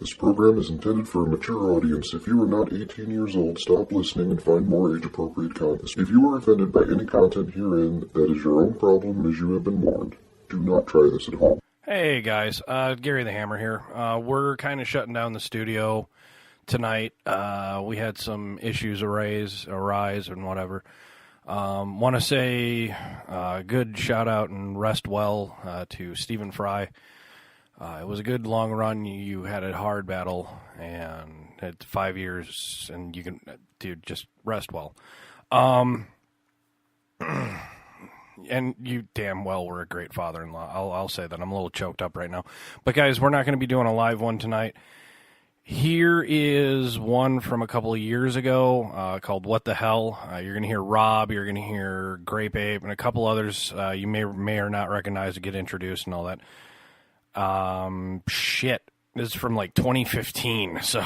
This program is intended for a mature audience. If you are not 18 years old, stop listening and find more age-appropriate content. If you are offended by any content herein, that is your own problem, as you have been warned. Do not try this at home. Hey guys, Gary the Hammer here. We're kind of shutting down the studio tonight. We had some issues arise and whatever. Want to say good shout out and rest well to Stephen Fry. It was a good long run. You had a hard battle and had 5 years, and you can, dude, just rest well. And you damn well were a great father-in-law. I'll say that. I'm a little choked up right now. But guys, we're not going to be doing a live one tonight. Here is one from a couple of years ago called What the Hell. You're going to hear Rob, you're going to hear Grape Ape, and a couple others you may or not recognize to get introduced and all that. Shit. This is from like 2015. So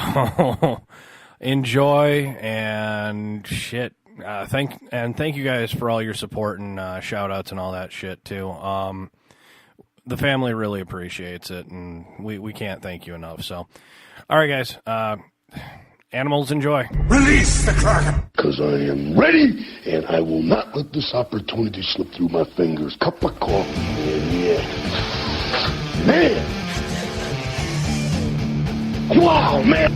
enjoy and shit. Thank you guys for all your support and shout outs and all that shit too. The family really appreciates it, and we can't thank you enough. So, all right, guys. Animals, enjoy. Release the Kraken! Because I am ready, and I will not let this opportunity slip through my fingers. Cup of coffee, man, yeah. Man! Wow, man!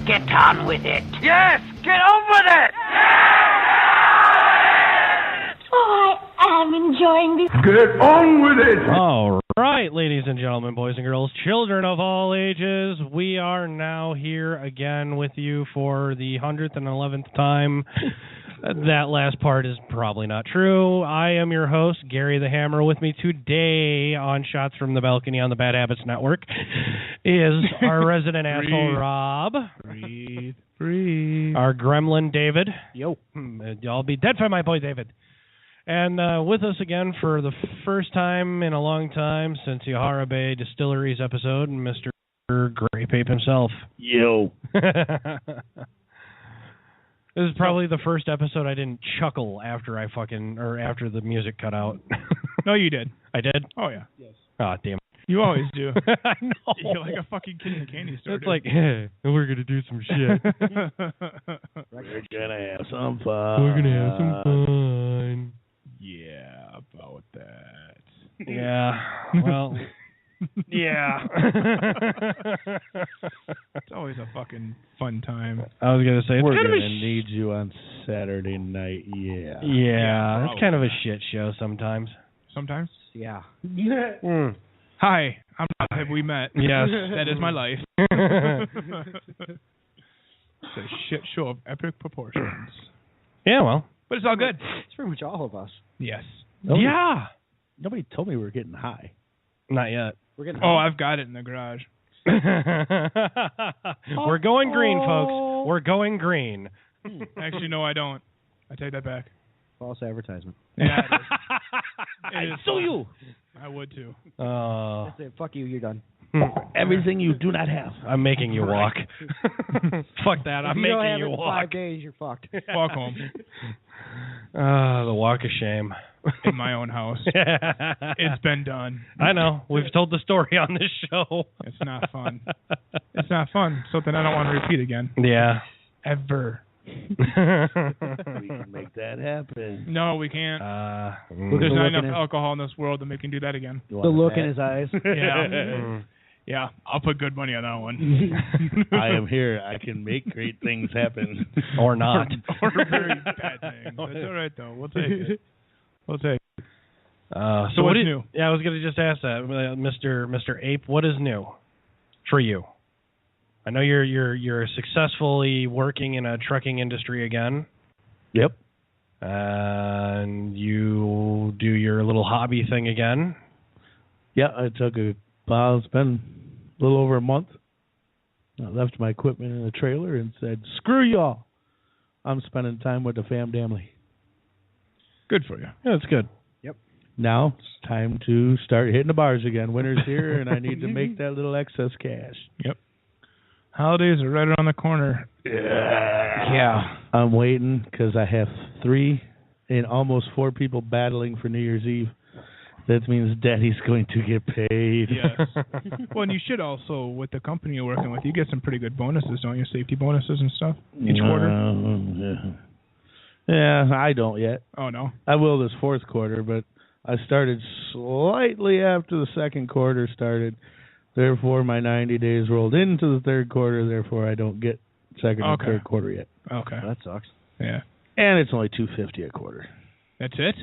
Get on with it. Yes, get on with it! Oh, I am enjoying this. Get on with it! All right, ladies and gentlemen, boys and girls, children of all ages, we are now here again with you for the 100th and 11th time. That last part is probably not true. I am your host, Gary the Hammer. With me today on Shots from the Balcony on the Bad Habits Network is our resident asshole, Rob. Breathe. Our gremlin, David. Yo. Y'all be dead for my boy, David. And with us again for the first time in a long time since the Yahara Bay Distilleries episode, Mr. Grape Ape himself. Yo. This is probably the first episode I didn't chuckle after after the music cut out. No, you did. I did? Oh, yeah. Yes. Oh, damn. You always do. I know. You're like a fucking kid in a candy store. It's like, hey, we're going to do some shit. We're gonna have some fun. We're going to have some fun. Yeah, about that. Yeah, well, yeah. It's always a fucking fun time. I was going to say, we're going to need you on Saturday night, yeah. Yeah, it's kind of a shit show sometimes. Sometimes? Yeah. Hi, I'm not. Have we met? Yes. That is my life. It's a shit show of epic proportions. Yeah, well. But it's all good. It's pretty much all of us. Yes. Nobody told me we were getting high. Not yet. We're getting high. I've got it in the garage. We're going green, folks. We're going green. Actually, no, I don't. I take that back. False advertisement. Yeah, it is. Sue you. I would too. That's it. Fuck you. You're done. Everything you do not have. I'm making you walk. Fuck that. I'm making you walk. 5 days, you're fucked. Walk home. The walk of shame. In my own house. It's been done. I know. We've told the story on this show. It's not fun. It's not fun. Something I don't want to repeat again. Yeah. Ever. We can make that happen. No, we can't. There's not enough alcohol in this world that we can do that again. The look in his eyes. Yeah. Yeah, I'll put good money on that one. I am here. I can make great things happen. Or not. or very bad things. That's all right, though. We'll take it. We'll take it. So what's new? Yeah, I was going to just ask that, Mr. Ape. What is new for you? I know you're successfully working in a trucking industry again. Yep. And you do your little hobby thing again. Yeah, I took it's been a little over a month. I left my equipment in the trailer and said, screw y'all. I'm spending time with the family. Good for you. Yeah, that's good. Yep. Now it's time to start hitting the bars again. Winter's here, and I need to make that little excess cash. Yep. Holidays are right around the corner. Yeah. I'm waiting because I have 3 and almost 4 people battling for New Year's Eve. That means Daddy's going to get paid. Yes. Well, and you should also, with the company you're working with, you get some pretty good bonuses, don't you? Safety bonuses and stuff each quarter. Yeah, I don't yet. Oh no. I will this fourth quarter, but I started slightly after the second quarter started. Therefore, my 90 days rolled into the third quarter. Therefore, I don't get second or third quarter yet. Okay. That sucks. Yeah. And it's only $250 a quarter. That's it?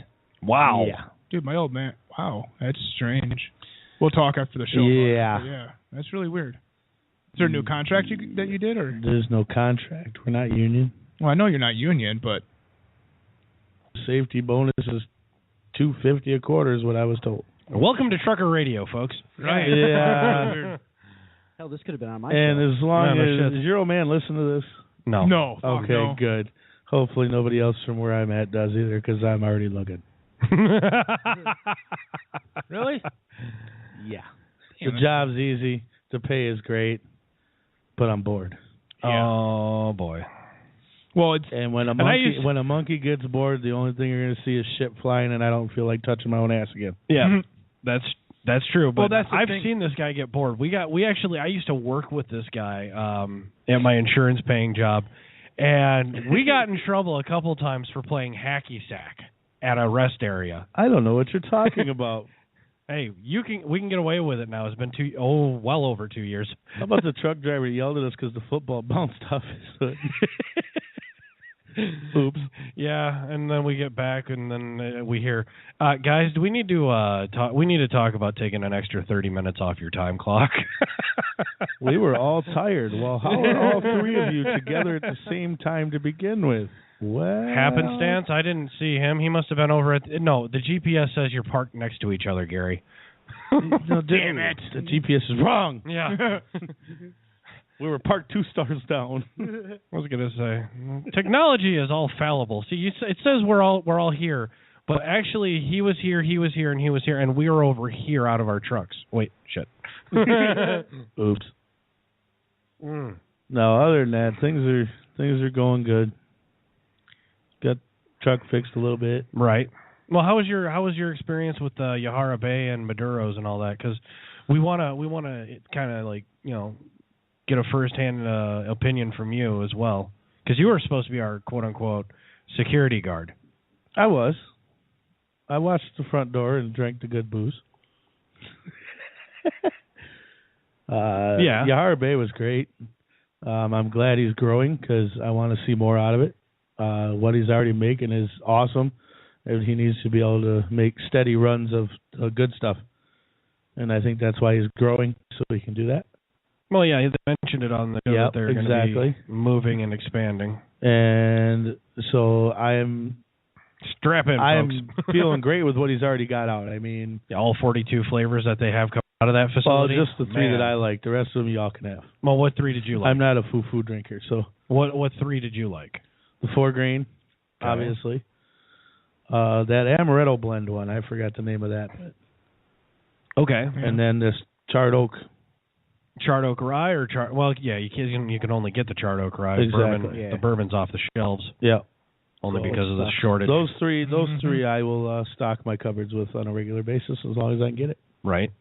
Wow. Yeah. Dude, my old man. Wow, that's strange. We'll talk after the show. Yeah. Yeah, that's really weird. Is there a new contract that you did, or? There's no contract. We're not union. Well, I know you're not union, but safety bonus is $250 a quarter is what I was told. Welcome to Trucker Radio, folks. right. Yeah. Hell, this could have been on my And show. as long as does your old man listen to this? No. No. Okay, no. good. Hopefully nobody else from where I'm at does either, because I'm already looking. Really? Yeah. Damn The it. job's easy. The pay is great, but I'm bored. Yeah. Oh boy. Well, it's And when a And I monkey used- when a monkey gets bored, the only thing you're going to see is shit flying, and I don't feel like touching my own ass again. Yeah. That's true. But Well, that's the I've thing. seen this guy get bored. I used to work with this guy at my insurance paying job, and we got in trouble a couple times for playing hacky sack at a rest area. I don't know what you're talking about. Hey, we can get away with it now. It's been well over 2 years. How about the truck driver yelled at us because the football bounced off his hood? Oops. Yeah, and then we get back, and then we hear, guys, do we need to talk? We need to talk about taking an extra 30 minutes off your time clock. We were all tired. Well, how are all three of you together at the same time to begin with? Well, Happenstance. I didn't see him. He must have been over at. No, the GPS says you're parked next to each other, Gary. No, damn it! The GPS is wrong. Yeah. We were parked 2 stars down. I was gonna say, technology is all fallible. See, it says we're all here, but actually he was here, and he was here, and we were over here out of our trucks. Wait, shit. Oops. No, other than that, things are going good. Got truck fixed a little bit. Right. Well, how was your experience with Yahara Bay and Maduros and all that? Because we wanna kind of like get a first-hand opinion from you as well, because you were supposed to be our quote-unquote security guard. I was. I watched the front door and drank the good booze. Yeah. Yahara Bay was great. I'm glad he's growing because I want to see more out of it. What he's already making is awesome, and he needs to be able to make steady runs of good stuff. And I think that's why he's growing, so he can do that. Well, yeah, they mentioned it on the show that they're going to be moving and expanding. And so I'm Strap in, folks. feeling great with what he's already got out. I mean, all 42 flavors that they have come out of that facility. Well, just the 3 that I like. The rest of them y'all can have. Well, what 3 did you like? I'm not a foo drinker, so What 3 did you like? the 4 grain, obviously. That amaretto blend one, I forgot the name of that. Okay. And then this charred oak. Charred oak rye or well, yeah, you can only get the charred oak rye. Exactly. Bourbon, Yeah. the bourbon's off the shelves. Yeah. Only because of the shortage. Those three I will stock my cupboards with on a regular basis as long as I can get it. Right.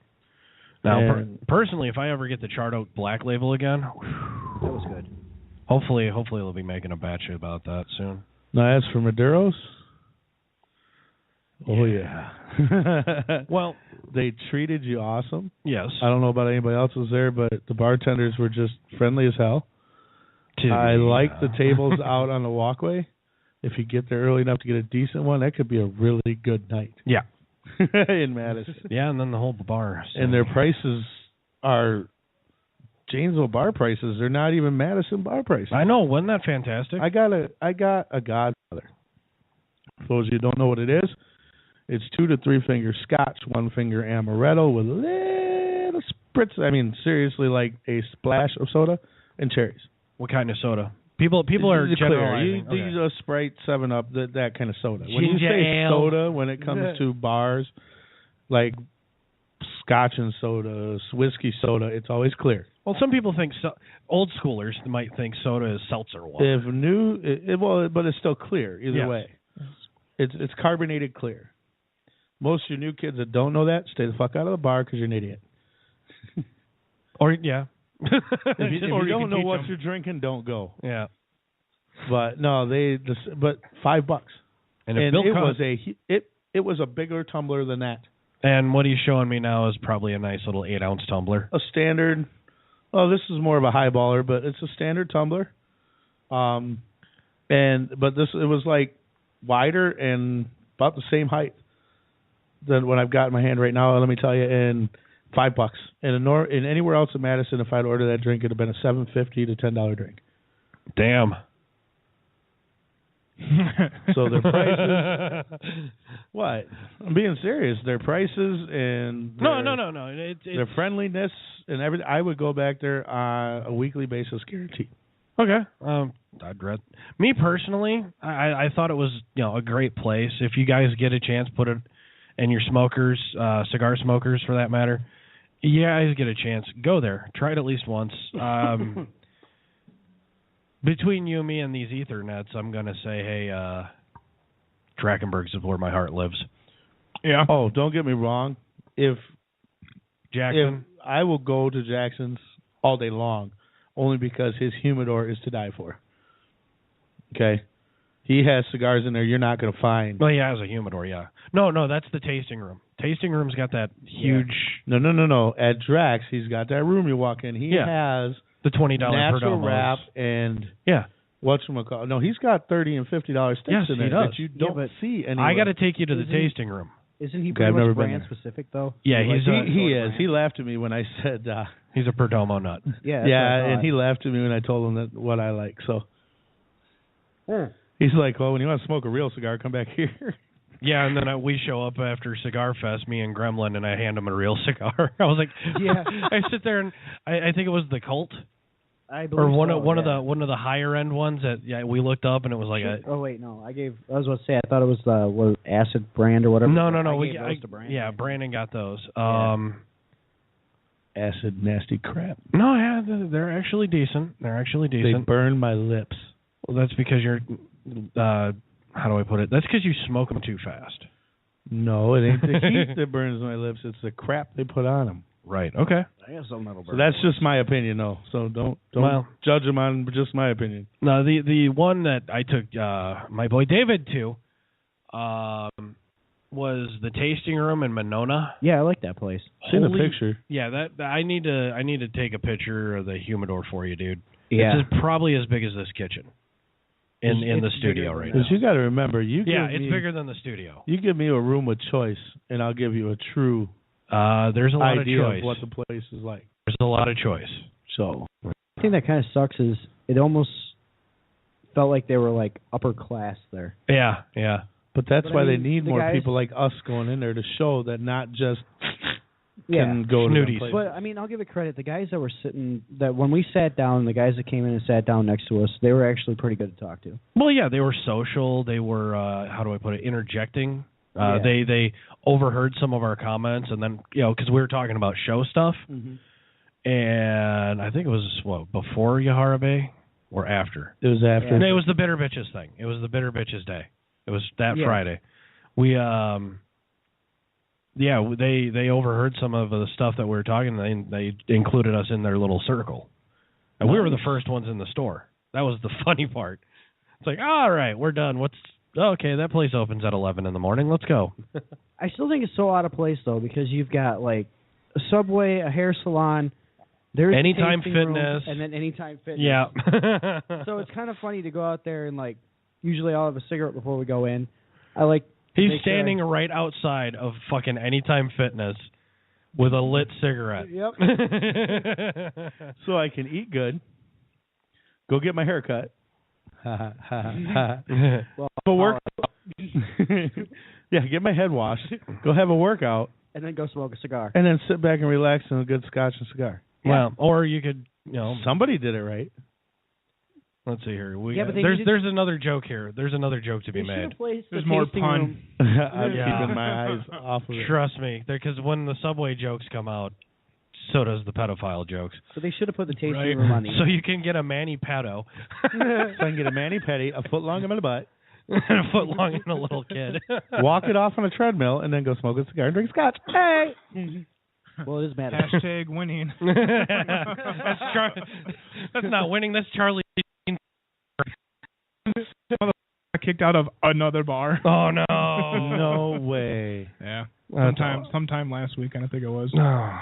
Now, And- personally, if I ever get the charred oak black label again, That was good. hopefully they'll be making a batch about that soon. Now, as for Maduros, oh yeah. Well, they treated you awesome. yes. I don't know about anybody else was there, but the bartenders were just friendly as hell. I like the tables out on the walkway. If you get there early enough to get a decent one, that could be a really good night. Yeah. In Madison. Yeah, and then the whole bar. So. And their prices are Janesville bar prices. They're not even Madison bar prices. I know, wasn't that fantastic? I got a godfather. For those of you who don't know what it is, it's 2 to 3 finger scotch, 1 finger amaretto with a little spritz. I mean, seriously, like a splash of soda and cherries. What kind of soda? People are generalizing. Clear. You use a Sprite, 7-Up, that kind of soda. When you Ginger say ale. soda, when it comes to bars, like scotch and soda, whiskey soda, it's always clear. Well, some people think old schoolers might think soda is seltzer water. But it's still clear either Yes. way. It's carbonated clear. Most of your new kids that don't know that, stay the fuck out of the bar because you're an idiot. Or yeah. If you don't know what you're drinking, don't go. Yeah. But no, but $5. And it was a bigger tumbler than that. And what he's showing me now is probably a nice little 8-ounce tumbler. A standard. Oh, this is more of a highballer, but it's a standard tumbler. But it was like wider and about the same height than what I've got in my hand right now. Let me tell you, and $5. And in anywhere else in Madison, if I'd ordered that drink, it'd have been a $7.50 to $10 drink. Damn. So their prices. What? I'm being serious. Their prices and their friendliness and everything. I would go back there on a weekly basis, guaranteed. Okay. Me personally, I thought it was a great place. If you guys get a chance, put it, and your smokers, cigar smokers for that matter, you guys get a chance, go there. Try it at least once. Between you, me, and these Ethernets, I'm gonna say, hey, Trachtenberg's is where my heart lives. Yeah. Oh, don't get me wrong. If Jackson, I will go to Jackson's all day long, only because his humidor is to die for. Okay, he has cigars in there you're not going to find. Well, he has a humidor, yeah. No, that's the tasting room. Tasting room's got that huge. Yeah. No. At Drax, he's got that room you walk in. He has the $20 natural wrap and whatchamacallit. No, he's got $30 and $50 sticks in there that you don't see anywhere. I got to take you to the tasting room. Isn't he pretty much brand specific though? Yeah, he is. He laughed at me when I said he's a Perdomo nut. Yeah, and he laughed at me when I told him that what I like. So he's like, "Well, when you want to smoke a real cigar, come back here." Yeah, and then we show up after Cigar Fest, me and Gremlin, and I hand him a real cigar. I was like, yeah. I sit there and I think it was the Colt. I believe or one of the higher end ones that we looked up, and it was like Oh wait, no, I was about to say I thought it was the Acid brand or whatever. No, Brandon. Brandon got those. Acid nasty crap. No, yeah, they're actually decent. They burn my lips. Well, that's because you're how do I put it? That's because you smoke them too fast. No, it ain't the heat that burns my lips. It's the crap they put on them. Right. Okay. I guess something that'll burn. So that's just my opinion, though. So don't judge them on just my opinion. No, the one that I took my boy David to was the tasting room in Monona. Yeah, I like that place. Seen a picture. Yeah, that I need to take a picture of the humidor for you, dude. Yeah. It's probably as big as this kitchen. In the studio right now. Because you got to remember, it's bigger than the studio. You give me a room with choice, and I'll give you a true there's a lot idea of choice of what the place is like. There's a lot of choice. So the thing that kind of sucks is it almost felt like they were like upper class there. Yeah. But that's why they need more people like us going in there to show that not just can go snooties. to. But I mean, I'll give it credit. The guys that were sitting, that when we sat down, the guys that came in and sat down next to us, they were actually pretty good to talk to. Well, yeah, they were social. They were how do I put it? Interjecting. They overheard some of our comments, and then because we were talking about show stuff, and I think it was before Yaharabe or after. It was after. And it was the Bitter Bitches thing. It was the Bitter Bitches Day. It was that Friday. We they overheard some of the stuff that we were talking, and they included us in their little circle, and we were the first ones in the store. That was the funny part. It's like, all right, we're done. Okay, that place opens at 11 in the morning. Let's go. I still think it's so out of place, though, because you've got, like, a Subway, a hair salon, there's Anytime Fitness, room, and then Anytime Fitness. Yeah. So it's kind of funny to go out there and, like, usually I'll have a cigarette before we go in. He's standing right outside of fucking Anytime Fitness with a lit cigarette. Yep. So I can eat good, go get my hair cut. Well, yeah, get my head washed, go have a workout, and then go smoke a cigar. and then sit back and relax on a good scotch and cigar. Well, or you could, Somebody did it right. Let's see here. There's another joke here. There's another joke to be made. There's more pun. I'm keeping my eyes off of it. Trust me, because when the Subway jokes come out, so does the pedophile jokes. So they should have put the tasting room on the So you can get a mani pedo. So I can get a mani petty, a foot long in my butt. A foot long and a little kid. Walk it off on a treadmill and then go smoke a cigar and drink scotch. Hey. Well, it is mad. Hashtag winning. That's not winning. That's Charlie. Kicked out of another bar. Oh no! No way. Yeah. Sometime last weekend, I think it was. Oh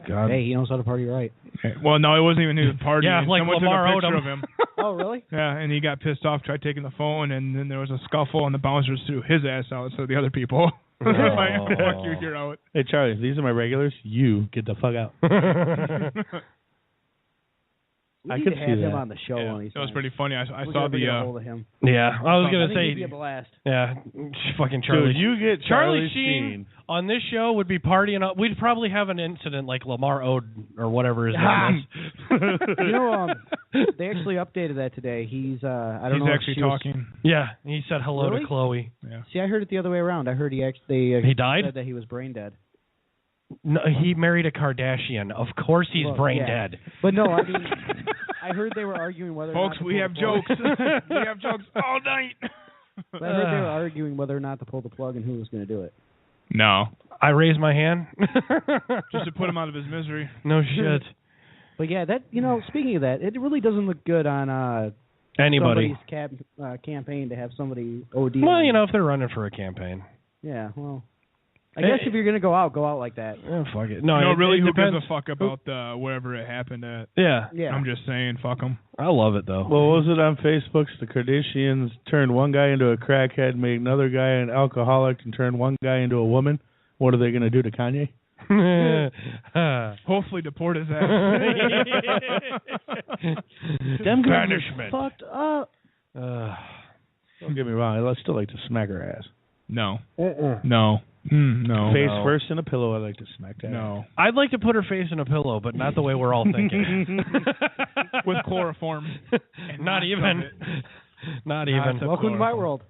God. Hey, he knows how to party right. Okay. Well, no, it wasn't even his party. Yeah, like Someone Lamar took a picture Odom. of him. Oh, really? Yeah, and he got pissed off, tried taking the phone, and then there was a scuffle, and the bouncers threw his ass out instead of the other people. Like, fuck you, you're out. Hey, Charlie, these are my regulars. You get the fuck out. We need to have him on the show. Yeah, when he's that was on. pretty funny. I We're saw gonna get a hold the. of him. Yeah, I was gonna I think say. he'd be a blast. Yeah, fucking Charlie. Dude, you get Charlie Charlie Sheen on this show would be partying up. We'd probably have an incident like Lamar Odom or whatever his name is. You know, they actually updated that today. He's I don't He's know. actually talking. Yeah, he said hello Really? to Chloe. Yeah. See, I heard it the other way around. I heard he actually He died? said that he was brain dead. No, he married a Kardashian. Of course, he's Well, brain yeah. dead. But no, I mean, I heard they were arguing whether. Folks, or not to we pull have the plug. jokes. We have jokes all night. But I heard they were arguing whether or not to pull the plug and who was going to do it. No. I raised my hand. Just to put him out of his misery. No shit. But yeah, that speaking of that, it really doesn't look good on Anybody. somebody's campaign to have somebody OD. Well, if they're running for a campaign. Yeah, well, I guess if you're gonna go out like that. Fuck it. No, Really, it who depends. gives a fuck about wherever it happened at? Yeah. I'm just saying, fuck them. I love it, though. Well, what was it on Facebook? The Kardashians turned one guy into a crackhead, made another guy an alcoholic, and turned one guy into a woman. What are they going to do to Kanye? Hopefully deport his ass. Them guys Banishment. are fucked up. Don't get me wrong. I still like to smack her ass. No. No. No. Face first in a pillow. I like to smack that. No. I'd like to put her face in a pillow, but not the way we're all thinking. With chloroform. Not even. Not even. Welcome to my world.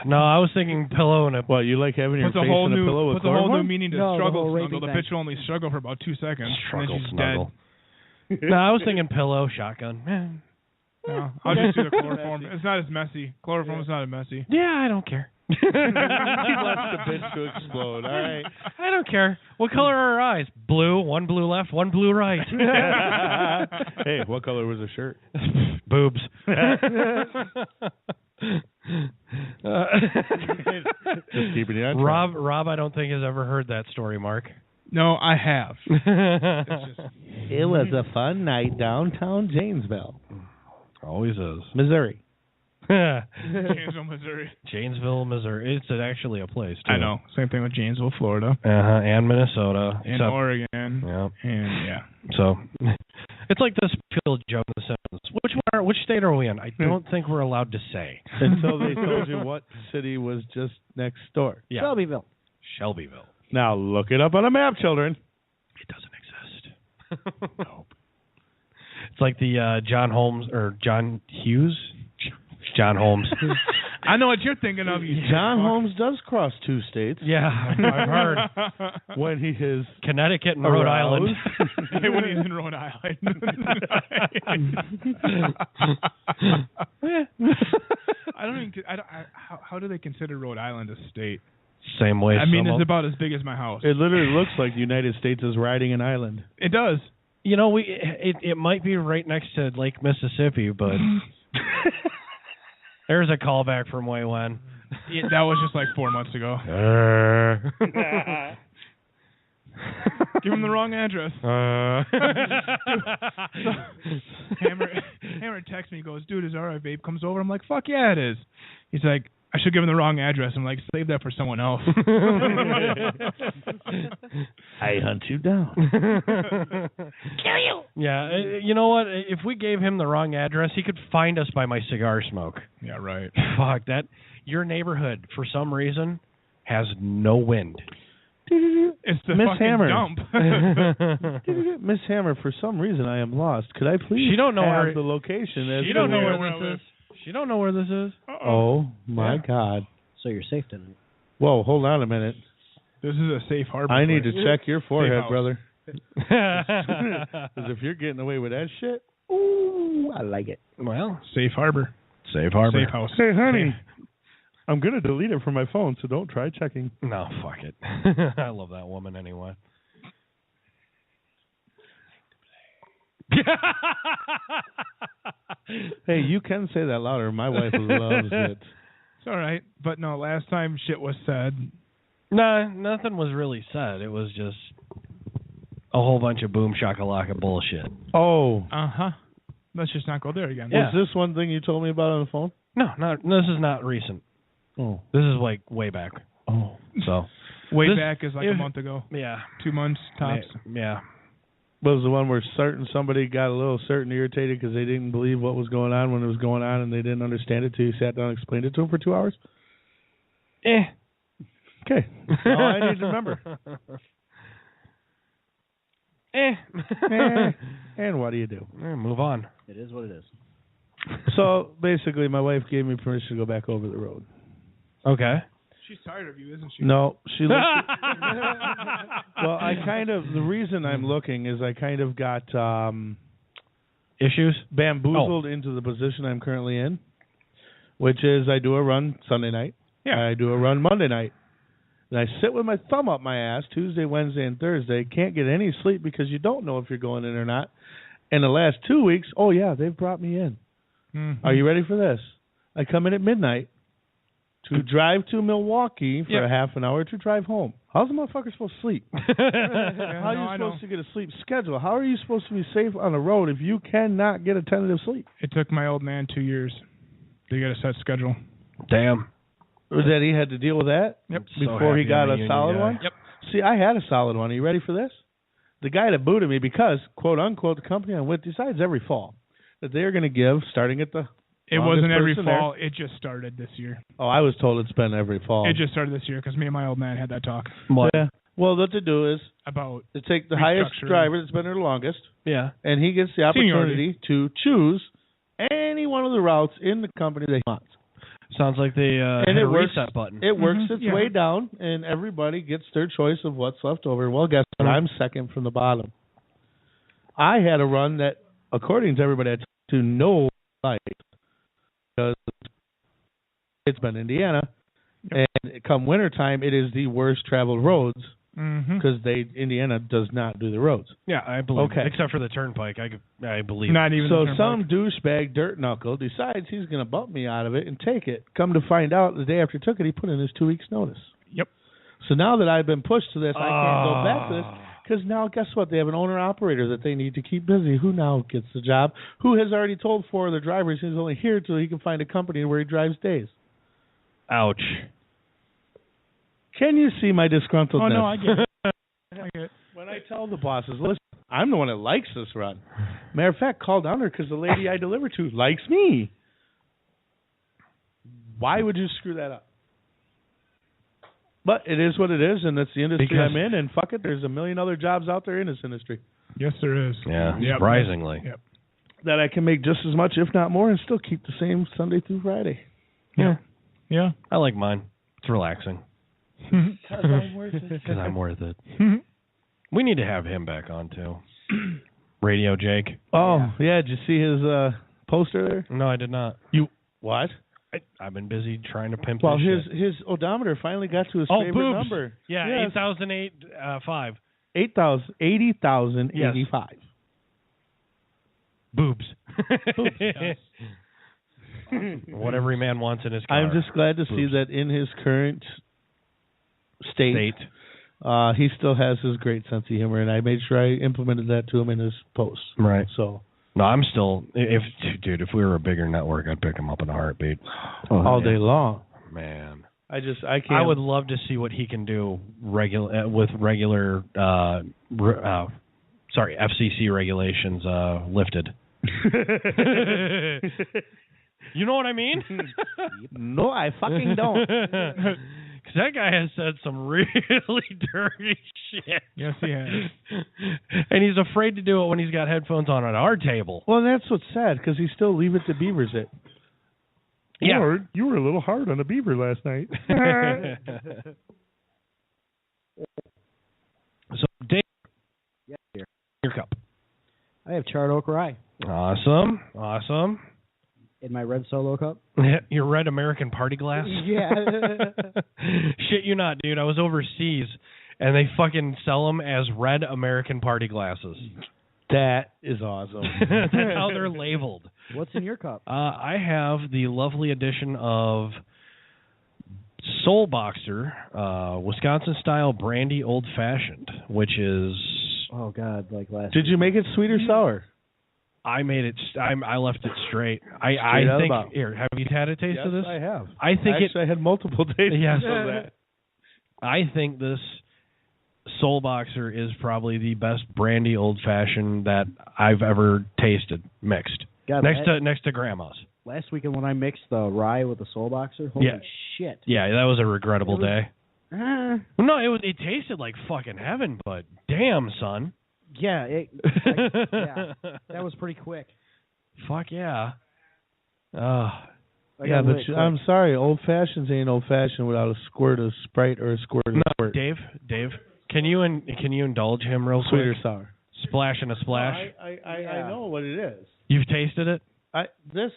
No, I was thinking pillow and a. What, you like having your Puts face a whole in a new pillow with puts a whole new chloroform? meaning to No, the struggle. whole Snuggle. rapey The thing. bitch will only struggle for about 2 seconds. Struggle, and then she's snuggle. dead. No, I was thinking pillow, shotgun. No, I'll just do the chloroform. It's not as messy. Chloroform is not as messy. Yeah, I don't care. He wants the bitch to explode. All right. I don't care. What color are her eyes? Blue. One blue left, one blue right. Hey, what color was her shirt? Boobs. Just keeping it on track. Rob, I don't think has ever heard that story, Mark. No, I have. It was a fun night downtown Janesville, Always is. Missouri. Janesville, Missouri. Janesville, Missouri. It's actually a place, too. I know. Same thing with Janesville, Florida. And Minnesota. And Oregon. Yeah. And, yeah. So, it's like this field joke in the sentence. Which state are we in? I don't think we're allowed to say. Until they told you what city was just next door. Yeah. Shelbyville. Shelbyville. Now look it up on a map, children. It doesn't exist. Nope. It's like the John Holmes or John Hughes. John Holmes. I know what you're thinking of. You John Holmes does cross 2 states. Yeah, I've heard. When he is Connecticut and Rhode Island. When he's in Rhode Island. I don't even. How do they consider Rhode Island a state? Same way. I mean, it's about as big as my house. It literally looks like the United States is riding an island. It does. It might be right next to Lake Mississippi, but there's a callback from way when. Yeah, that was just like 4 months ago. Give him the wrong address. Hammer texts me. He goes, "Dude, is alright, babe? Comes over." I'm like, "Fuck yeah, it is." He's like, "I should give him the wrong address." I'm like, "Save that for someone else." I hunt you down. Kill you. Yeah, you know what? If we gave him the wrong address, he could find us by my cigar smoke. Yeah, right. Fuck that. Your neighborhood, for some reason, has no wind. It's the Miss fucking Hammer. dump. Miss Hammer, for some reason I am lost. Could I please She don't know have where- the location? As She don't know to where this is. She don't know where this is. Oh my God! So you're safe tonight. Whoa, hold on a minute. This is a safe harbor. I need to place. check your forehead, house. brother. Because if you're getting away with that shit, ooh, I like it. Well, Safe harbor. safe harbor. Safe house. Hey, honey, I'm going to delete it from my phone, so don't try checking. No, fuck it. I love that woman anyway. Hey, you can say that louder. My wife loves it. It's all right. But no, last time shit was said. Nah, nothing was really said. It was just a whole bunch of boom shakalaka bullshit. Oh. Uh-huh. Let's just not go there again. Yeah. Was this one thing you told me about on the phone? No, this is not recent. Oh. This is like way back. Oh. So. Way back is like a month ago. Yeah. 2 months tops. Yeah. Was the one where somebody got a little irritated because they didn't believe what was going on when it was going on and they didn't understand it till you sat down and explained it to them for 2 hours? Okay. That's all I need to remember. And what do you do? Move on. It is what it is. So basically, my wife gave me permission to go back over the road. Okay. She's tired of you, isn't she? No, she looked. Well, the reason I'm looking is I kind of got issues bamboozled into the position I'm currently in, which is I do a run Sunday night. Yeah. I do a run Monday night. And I sit with my thumb up my ass Tuesday, Wednesday, and Thursday. Can't get any sleep because you don't know if you're going in or not. And the last 2 weeks, oh, yeah, they've brought me in. Mm-hmm. Are you ready for this? I come in at midnight to drive to Milwaukee for a half an hour to drive home. How's the motherfucker supposed to sleep? How are you supposed to get a sleep schedule? How are you supposed to be safe on the road if you cannot get a tentative sleep? It took my old man 2 years to get a set schedule. Damn. That he had to deal with that? Yep. Before he got a solid one? Yep. See, I had a solid one. Are you ready for this? The guy that booted me because, quote unquote, the company I'm with decides every fall that they're going to give, starting at the It wasn't every fall. It just started this year. Oh, I was told it's been every fall. It just started this year because me and my old man had that talk. What? Yeah. Well, what to do is About to take the highest driver that's been there the longest, Yeah. and he gets the opportunity to choose any one of the routes in the company that he wants. Sounds like they and hit it a works, reset button. It works its way down, and everybody gets their choice of what's left over. Well, guess what? I'm second from the bottom. I had a run that, according to everybody I talked to, no life, because it's been Indiana, and come wintertime, it is the worst traveled roads because Indiana does not do the roads. Yeah, I believe. Okay. Except for the turnpike, I believe. Not even. So some douchebag dirt knuckle decides he's going to bump me out of it and take it. Come to find out, the day after he took it, he put in his 2 weeks' notice. Yep. So now that I've been pushed to this, I can't go back to this. Because now, guess what? They have an owner-operator that they need to keep busy. Who now gets the job? Who has already told 4 of the drivers he's only here until he can find a company where he drives days. Ouch. Can you see my disgruntledness? Oh, no, I get it. I get it. When I tell the bosses, listen, I'm the one that likes this run. Matter of fact, call down there because the lady I deliver to likes me. Why would you screw that up? But it is what it is, and it's the industry I'm in, and fuck it, there's a million other jobs out there in this industry. Yes, there is. Yeah, Yep. surprisingly. Yep. That I can make just as much, if not more, and still keep the same Sunday through Friday. Yeah. Yeah. I like mine. It's relaxing. Because I'm worth it. Because I'm worth it. We need to have him back on, too. Radio Jake. Oh, yeah. Did you see his poster there? No, I did not. You what? I've been busy trying to pimp Well, this his odometer finally got to his favorite boobs. number. Yeah, yes. 8,005. 80,085. Boobs. Boobs. What every man wants in his car. I'm just glad to see that in his current state. He still has his great sense of humor, and I made sure I implemented that to him in his posts. Right. So. No, I'm still. If we were a bigger network, I'd pick him up in a heartbeat. All day long. Man. I can't. I would love to see what he can do with regular FCC regulations lifted. You know what I mean? No, I fucking don't. Because that guy has said some really dirty shit. Yes, he has. And he's afraid to do it when he's got headphones on at our table. Well, that's what's sad, because he still leave it to beavers it. Yeah. Lord, you were a little hard on a beaver last night. So, Dave, here. your cup. I have charred oak rye. Awesome. In my red Solo cup? Your red American Party glass? Yeah. Shit you not, dude. I was overseas, and they fucking sell them as red American Party glasses. That is awesome. That's how they're labeled. What's in your cup? I have the lovely addition of Soul Boxer, Wisconsin-style brandy old-fashioned, which is... Oh, God, like last Did you make it sweet or sour? I made it. I left it straight. I think. Here, have you had a taste of this? I have. I think I had multiple tastes of that. I think this Soul Boxer is probably the best brandy old fashioned that I've ever tasted mixed. God, next to Grandma's. Last weekend when I mixed the rye with the Soul Boxer, holy shit. Yeah, that was a regrettable day. No, it tasted like fucking heaven, but damn, son. Yeah, that was pretty quick. Fuck yeah. Yeah, but I'm sorry, old fashions ain't old fashioned without a squirt of Sprite or a squirt of squirt. Dave, can you indulge him real quick? Sweet or sour? Splash and a splash. I know what it is. You've tasted it?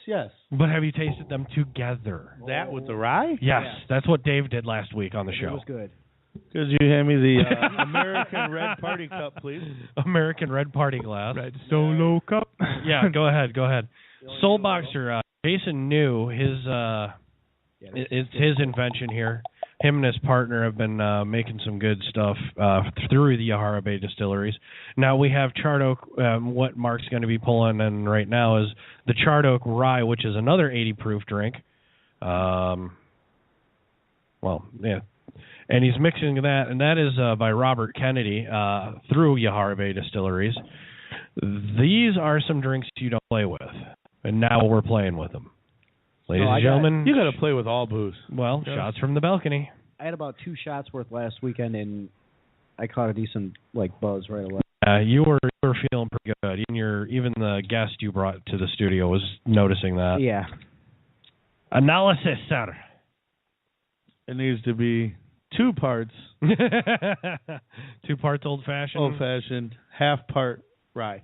Yes. But have you tasted them together? That with the rye? Yes, that's what Dave did last week on the show. It was good. Could you hand me the American Red Party Cup, please? American Red Party glass. Red Solo cup. Yeah, go ahead. Soul Boxer, Jason knew his. It's his invention here. Him and his partner have been making some good stuff through the Yahara Bay distilleries. Now we have Charred Oak. What Mark's going to be pulling in right now is the Charred Oak Rye, which is another 80 proof drink. And he's mixing that, and that is by Robert Kennedy through Yahara Bay Distilleries. These are some drinks you don't play with, and now we're playing with them. Ladies and gentlemen. You got to play with all booze. Well, shots from the balcony. I had about 2 shots worth last weekend, and I caught a decent buzz right away. You were feeling pretty good. Even the guest you brought to the studio was noticing that. Yeah. Analysis, sir. It needs to be 2 parts. 2 parts old-fashioned? Old-fashioned, half part rye.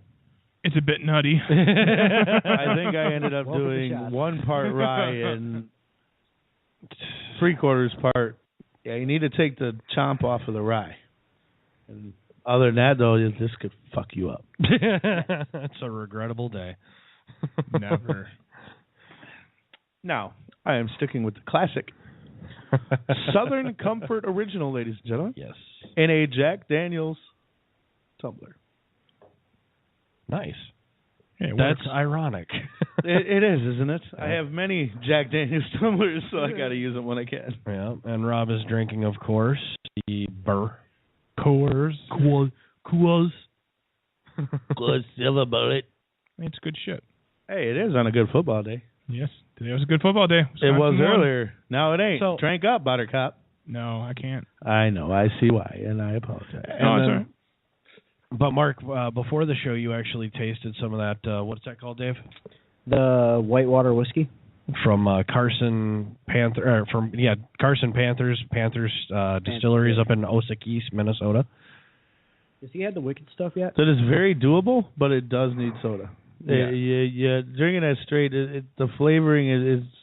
It's a bit nutty. I think I ended up doing 1 part rye and 3/4 part. Yeah, you need to take the chomp off of the rye. And other than that, though, this could fuck you up. It's a regrettable day. Never. Now, I am sticking with the classic. Southern Comfort Original, ladies and gentlemen. Yes. In a Jack Daniels tumbler. Nice. Hey, that's ironic. It is, isn't it? I have many Jack Daniels tumblers, so I got to use them when I can. Yeah, and Rob is drinking, of course, the Burr. Coors. Silver bullet. It's good shit. Hey, it is on a good football day. Yes, today was a good football day. It was earlier. Now it ain't. So, Drink up, Buttercup. No, I can't. I know. I see why, and I apologize. No, it's all right. But Mark, before the show, you actually tasted some of that. What's that called, Dave? The Whitewater whiskey from Carson Panther. Carson Panthers Distilleries up in Osakis, Minnesota. Has he had the wicked stuff yet? That is very doable, but it does need soda. Yeah. Drinking that straight, the flavoring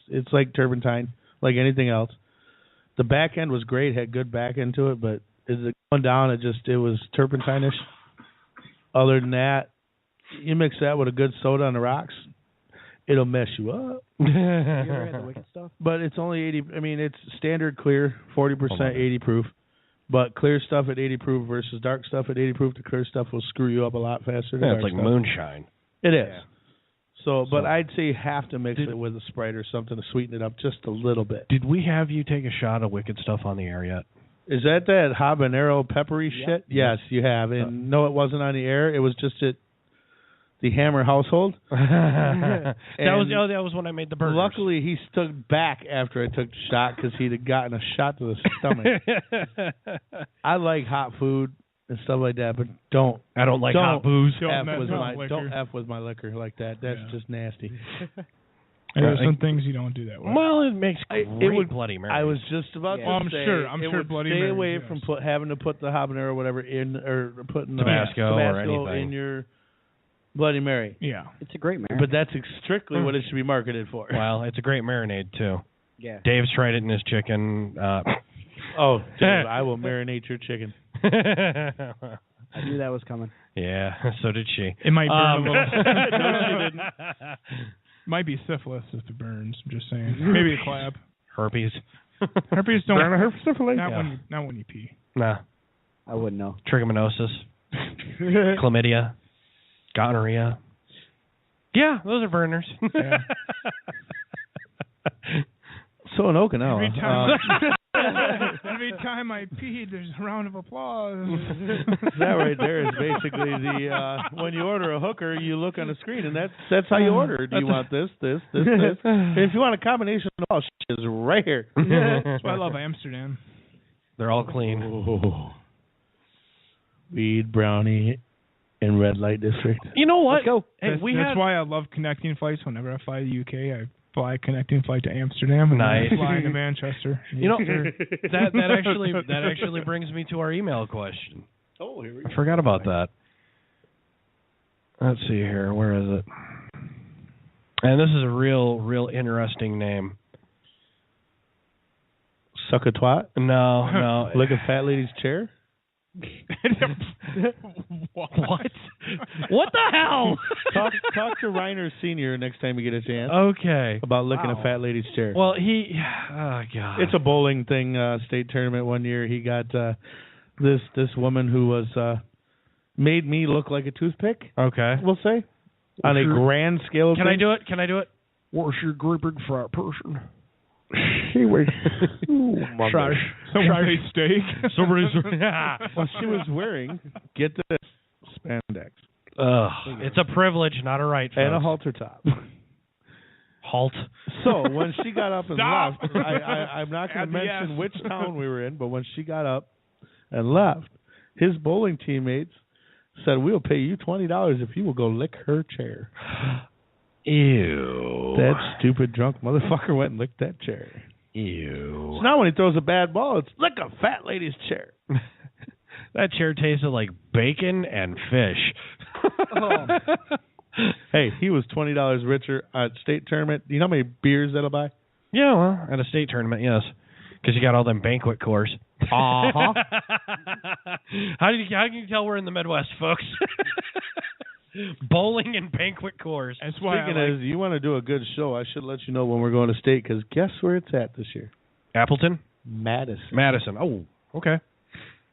it's like turpentine, like anything else. The back end was great, had good back end to it, but as it going down, it was turpentine-ish. Other than that, you mix that with a good soda on the rocks, it'll mess you up. You ever had the wicked stuff? But it's only 80. I mean, it's standard clear, 40%, 80 proof. But clear stuff at 80 proof versus dark stuff at 80 proof, the clear stuff will screw you up a lot faster. Yeah, it's like moonshine. It is. So, but I'd say you have to mix it with a Sprite or something to sweeten it up just a little bit. Did we have you take a shot of wicked stuff on the air yet? Is that habanero peppery shit? Yes, you have. And no, it wasn't on the air. It was just at the Hammer household. that was when I made the burgers. Luckily, he stood back after I took the shot because he'd have gotten a shot to the stomach. I like hot food and stuff like that, but I don't like hot booze. Don't F with my liquor like that. That's just nasty. And there's some things you don't do that with. Well, it makes great Bloody Mary. I was just about to say. I'm sure Bloody Mary. Stay away from having to put the habanero or whatever in, or putting Tabasco or anything in your Bloody Mary. Yeah. It's a great marinade. But that's strictly what it should be marketed for. Well, it's a great marinade, too. Yeah. Dave's tried it in his chicken. Oh, Dave, I will marinate your chicken. I knew that was coming. Yeah, so did she. It might burn a little. No, she didn't. Might be syphilis if it burns. I'm just saying. Maybe a clap. Herpes. Herpes don't. Syphilis. Not when you pee. Nah. I wouldn't know. Trichomoniasis. Chlamydia. Gonorrhea. Yeah, those are burners. Yeah. So in Okinawa. Every time I peed, there's a round of applause. That right there is basically the when you order a hooker, you look on the screen, and that's how you order. Do you want this? And if you want a combination of all, shit is right here. That's why I love Amsterdam. They're all clean. Oh. Weed, brownie, and red light district. You know what? Let's go. Hey, That's why I love connecting flights. Whenever I fly to the UK, I fly a connecting flight to Amsterdam and nice. then fly to Manchester. You know, that actually brings me to our email question. Oh, here we go. I forgot about that. Let's see here. Where is it? And this is a real interesting name. Suck a twat? No. Lick a fat lady's chair? What? What the hell? Talk to Reiner Sr. next time you get a chance. Okay. About licking a fat lady's chair. Well, oh God. It's a bowling thing, state tournament one year. He got this woman who was made me look like a toothpick. Okay. We'll say. On a grand scale of Can things. I do it? What's your great big fat person? She was Somebody's steak. Somebody's. Well, she was wearing, get this, spandex. It's a privilege, not a right. And a folks. halter top. Halt. So when she got up and Stop. left, I'm not going At to the mention S. which town we were in, but when she got up and left, his bowling teammates said, "We'll pay you $20 if you will go lick her chair." Ew. That stupid drunk motherfucker went and licked that chair. Ew. So now when he throws a bad ball, it's lick a fat lady's chair. That chair tasted like bacon and fish. Hey, he was $20 richer at state tournament. Do you know how many beers that'll buy? Yeah, well, at a state tournament, yes. Because you got all them banquet cores. Uh-huh. How can you tell we're in the Midwest, folks? Bowling and banquet cores. That's why Speaking as you want to do a good show, I should let you know when we're going to state, because guess where it's at this year? Appleton? Madison. Oh, okay.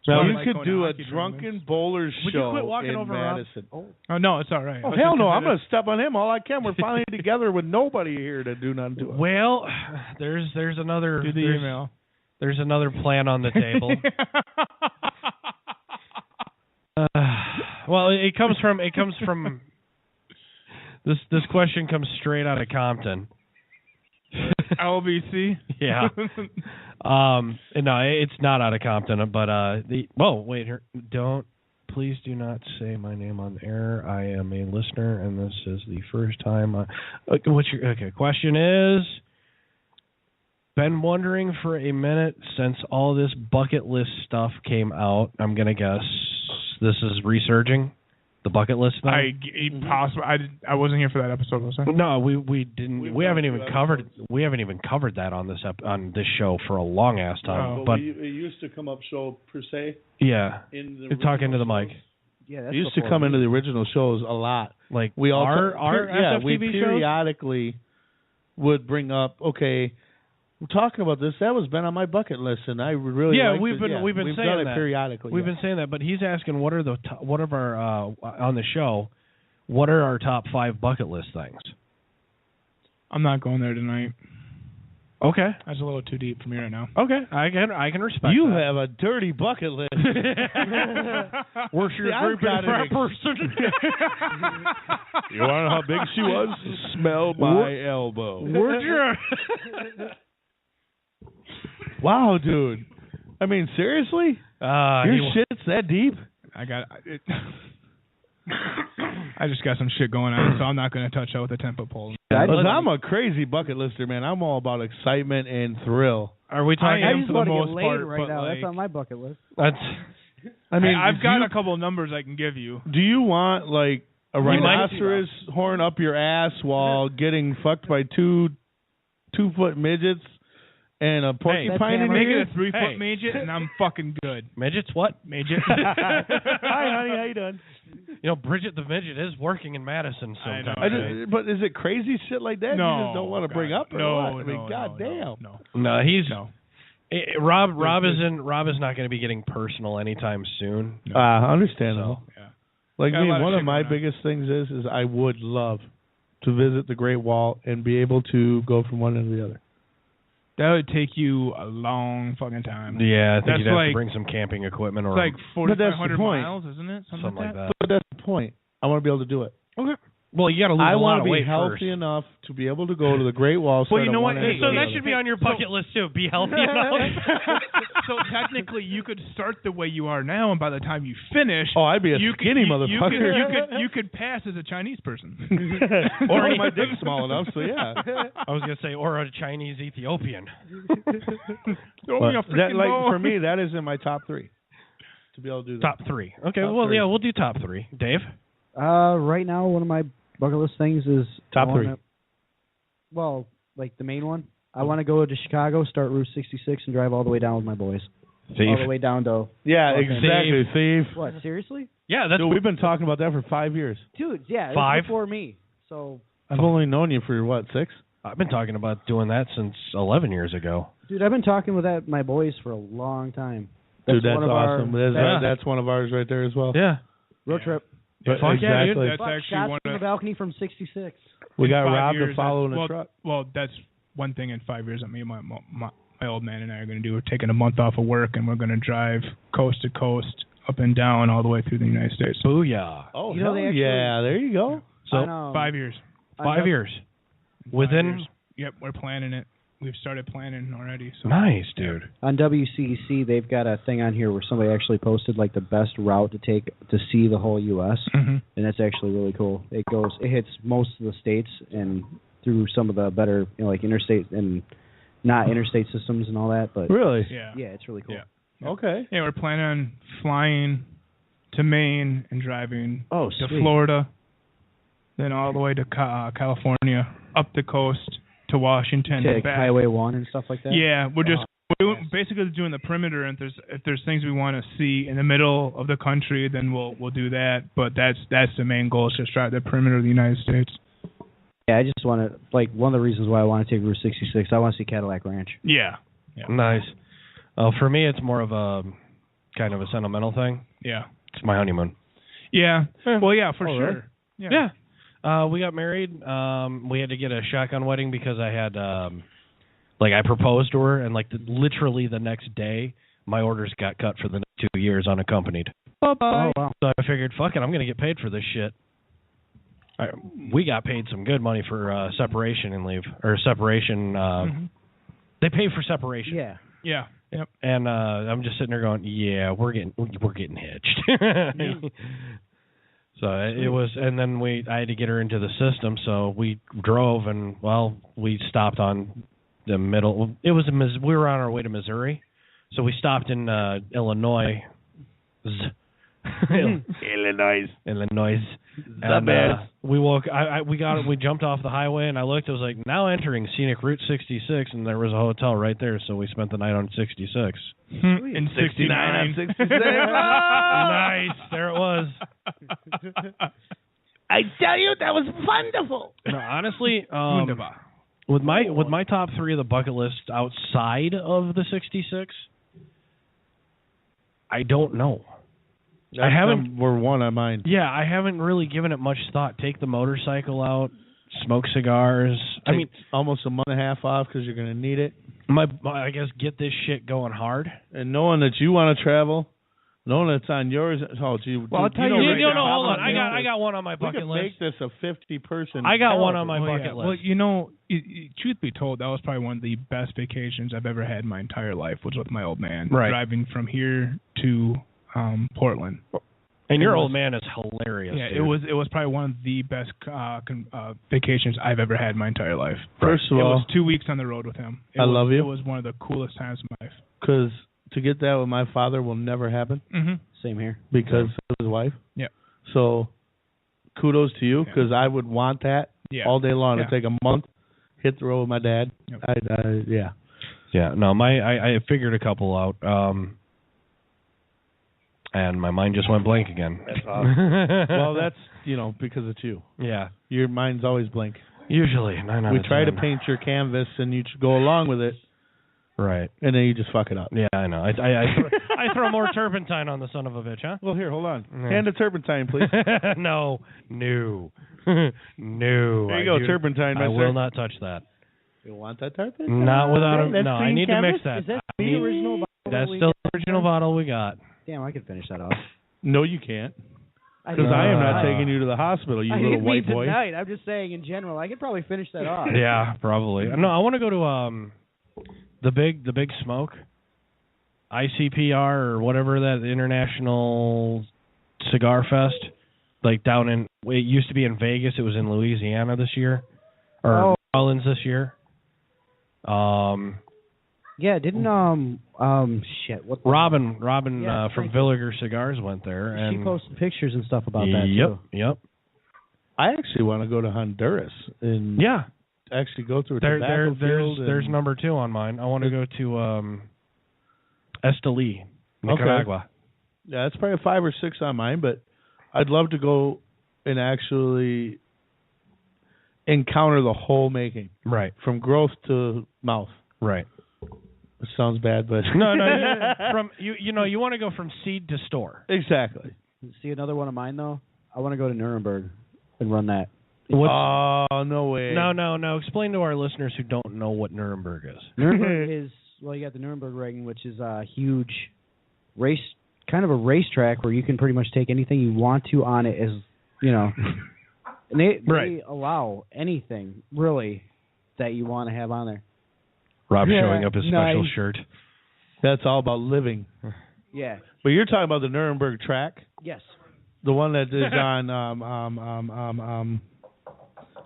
Now, I you like could going do to a hockey drunken tournaments. bowlers Would you show quit walking in over, Rob? Madison. Oh no, it's all right. Oh, hell no. I'm going to step on him all I can. We're finally together with nobody here to do nothing to us. Well, there's another Do the email. There's another plan on the table. Well, it comes from this question comes straight out of Compton. LBC. Yeah. No, it's not out of Compton, but please do not say my name on air. I am a listener, and this is the first time. Question is, been wondering for a minute since all this bucket list stuff came out. I'm gonna guess this is resurging the bucket list thing. I wasn't here for that episode, was I? No, we didn't. We haven't even covered that on this show for a long ass time. But it used to come up show per se. Yeah, In the talk into the mic. Yeah, it used to come into the original shows a lot. Like we all our SFTB we shows? periodically would bring up. Okay, we're talking about this. That was been on my bucket list, and I really we've been saying done it that periodically. We've been saying that, but he's asking what of our on the show, what are our top 5 bucket list things? I'm not going there tonight. Okay, That's a little too deep for me right now. okay, I can respect. You that. have a dirty bucket list. Where's your I've got fat it. person? You want to know how big she was? Smell my elbow. Where's your Wow, dude. I mean, seriously? Your shit's that deep? I just got some shit going on, so I'm not going to touch that with a 10-foot pole. I'm a crazy bucket lister, man. I'm all about excitement and thrill. Are we talking? I just for the want to most get laid part, right but now. like, That's on my bucket list. That's. I mean, I've got a couple of numbers I can give you. Do you want, like, a rhinoceros horn up your ass while getting fucked by 2-foot midgets and a porcupine in make your it a 3-foot midget, and I'm fucking good. Midgets what? Midget. Hi, honey. How you doing? You know, Bridget the Midget is working in Madison sometimes. I know. But is it crazy shit like that No, you just don't want to bring up? Or what? I mean, goddamn. No, he's Rob is not going to be getting personal anytime soon. Understandable. So, yeah. Like Got me, one of my biggest things is I would love to visit the Great Wall and be able to go from one end to the other. That would take you a long fucking time. Yeah, I think you'd have like, to bring some camping equipment. It's like 4,500 point. miles, isn't it? Something like that. But that's the point. I want to be able to do it. Okay. Well, you got to lose a lot of weight I want to be healthy enough to be able to go to the Great Wall. Well, you know what? So that should be on your bucket list too. Be healthy enough. So technically, you could start the way you are now, and by the time you finish, I'd be a skinny motherfucker. You could pass as a Chinese person. Or my dick's small enough, so yeah. I was gonna say, or a Chinese Ethiopian. For me, that is in my top 3. To be able to do that. Top 3. Okay. Yeah, we'll do top 3. Dave. Right now, one of my bucket list things is top 3. Like the main one. I want to go to Chicago, start Route 66, and drive all the way down with my boys. Thief. All the way down to... Yeah, exactly. Thief. What, seriously? Yeah, that's... Dude, we've been talking about that for 5 years. Dude, yeah. 5? Before me. So... I've only known you for, 6? I've been talking about doing that since 11 years ago. Dude, I've been talking with my boys for a long time. That's awesome. That's one of ours right there as well. Yeah. Road trip. But exactly. That's actually shots one from of the balcony from 66. We got Rob years, to follow in a truck. Well, that's one thing in 5 years that me and my old man and I are going to do. We're taking a month off of work, and we're going to drive coast to coast, up and down, all the way through the United States. Booyah. Oh, yeah. There you go. So 5 years. 5 years. Within... 5 years. Yep, we're planning it. We've started planning already. So. Nice, dude. On WCEC, they've got a thing on here where somebody actually posted like the best route to take to see the whole U.S. Mm-hmm. And that's actually really cool. It hits most of the states and through some of the better, like interstate and not interstate systems and all that. But really, yeah, it's really cool. Yeah. Okay. Yeah, we're planning on flying to Maine and driving to sweet. Florida, then all the way to California, up the coast to Washington, to like Highway 1 and stuff like that. Yeah, we're basically doing the perimeter. And if there's things we want to see in the middle of the country, then we'll do that. But that's the main goal, is just drive the perimeter of the United States. Yeah, I just want to one of the reasons why I want to take Route 66. I want to see Cadillac Ranch. Yeah. Nice. For me, it's more of a kind of a sentimental thing. Yeah. It's my honeymoon. Yeah. Well, yeah, for sure. Really? Yeah. We got married. We had to get a shotgun wedding because I had, I proposed to her, and literally the next day, my orders got cut for the next 2 years unaccompanied. Bye-bye. Oh, wow. So I figured, fuck it, I'm going to get paid for this shit. We got paid some good money for separation and leave, or separation. They pay for separation. Yeah. Yeah. Yep. And I'm just sitting there going, yeah, we're getting hitched. Yeah. So it was, and then I had to get her into the system, so we drove, and we stopped on the middle. It was we were on our way to Missouri, so we stopped in Illinois. Illinois. And we jumped off the highway, and I looked. It was like, now entering scenic Route 66, and there was a hotel right there, so we spent the night on 66. In 69 on 66. Nice. There it was. I tell you, that was wonderful. No, honestly, with my top 3 of the bucket list outside of the 66, I don't know. I haven't. We're one on mine. Yeah, I haven't really given it much thought. Take the motorcycle out, smoke cigars. I mean, almost a month and a half off because you're going to need it. I guess get this shit going hard. And knowing that you want to travel, knowing it's on yours. Oh, gee. Well, I'll tell you. Hold on. I got one on my bucket list. We could make this a 50-person. I got one on my bucket list. Well, truth be told, that was probably one of the best vacations I've ever had in my entire life. Was with my old man, driving from here to Portland. And your old man is hilarious. Yeah, dude. it was probably one of the best vacations I've ever had in my entire life. First of all, it was 2 weeks on the road with him. Love you. It was one of the coolest times of my life. Because to get that with my father will never happen. Mm-hmm. Same here. Because of his wife. Yeah. So kudos to you because I would want that all day long. Yeah. It'd take a month. Hit the road with my dad. Yep. Yeah. Yeah. No, I figured a couple out. And my mind just went blank again. That's awesome. Well, that's, because it's you. Yeah. Your mind's always blank. Usually, 9 out We of try 10. to paint your canvas, and you go along with it, Right. and then you just fuck it up. Yeah, I know. I throw more turpentine on the son of a bitch, huh? Well, here, hold on. Yeah. Hand the turpentine, please. No. No. There you go, turpentine, I mister. will not touch that. You want that turpentine? Not without a... That's No, I clean need canvas? to mix that. Is that I the need- original bottle? That's we still got? the original bottle we got. Damn, I could finish that off. No, you can't. Because think I am not Uh, taking you to the hospital, you I little didn't mean white boy. tonight. I'm just saying in general. I could probably finish that off. Yeah, probably. No, I want to go to the big smoke, ICPR or whatever that International Cigar Fest, like down in. It used to be in Vegas. It was in Louisiana this year, or New Orleans this year. Yeah, didn't shit. What? Robin Yeah, from thank you. Villiger Cigars went there, and She posted pictures and stuff about that Yep, too. yep. I actually want to go to Honduras and Yeah, actually go through a there, tobacco field. there's and- number 2 on mine. I want to go to Esteli, Nicaragua. Yeah, that's probably a 5 or 6 on mine, but I'd love to go and actually encounter the whole making, Right, from growth to mouth. right. It sounds bad, but No, from you want to go from seed to store. exactly. See another one of mine though. I want to go to Nuremberg and run that. Oh, no way. No. Explain to our listeners who don't know what Nuremberg is. Nuremberg is you got the Nuremberg ring, which is a huge race, kind of a racetrack where you can pretty much take anything you want to on it, as and they Right. allow anything really that you want to have on there. Rob Yeah, showing up his special nice. shirt. That's all about living. Yeah. But you're talking about the Nuremberg track, Yes. the one that is on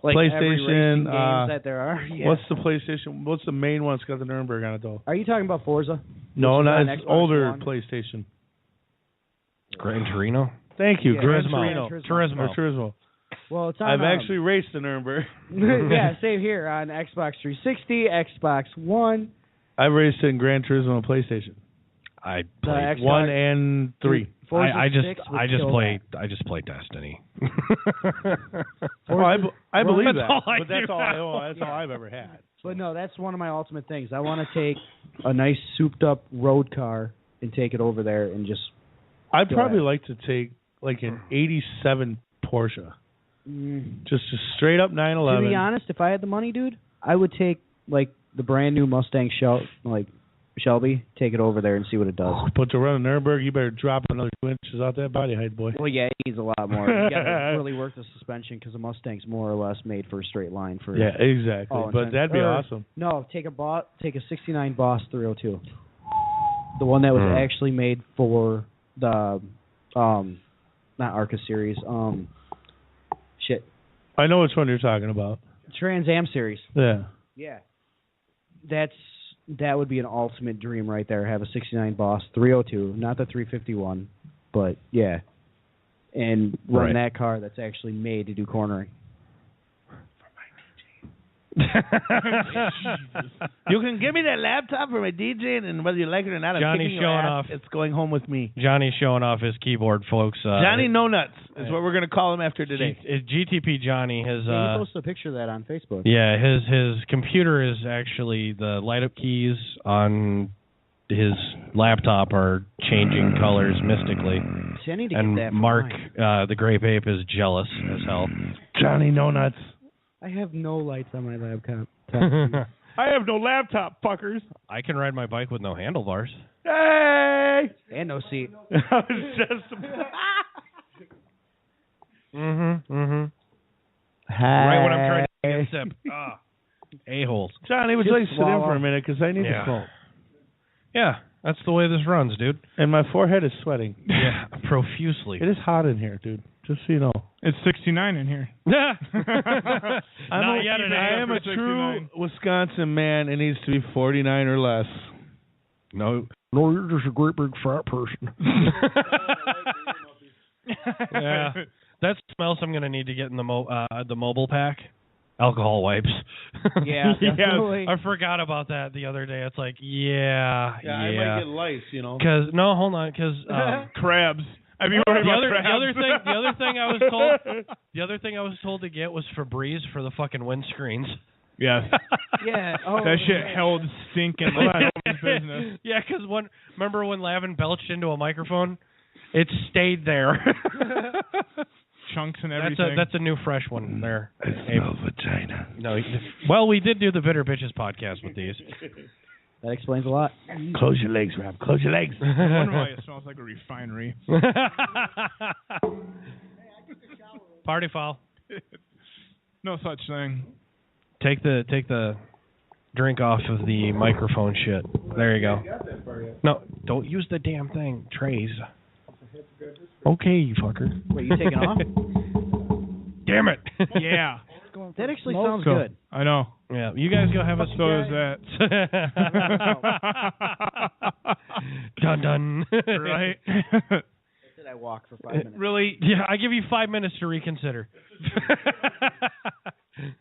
Like every PlayStation. racing games that there are. Yeah. What's the PlayStation? What's the main one? It's got the Nuremberg on it though. Are you talking about Forza? No, Which is not on it's Xbox older One? PlayStation. Gran Torino. Thank you, Yeah, Gran Turismo. Torino. Turismo. Or Turismo. Well, it's on. I've actually raced the Nuremberg. yeah, same here on Xbox 360, Xbox One. I've raced in Gran Turismo on PlayStation. I The played. Xbox 1 and 3. Forza I 6 would kill just play Destiny. Oh, I believe that's that. all I But that's do. all I've ever had. that. But no, that's one of my ultimate things. I want to take a nice souped-up road car and take it over there and just. I'd Go probably ahead. like to take like an 87 Porsche. Mm, Just a straight up to 911. be honest, if I had the money, dude, I would take like the brand new Mustang Shelby, take it over there and see what it does. But to run a Nuremberg, you better drop another 2 inches out that body height, boy. Well, yeah, it needs a lot more. You got to really work the suspension because the Mustang's more or less made for a straight line. For Yeah, exactly. all But intents- that'd be or, awesome. No, take a '69 Boss 302, the one that was actually made for the not Arca series. Shit, I know which one you're talking about. Trans Am series. Yeah. Yeah, that would be an ultimate dream right there. Have a '69 Boss 302, not the 351, but yeah, and run that car that's actually made to do cornering. You can give me that laptop for my DJing, and whether you like it or not, I'm Johnny's kicking your showing ass. off. It's going home with me. Johnny's showing off his keyboard, folks. Johnny No Nuts is what we're going to call him after today. GTP Johnny. His Yeah, he posted a picture of that on Facebook. yeah, his computer is actually the light up keys on his laptop are changing colors mystically. See, I need to get And that for Mark, mine. the Grape Ape, is jealous as hell. Johnny No Nuts. I have no lights on my laptop. I have no laptop, fuckers. I can ride my bike with no handlebars. Hey! And no seat. I was just... Right when I'm trying to take a sip. A-holes. Johnny, would you Just like to sit in swallow. for a minute? Because I need Yeah. to smoke. Yeah, that's the way this runs, dude. And my forehead is sweating. Yeah, profusely. It is hot in here, dude. Just so you know. It's 69 in here. Not I yet. am a true Wisconsin man. It needs to be 49 or less. No, you're just a great big fat person. Yeah, that's something else I'm gonna need to get in the mobile pack. Alcohol wipes. Yeah, definitely. I forgot about that the other day. It's like, I might get lice, Because hold on, because crabs. I mean, the other thing I was told to get was Febreze for the fucking windscreens. Yes. Yeah. Oh, that shit held stinking like business. Yeah, because remember when Lavin belched into a microphone? It stayed there. Chunks and everything. That's a new fresh one there. I smell vagina. No, well, we did do the Bitter Bitches podcast with these. That explains a lot. Close your legs, Rob. Close your legs. I wonder why it smells like a refinery. Party foul. No such thing. Take the drink off of the microphone shit. There you go. No, don't use the damn thing. Trays. Okay, you fucker. Wait, you taking off? Damn it. Yeah. That actually sounds good. I know. Yeah, you guys go have a So is that. Dun dun. Right? Did I walk for 5 minutes? Really? Yeah, I give you 5 minutes to reconsider. I'm going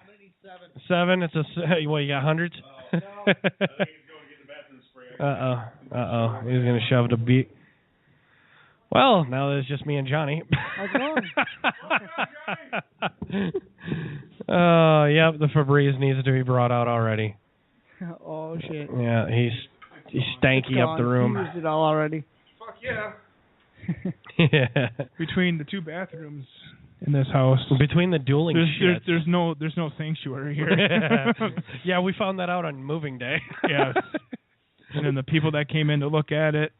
to need 7. 7. It's a what? You got hundreds? No. I think he's going to get the bathroom spray. Uh-oh. He's going to shove the beat. Well, now there's just me and Johnny. How's it going? Yep, the Febreze needs to be brought out already. Oh, shit. Yeah, he's stanky up the room. He used it all already. Fuck yeah. Yeah. Between the two bathrooms in this house. Between the dueling shits. There's no sanctuary here. Yeah, we found that out on moving day. Yes. And then the people that came in to look at it.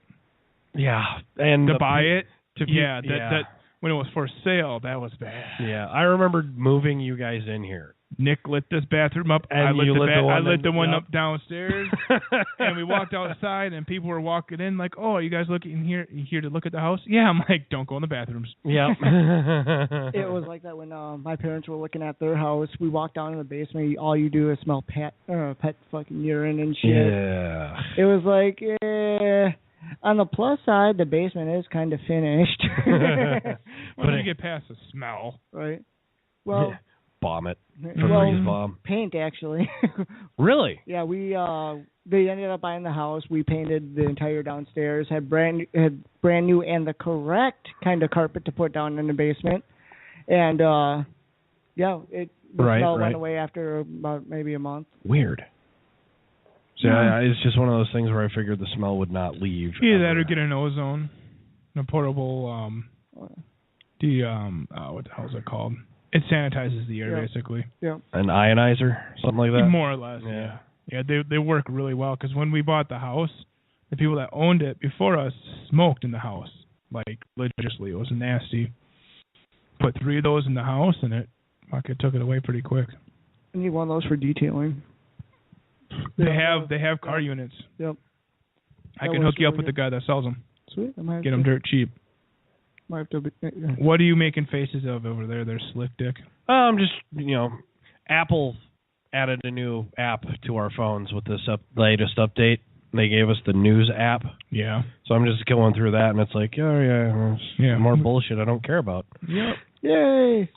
Yeah, and to buy it. Yeah, that when it was for sale, that was bad. Yeah, I remember moving you guys in here. Nick lit this bathroom up. And I lit the one yep. up downstairs. And we walked outside, and people were walking in like, "Oh, are you guys looking here to look at the house?" Yeah, I'm like, "Don't go in the bathrooms." Yeah. It was like that when my parents were looking at their house. We walked down in the basement. All you do is smell pet fucking urine and shit. Yeah. It was like, on the plus side, the basement is kind of finished. Once you get past the smell, right? Well, bomb it. Febreze bomb. Paint actually. Really? Yeah, they ended up buying the house. We painted the entire downstairs. Had brand new and the correct kind of carpet to put down in the basement. And the smell went away after about maybe a month. Weird. So it's just one of those things where I figured the smell would not leave. Either that or get an ozone, a portable what the hell is it called? It sanitizes the air basically. Yeah. An ionizer, something like that. More or less. Yeah. Yeah, they work really well because when we bought the house, the people that owned it before us smoked in the house like religiously. It was nasty. Put 3 of those in the house and it took it away pretty quick. I need one of those for detailing. They have car units. Yep. I can hook you up with the guy that sells them. Sweet. Get them dirt cheap. Might have to What are you making faces of over there? They're slick dick. Just Apple added a new app to our phones with this latest update. They gave us the news app. Yeah. So I'm just going through that, and it's like, more bullshit I don't care about. Yep. Yay.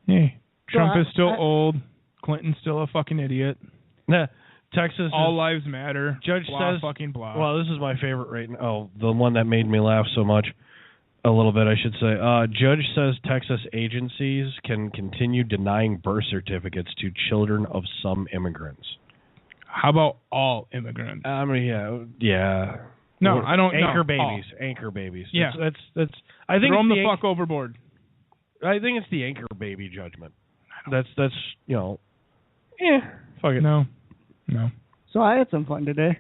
Hey, Trump is still old. Clinton's still a fucking idiot. Texas. All lives matter. Judge blah, says. Fucking blah. Well, this is my favorite right now. Oh, the one that made me laugh so much. A little bit, I should say. Judge says Texas agencies can continue denying birth certificates to children of some immigrants. How about all immigrants? Yeah. No, I don't. Anchor babies. All. Anchor babies. Yeah. That's. I think throw them the fuck overboard. I think it's the anchor baby judgment. That's fuck it. No. So I had some fun today.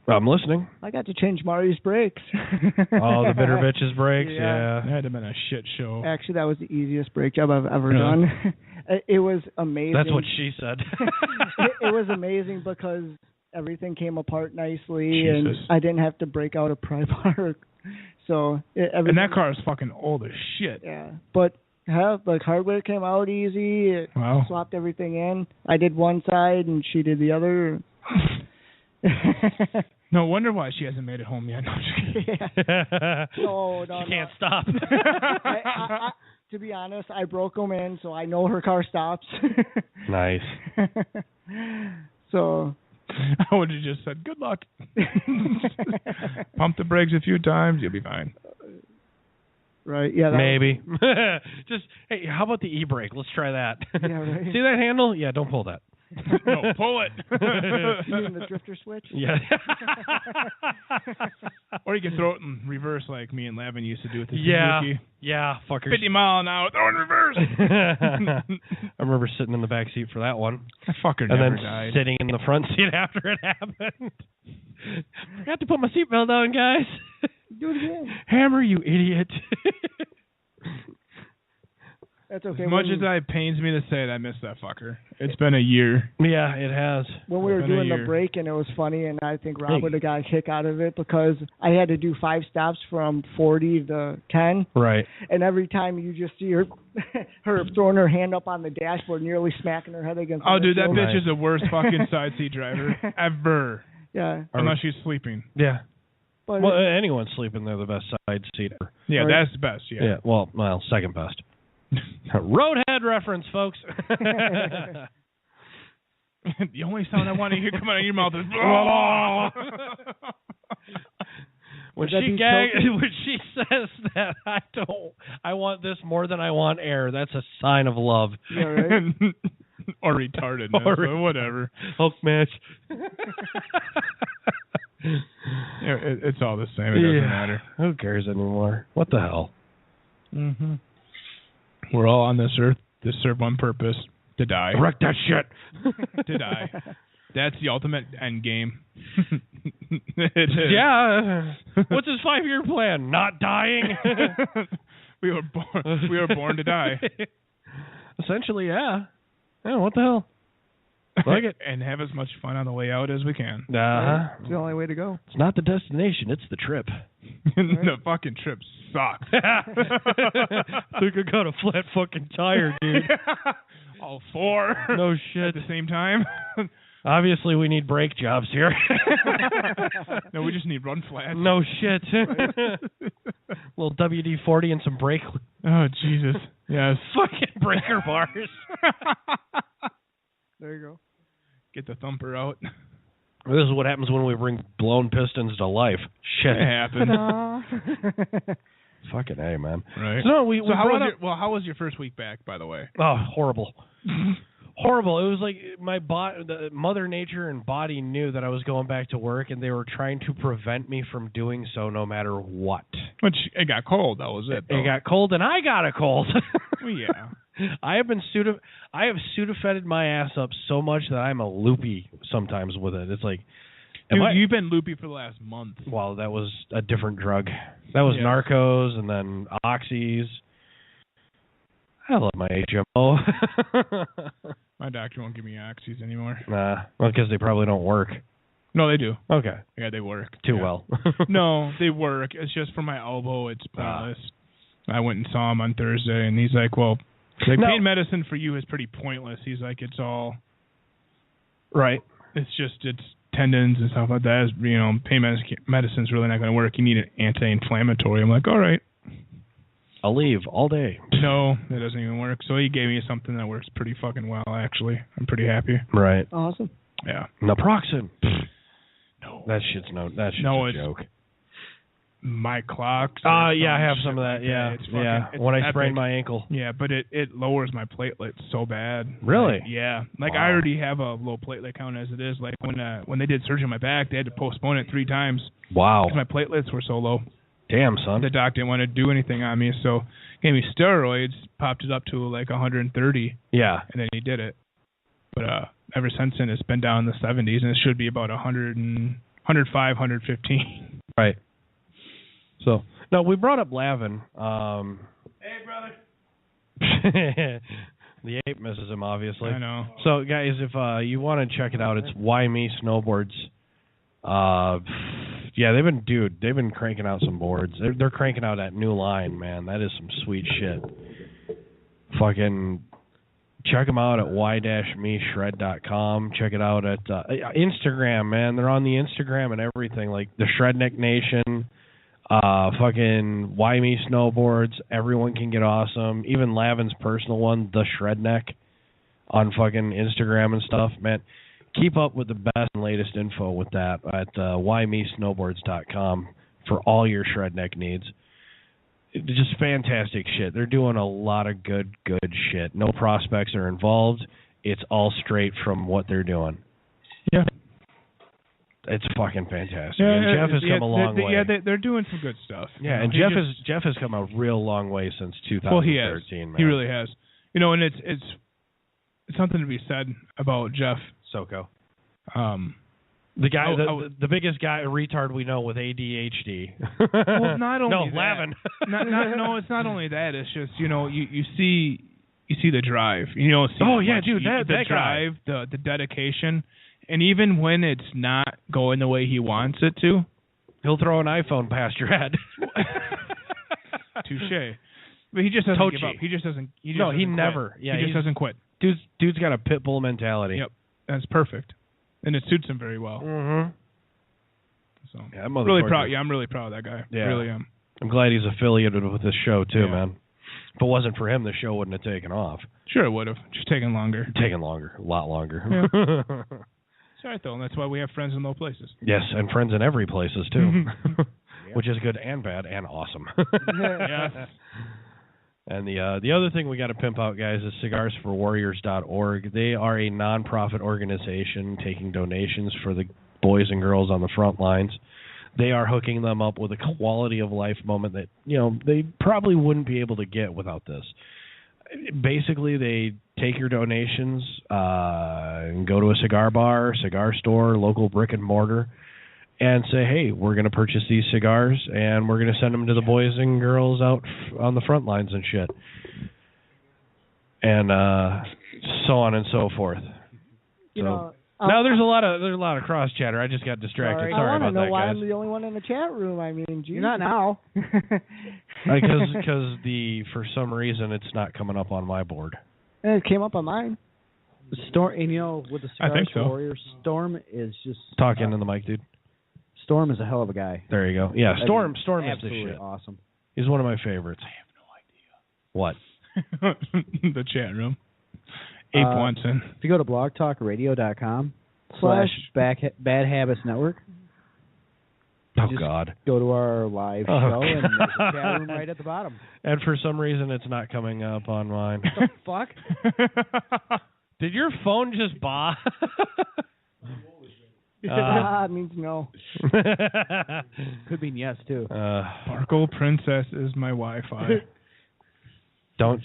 I'm listening. I got to change Mari's brakes. Oh, the bitter bitches brakes. Yeah. That had to have been a shit show. Actually, that was the easiest brake job I've ever done. It was amazing. That's what she said. It was amazing because everything came apart nicely, Jesus. and I didn't have to break out a pry bar. So and that car is fucking old as shit. Yeah, but the hardware came out easy. It Wow. swapped everything in. I did one side, and she did the other. No wonder why she hasn't made it home yet. No, No, she can't stop. I, to be honest, I broke them in, so I know her car stops. Nice. So I would have just said, good luck. Pump the brakes a few times, you'll be fine. Right, yeah. Maybe. Just, hey, how about the e-brake? Let's try that. Yeah, right. See that handle? Yeah, don't pull that. No, pull it. You mean the drifter switch? Yeah. Or you can throw it in reverse like me and Lavin used to do with the Suzuki. Yeah, fuckers. 50 mile an hour, throw it in reverse. I remember sitting in the back seat for that one. That fucker and never then died. sitting in the front seat after it happened. Forgot to put my seatbelt on, guys. Do it again. Hammer, you idiot. That's okay. As much as it pains me to say it, I miss that fucker. It's been a year. Yeah, it has. When we were doing the break, and it was funny, and I think Rob would have got a kick out of it because I had to do 5 stops from 40 to 10. Right. And every time you just see her throwing her hand up on the dashboard, nearly smacking her head against the dude, that windshield. bitch is the worst fucking side seat driver ever. Yeah. Unless she's sleeping. Yeah. But Well, anyone sleeping, they're the best side seater. Yeah, Right. that's the best, yeah. Yeah, well, second best. Roadhead reference, folks. The only sound I want to hear come out of your mouth is when that be when she says that I want this more than I want air, that's a sign of love. Yeah, right? Or retardedness, or whatever. Hulk match. Yeah, it's all the same. It doesn't matter. Who cares anymore? What the hell? Mm-hmm. We're all on this earth to serve one purpose: to die. Wreck that shit. To die. That's the ultimate end game. It is. Yeah. What's his 5-year plan? Not dying. We were born to die. Essentially, yeah. Yeah. What the hell? Like it. And have as much fun on the way out as we can. It's the only way to go. It's not the destination; it's the trip. The fucking trip sucks. Think I got a flat fucking tire, dude. All 4. No shit. At the same time. Obviously, we need brake jobs here. No, we just need run flats. No shit. Little WD-40 and some brake. Oh Jesus. Yes. Fucking breaker bars. There you go. Get the thumper out. This is what happens when we bring blown pistons to life. Shit. It happens. Fucking A, man. Right. So how was your first week back, by the way? Oh, horrible. Horrible. It was like the Mother Nature and body knew that I was going back to work, and they were trying to prevent me from doing so no matter what. Which, it got cold. That was it. Though. It got cold, and I got a cold. Well, yeah. I have Sudafeded my ass up so much that I'm a loopy sometimes with it. It's like, dude, you've been loopy for the last month. Well, that was a different drug. That was Narcos and then Oxys. I love my HMO. My doctor won't give me Oxys anymore. Nah, well, because they probably don't work. No, they do. Okay. Yeah, they work. Too well. No, they work. It's just for my elbow. It's pointless. I went and saw him on Thursday, and he's like, well, pain medicine for you is pretty pointless. He's like, it's all... Right. It's tendons and stuff like that. Pain medicine's really not going to work. You need an anti-inflammatory. I'm like, all right. I'll leave all day. No, that doesn't even work. So he gave me something that works pretty fucking well, actually. I'm pretty happy. Right. Awesome. Yeah. Naproxen. No. That shit's a joke. My clocks. Yeah, I have some of that. Yeah. When I sprained my ankle. Yeah, but it lowers my platelets so bad. Really? Yeah. Like, I already have a low platelet count as it is. Like, when they did surgery on my back, they had to postpone it 3 times. Wow. Because my platelets were so low. Damn, son. The doc didn't want to do anything on me, so gave me steroids, popped it up to like 130. Yeah. And then he did it. But ever since then, it's been down in the 70s, and it should be about 105, 115. Right. So, no, we brought up Lavin. Hey, brother. The ape misses him, obviously. I know. So, guys, if you want to check it out, it's Why Me Snowboards. Yeah, they've been cranking out some boards. They're cranking out that new line, man. That is some sweet shit. Fucking Check them out at y-meshred.com. Check it out at Instagram, man. They're on the Instagram and everything, like the Shredneck Nation, fucking Why Me Snowboards. Everyone can get awesome. Even Lavin's personal one, the Shredneck, on fucking Instagram and stuff, man. Keep up with the best and latest info with that at whymesnowboards.com for all your Shredneck needs. Just fantastic shit. They're doing a lot of good shit. No prospects are involved. It's all straight from what they're doing. Yeah. It's fucking fantastic. Yeah, and Jeff has come a long way. Yeah, they're doing some good stuff. Yeah, and Jeff has come a real long way since 2013. Well, he has. Man. He really has. You know, and it's something to be said about Jeff Soko. The guy, the biggest guy, retard we know with ADHD. Well, not only that. Lavin. No, it's not only that. It's just, you know, you see the drive. You know, dude, that drive, the dedication, and even when it's not going the way he wants it to, he'll throw an iPhone past your head. Touche. But he just doesn't give up. He just doesn't. He never. Yeah, he just doesn't quit. Dude's got a pit bull mentality. Yep, that's perfect. And it suits him very well. Mm-hmm. So yeah, really proud. Yeah, I'm really proud of that guy. Yeah. Really am. I'm glad he's affiliated with this show too, man. If it wasn't for him, the show wouldn't have taken off. Sure, it would have. Just taken longer. A lot longer. Yeah. It's all right though, and that's why we have friends in low places. Yes, and friends in every places too, which is good and bad and awesome. Yes. And the other thing we got to pimp out, guys, is cigarsforwarriors.org. They are a nonprofit organization taking donations for the boys and girls on the front lines. They are hooking them up with a quality of life moment that, you know, they probably wouldn't be able to get without this. Basically, they take your donations and go to a cigar bar, cigar store, local brick and mortar, and say, hey, we're going to purchase these cigars, and we're going to send them to the boys and girls out on the front lines and shit. And so on and so forth. You know, now there's a lot of cross chatter. I just got distracted. Sorry about that, guys. I want to know why I'm the only one in the chat room. I mean, geez. You're not now. Because for some reason it's not coming up on my board. It came up on mine. Storm, and you know, with the Cigars for Warriors, Storm is just talk into the mic, dude. Storm is a hell of a guy. There you go. Yeah, Storm is the shit. Awesome. He's one of my favorites. I have no idea. What? The chat room. Ape wants in. If you go to blogtalkradio.com/Bad Habits Network. Oh, God. Go to our live show, and there's a chat room right at the bottom. And for some reason, it's not coming up on mine. What the fuck? Did your phone just bah? Means no. Could mean yes, too. Sparkle Princess is my Wi-Fi. Don't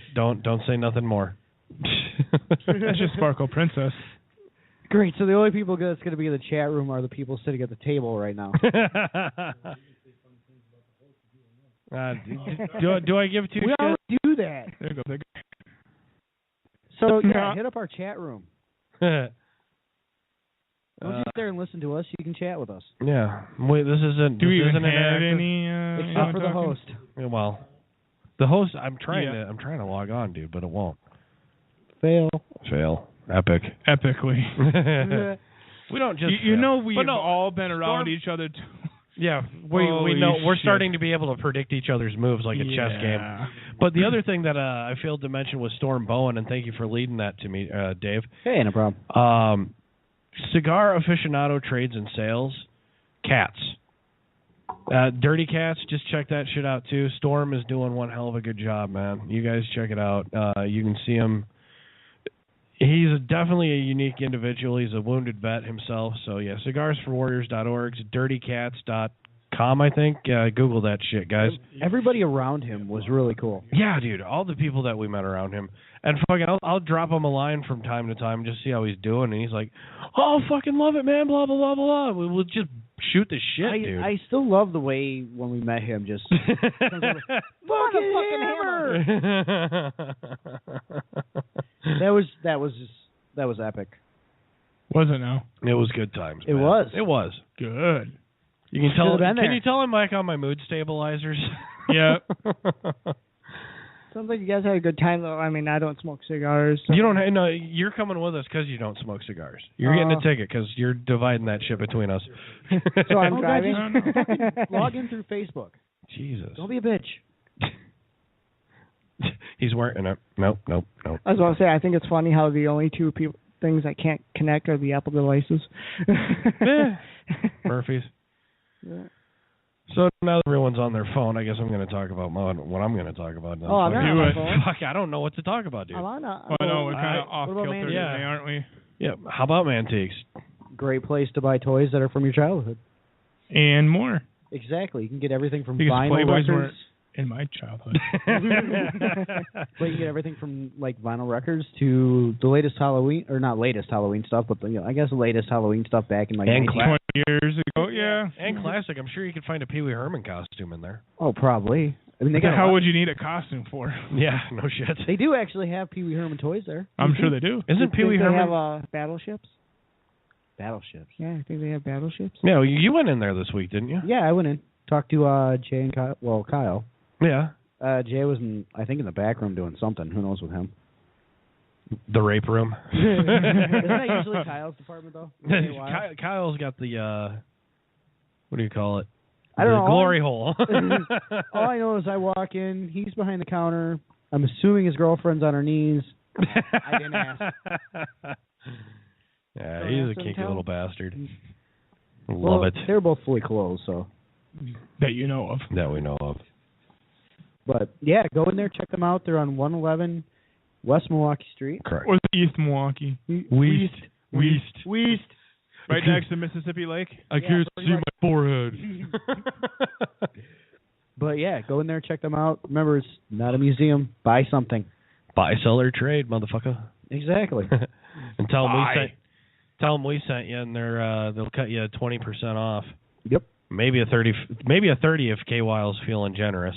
say nothing more. That's just Sparkle Princess. Great. So the only people that's going to be in the chat room are the people sitting at the table right now. Do I give two We shits? already do that. There you go. So yeah, hit up our chat room. Don't just sit there and listen to us. You can chat with us. Yeah. Wait, this isn't. Do we even have any? Except for the host. Well, the host. I'm trying to log on, dude, but it won't. Fail. Epic. Epically. We don't just. We've all been around each other. Yeah, we know. We're starting to be able to predict each other's moves like a chess game. But the other thing that I failed to mention was Storm Bowen, and thank you for leading that to me, Dave. Hey, no problem. Cigar Aficionado Trades and Sales, Cats. Dirty Cats, just check that shit out too. Storm is doing one hell of a good job, man. You guys check it out. You can see him. He's definitely a unique individual. He's a wounded vet himself. So, yeah, cigarsforwarriors.org, dirtycats.com, I think. Google that shit, guys. Everybody around him was really cool. Yeah, dude, all the people that we met around him. And fucking, I'll drop him a line from time to time, just see how he's doing. And he's like, oh, fucking love it, man, blah, blah, blah, blah. We'll just shoot the shit, dude. I still love the way when we met him, just fucking hammer. That was epic. Was it now? It was good times. It man. was. It was good. You can tell. Can you tell I'm like on my mood stabilizers? Yeah. Sounds like you guys had a good time, though. I mean, I don't smoke cigars. So. You don't. No, you're coming with us because you don't smoke cigars. You're getting a ticket because you're dividing that shit between us. So I'm driving. Log in through Facebook. Jesus. Don't be a bitch. He's wearing it. Nope. I was going to say, I think it's funny how the only two things I can't connect are the Apple devices. Murphy's. Yeah. So now that everyone's on their phone, I guess I'm going to talk about what I'm going to talk about now. Oh, I'm not on my phone. Fuck, I don't know what to talk about, dude. I'm on we're kind of off kilter today, aren't we? Yeah. How about Mantiques? Great place to buy toys that are from your childhood. And more. Exactly. You can get everything from Because vinyl Playboys records. weren't in my childhood. But you can get everything from like vinyl records to the latest Halloween, or not latest Halloween stuff, but I guess the latest Halloween stuff back in like 20 years ago. Yeah. And classic. I'm sure you could find a Pee Wee Herman costume in there. Oh, probably. I mean, How would you need a costume for? Yeah, no shit. They do actually have Pee Wee Herman toys there. I'm sure they do. Isn't Pee Wee They Herman? have battleships. Battleships. Yeah, I think they have battleships. No, you went in there this week, didn't you? Yeah, I went in. Talked to Jay and Kyle. Well, Kyle. Yeah. Jay was in the back room doing something. Who knows with him? The rape room. Isn't that usually Kyle's department though? Kyle's got the what do you call it? I don't the know. Glory hole. All I know is I walk in. He's behind the counter. I'm assuming his girlfriend's on her knees. I didn't ask. Yeah, he's a kinky little bastard. Well, Love it. They're both fully clothed, so. That you know of. That we know of. But, yeah, go in there, check them out. They're on 111 West Milwaukee Street. Correct. Or East Milwaukee. West. Right next to Mississippi Lake. I can't see my forehead. But, yeah, go in there, check them out. Remember, it's not a museum. Buy something. Buy, sell, or trade, motherfucker. Exactly. And tell them we sent you, and they'll cut you 20% off. Yep. Maybe a 30 if K Wile's feeling generous.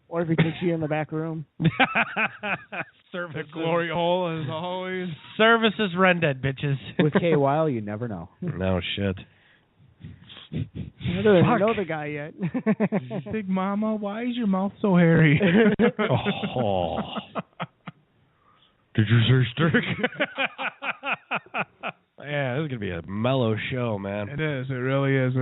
Or if he takes you in the back room. The glory hole, as always. Services rendered, bitches. With K Wile, you never know. No shit. I don't even know the guy yet. Big Mama, why is your mouth so hairy? Oh. Did you say stick? Yeah, this is gonna be a mellow show, man. It is. It really is.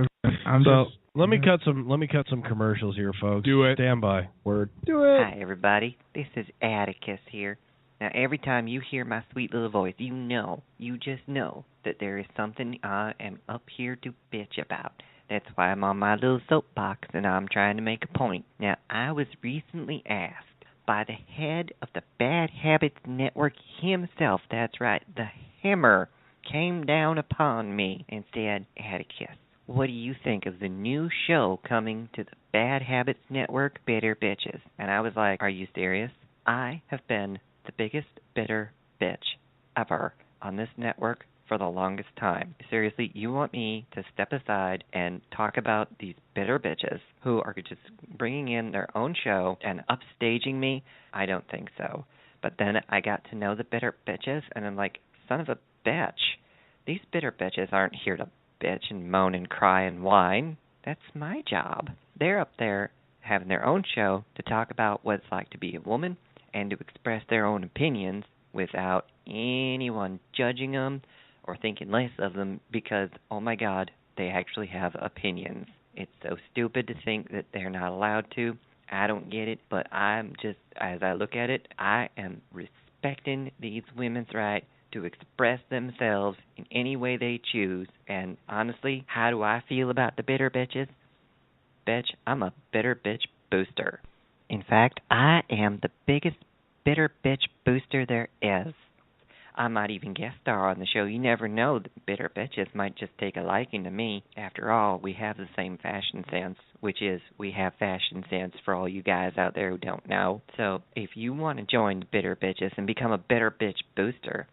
Let me cut some commercials here, folks. Do it. Stand by. Word. Do it. Hi, everybody. This is Atticus here. Now, every time you hear my sweet little voice, you just know that there is something I am up here to bitch about. That's why I'm on my little soapbox and I'm trying to make a point. Now, I was recently asked by the head of the Bad Habits Network himself, that's right, the Hammer, came down upon me and said, Atticus, what do you think of the new show coming to the Bad Habits Network, Bitter Bitches? And I was like, are you serious? I have been the biggest bitter bitch ever on this network for the longest time. Seriously, you want me to step aside and talk about these bitter bitches who are just bringing in their own show and upstaging me? I don't think so. But then I got to know the bitter bitches, and I'm like, son of a bitch. These bitter bitches aren't here to bitch and moan and cry and whine. That's my job. They're up there having their own show to talk about what it's like to be a woman and to express their own opinions without anyone judging them or thinking less of them because, oh my God, they actually have opinions. It's so stupid to think that they're not allowed to. I don't get it, but I'm just, as I look at it, I am respecting these women's right to express themselves in any way they choose. And honestly, how do I feel about the bitter bitches? Bitch, I'm a bitter bitch booster. In fact, I am the biggest bitter bitch booster there is. I might even guest star on the show. You never know. The bitter bitches might just take a liking to me. After all, we have the same fashion sense, which is we have fashion sense for all you guys out there who don't know. So if you want to join the bitter bitches and become a bitter bitch booster,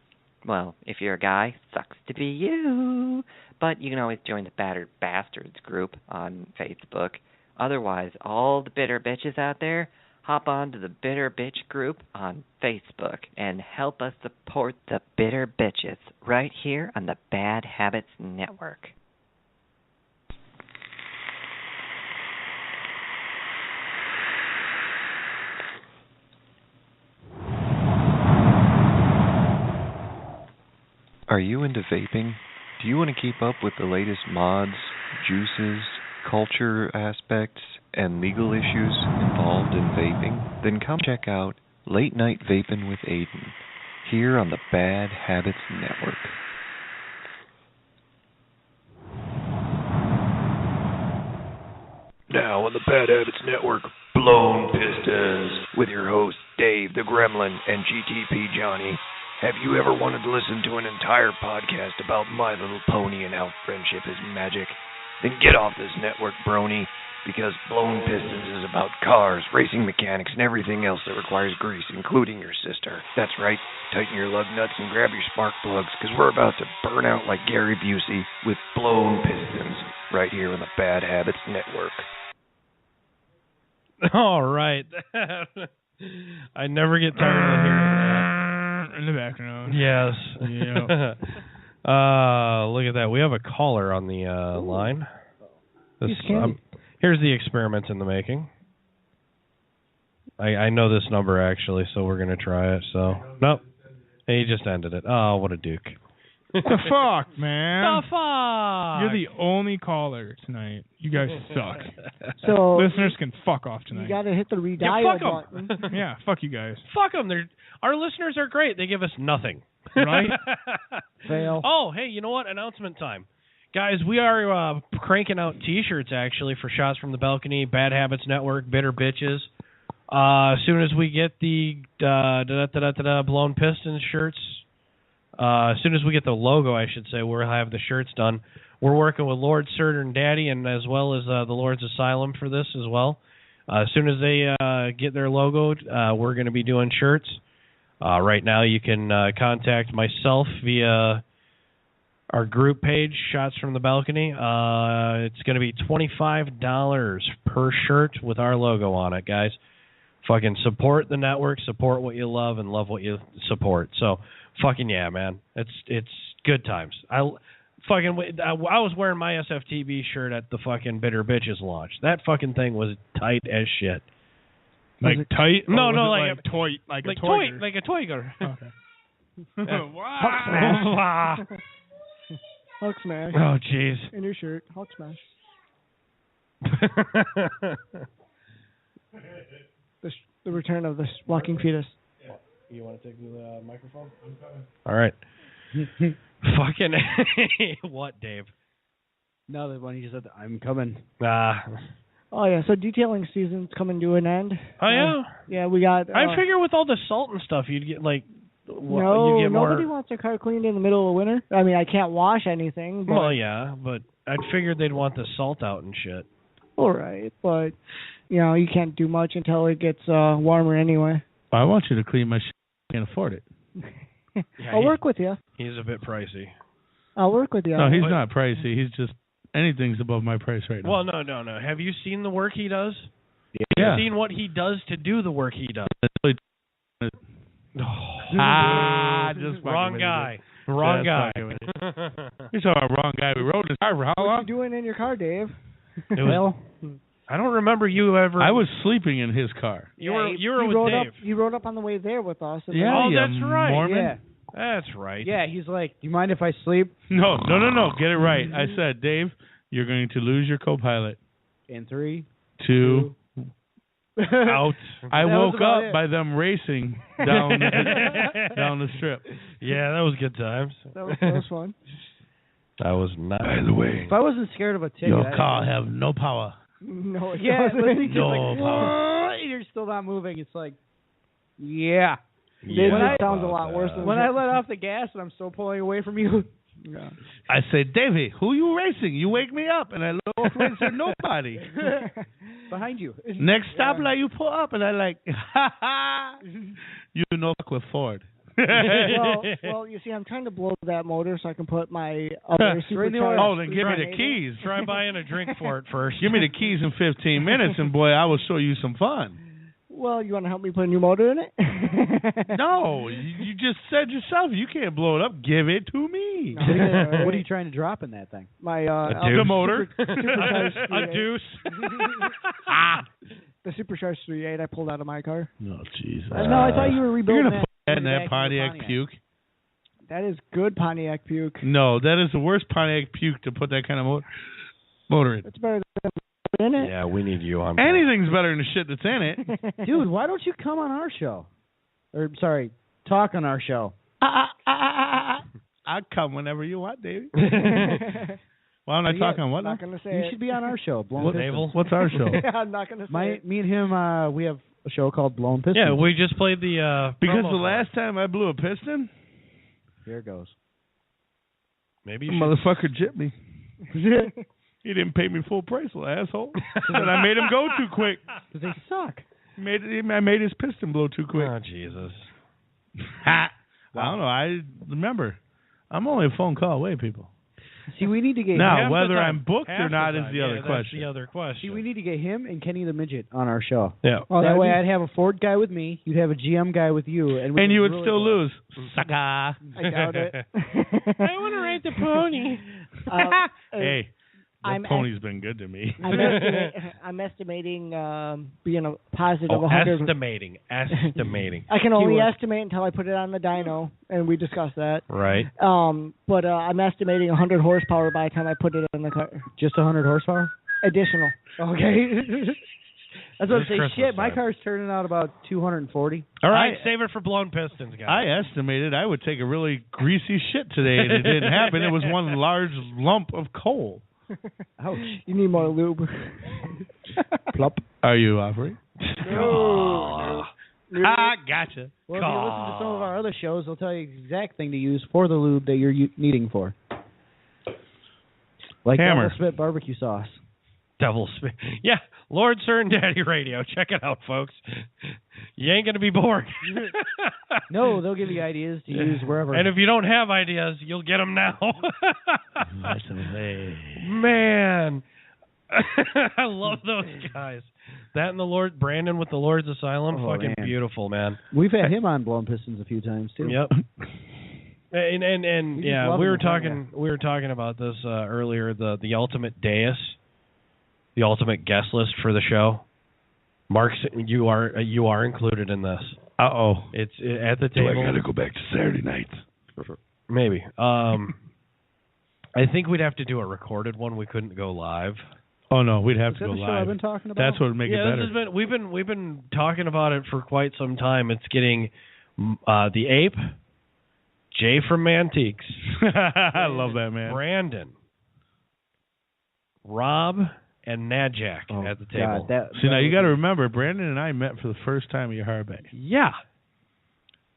well, if you're a guy, sucks to be you. But you can always join the Battered Bastards group on Facebook. Otherwise, all the bitter bitches out there, hop on to the Bitter Bitch group on Facebook and help us support the bitter bitches right here on the Bad Habits Network. Are you into vaping? Do you want to keep up with the latest mods, juices, culture aspects, and legal issues involved in vaping? Then come check out Late Night Vapin' with Aiden here on the Bad Habits Network. Now on the Bad Habits Network, Blown Pistons, with your hosts Dave the Gremlin and GTP Johnny. Have you ever wanted to listen to an entire podcast about My Little Pony and how friendship is magic? Then get off this network, brony, because Blown Pistons is about cars, racing mechanics, and everything else that requires grease, including your sister. That's right, tighten your lug nuts and grab your spark plugs, because we're about to burn out like Gary Busey with Blown Pistons, right here on the Bad Habits Network. All right. I never get tired of hearing that. In the background. Yes. Yeah. Look at that. We have a caller on the line. Here's the experiment in the making. I know this number, actually, so we're going to try it. So, nope. He just ended it. Oh, what a duke. The fuck, man? The fuck? You're the only caller tonight. You guys suck. So listeners can fuck off tonight. You got to hit the redial button. Yeah, fuck you guys. Fuck them. Our listeners are great. They give us nothing. Right? Fail. Oh, hey, you know what? Announcement time. Guys, we are cranking out T-shirts, actually, for Shots from the Balcony, Bad Habits Network, Bitter Bitches. As soon as we get the Blown Pistons shirts, as soon as we get the logo, I should say, we'll have the shirts done. We're working with Lord Surtur and Daddy, and as well as the Lord's Asylum for this as well. As soon as they get their logo, we're going to be doing shirts. Right now, you can contact myself via our group page, Shots from the Balcony. It's going to be $25 per shirt with our logo on it, guys. Fucking support the network, support what you love, and love what you support. So, fucking yeah, man. It's good times. I was wearing my SFTB shirt at the fucking Bitter Bitches launch. That fucking thing was tight as shit. Like tight? No, like a toy. Like a toy. Like a toy gun. Okay. Wow. Hulk smash. Oh, jeez. In your shirt. Hulk smash. The return of the walking fetus. You want to take the microphone? All right. Fucking what, Dave? No, the one you just said, I'm coming. Oh, yeah, so detailing season's coming to an end. Oh, yeah? Yeah, we got... I figure with all the salt and stuff, you'd get, like... No, you get more... nobody wants their car cleaned in the middle of winter. I mean, I can't wash anything, but... Well, yeah, but I'd figured they'd want the salt out and shit. All right, but, you can't do much until it gets warmer anyway. I want you to clean my shit. I can't afford it. Yeah, I'll work with you. He's a bit pricey. I'll work with you. No, he's not pricey. He's just... Anything's above my price right now. Well, no. Have you seen the work he does? Yeah. Have you seen what he does to do the work he does? Just wrong guy. Wrong guy. You're talking about wrong guy. We rode his car for how long? What you doing in your car, Dave? Well, I don't remember you ever... I was sleeping in his car. You were with Dave. You rode up on the way there with us. And oh, that's right. Mormon. Yeah. That's right. Yeah, he's like, do you mind if I sleep? No. Get it right. I said, Dave, you're going to lose your co-pilot. In 3, 2... out. I woke up by them racing down the strip. Yeah, that was good times. That was fun. That was nice. By the way, if I wasn't scared of a ticket, your car have no power. No, it yeah, doesn't. No power. You're still not moving. It's like, yeah. It sounds a lot worse than when I let off the gas and I'm still pulling away from you. Yeah. I said, Davey, who you racing? You wake me up, and I look over and said, nobody. Behind you. Next stoplight, you pull up, and I like, ha ha. You know, fuck with Ford. well, you see, I'm trying to blow that motor so I can put my other supercharged. Oh, then give me the keys. Try buying a drink for it first. Give me the keys in 15 minutes, and boy, I will show you some fun. Well, you want to help me put a new motor in it? No, you just said yourself you can't blow it up. Give it to me. No, what are you trying to drop in that thing? My the motor. Supercharged a deuce. The supercharged 3.8 I pulled out of my car. No, jeez. No, I thought you were rebuilding You're gonna put that in that Pontiac puke. That is good Pontiac puke. No, that is the worst Pontiac puke to put that kind of motor in. It's better than in it. Yeah, we need you on board. Anything's better than the shit that's in it. Dude, why don't you come on our show? Or, sorry, talk on our show. I'll come whenever you want, Davey. Why don't I talk on what? Not gonna say You it. should be on our show, Blown What, Pistons. what's our show? I'm not gonna say it. Me and him, we have a show called Blown Pistons. Yeah, we just played the Because promo the for it. last time I blew a piston, Here it goes. Maybe the you should. motherfucker jipped me. He didn't pay me full price, little asshole. And I made him go too quick. Because they suck. I made his piston blow too quick. Oh, Jesus. I don't know. I remember. I'm only a phone call away, people. See, we need to get Now, him. whether I'm booked Half or the not time. is the other That's question. the other question. See, we need to get him and Kenny the Midget on our show. Yeah. Oh, that that'd way be- I'd have a Ford guy with me, you'd have a GM guy with you. And And you would really still go. lose. Sucker. I doubt it. I want to ride the pony. Hey, the I'm pony's been good to me. I'm estimating being a positive Oh, 100. estimating. I can only Keyword. estimate until I put it on the dyno, and we discussed that. Right. But I'm estimating 100 horsepower by the time I put it in the car. Just 100 horsepower? Additional. Okay. That's what I'm This saying. Christmas Shit, my time. car's turning out about 240. All right, save it for blown pistons, guys. I estimated I would take a really greasy shit today, and it didn't happen. It was one large lump of coal. Ouch. You need more lube. Plop. Are you offering? No. Gotcha. Well, if you listen to some of our other shows, they'll tell you the exact thing to use for the lube that you're needing for. Like Hammer. Double Spit barbecue sauce. Devil Spit. Yeah, Lord Sir and Daddy Radio. Check it out, folks. You ain't going to be bored. No, they'll give you ideas to use wherever. And if you don't have ideas, you'll get them now. Man. I love those guys. That and the Lord, Brandon with the Lord's Asylum, Oh, fucking man. beautiful, man. We've had him on Blown Pistons a few times too. Yep. And just yeah, love we him were to find talking about this earlier. The ultimate dais, the ultimate guest list for the show. Mark, you are included in this. It's at the table. I gotta go back to Saturday nights. Maybe. I think we'd have to do a recorded one. We couldn't go live. Oh no, we'd have Is to that go the show I've live. been talking about? That's what would make it better. This has been we've been talking about it for quite some time. It's getting the Ape, Jay from Mantiques, I love that, man. Brandon, Rob, and Najak at the table. God, See, now you got to remember, Brandon and I met for the first time at your hard bay. Yeah.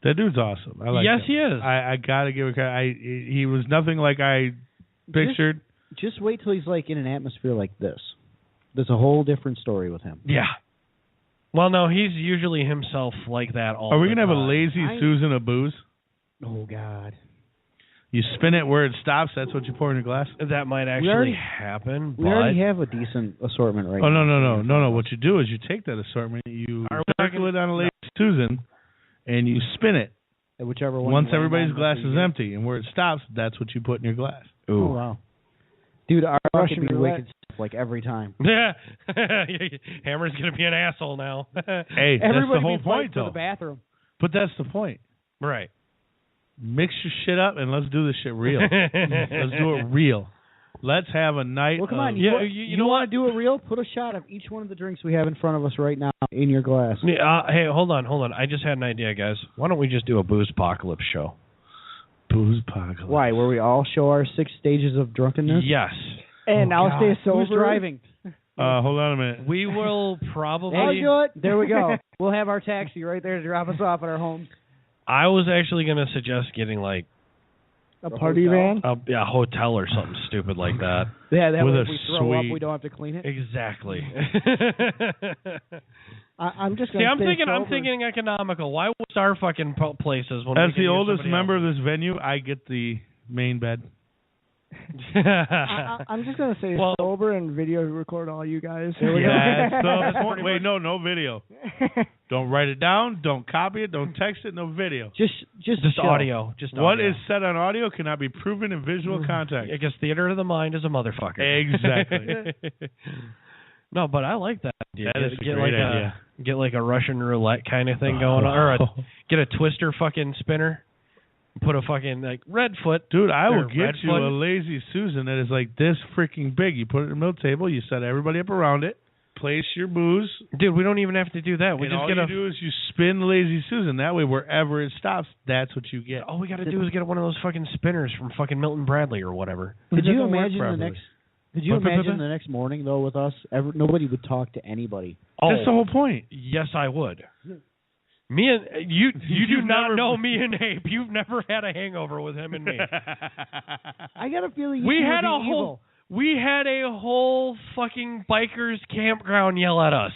That dude's awesome. I like Yes, him. he is. I gotta give a credit. He was nothing like I pictured. Just wait till he's like in an atmosphere like this. There's a whole different story with him. Yeah. Well, no, he's usually himself like that all Are we the gonna have a time. lazy Susan of booze? Oh God. You spin it where it stops. That's what you pour in your glass. That might actually already- happen. We but already have a decent assortment right Oh now. no! What you do is you take that assortment, you Are we circle it on a lazy Susan, and you spin it. Whichever one. Once you want everybody's on, glass that's what is you get. empty, and where it stops, that's what you put in your glass. Oh wow. Dude, our Russian could be roulette. wicked stuff like every time. Yeah. Hammer's gonna be an asshole now. Hey, that's Everybody the whole be fighting point, for though. the bathroom. But that's the point. Right. Mix your shit up and let's do this shit real. Let's do it real. Let's have a night. Well, come of, on. Yeah, You know want to do it real? Put a shot of each one of the drinks we have in front of us right now in your glass. Hey, hold on. I just had an idea, guys. Why don't we just do a booze apocalypse show? Booze apocalypse. Why? Where we all show our 6 stages of drunkenness? Yes. And I'll stay sober. Who's driving? Hold on a minute. We will probably. I'll do it. There we go. We'll have our taxi right there to drop us off at our home. I was actually gonna suggest getting like A party van. a hotel or something stupid like that. Yeah, that With way a if we throw up, sweet- we don't have to clean it. Exactly. I'm just See, gonna I'm stay I'm sober. thinking economical. Why waste our fucking places when As we can the use oldest somebody member else? of this venue, I get the main bed. I'm just gonna stay Well- sober and video record all you guys. Yeah, that's the point. Wait, no video. Don't write it down. Don't copy it. Don't text it. No video. Just chill. audio. Just What audio. is said on audio cannot be proven in visual contact. I guess theater of the mind is a motherfucker. Exactly. No, but I like that idea. That is a get great like idea. Get like a Russian roulette kind of thing going on, or get a twister fucking spinner. put a fucking like Redfoot. Dude, I will or get you Redfoot. a Lazy Susan that is like this freaking big. You put it in the middle table, you set everybody up around it, place your booze. Dude, we don't even have to do that. We and just all get you a. do is you spin the Lazy Susan. That way, wherever it stops, that's what you get. All we got to do is get one of those fucking spinners from fucking Milton Bradley or whatever. Could you doesn't work imagine the properly. next? Could you imagine the next morning though with us? Nobody would talk to anybody. That's the whole point. Yes, I would. Me and you do not know me and Abe. You've never had a hangover with him and me. I got a feeling We had a whole fucking bikers campground yell at us,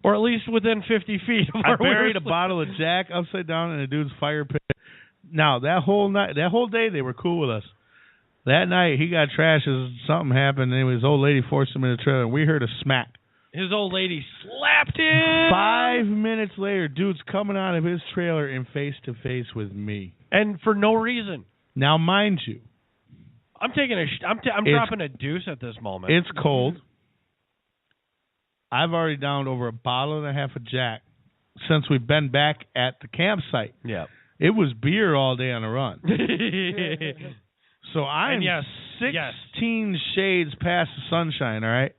or at least within 50 feet of I where buried we a were bottle of Jack upside down in a dude's fire pit. Now that whole day they were cool with us. That night he got trashed as something happened, and his old lady forced him in the trailer, and we heard a smack. His old lady slapped him. 5 minutes later, dude's coming out of his trailer and face to face with me, and for no reason. Now, mind you, I'm taking I'm dropping a deuce at this moment. It's cold. I've already downed over a bottle and a half of Jack since we've been back at the campsite. Yeah. It was beer all day on the run. So I'm 16 shades past the sunshine, all right?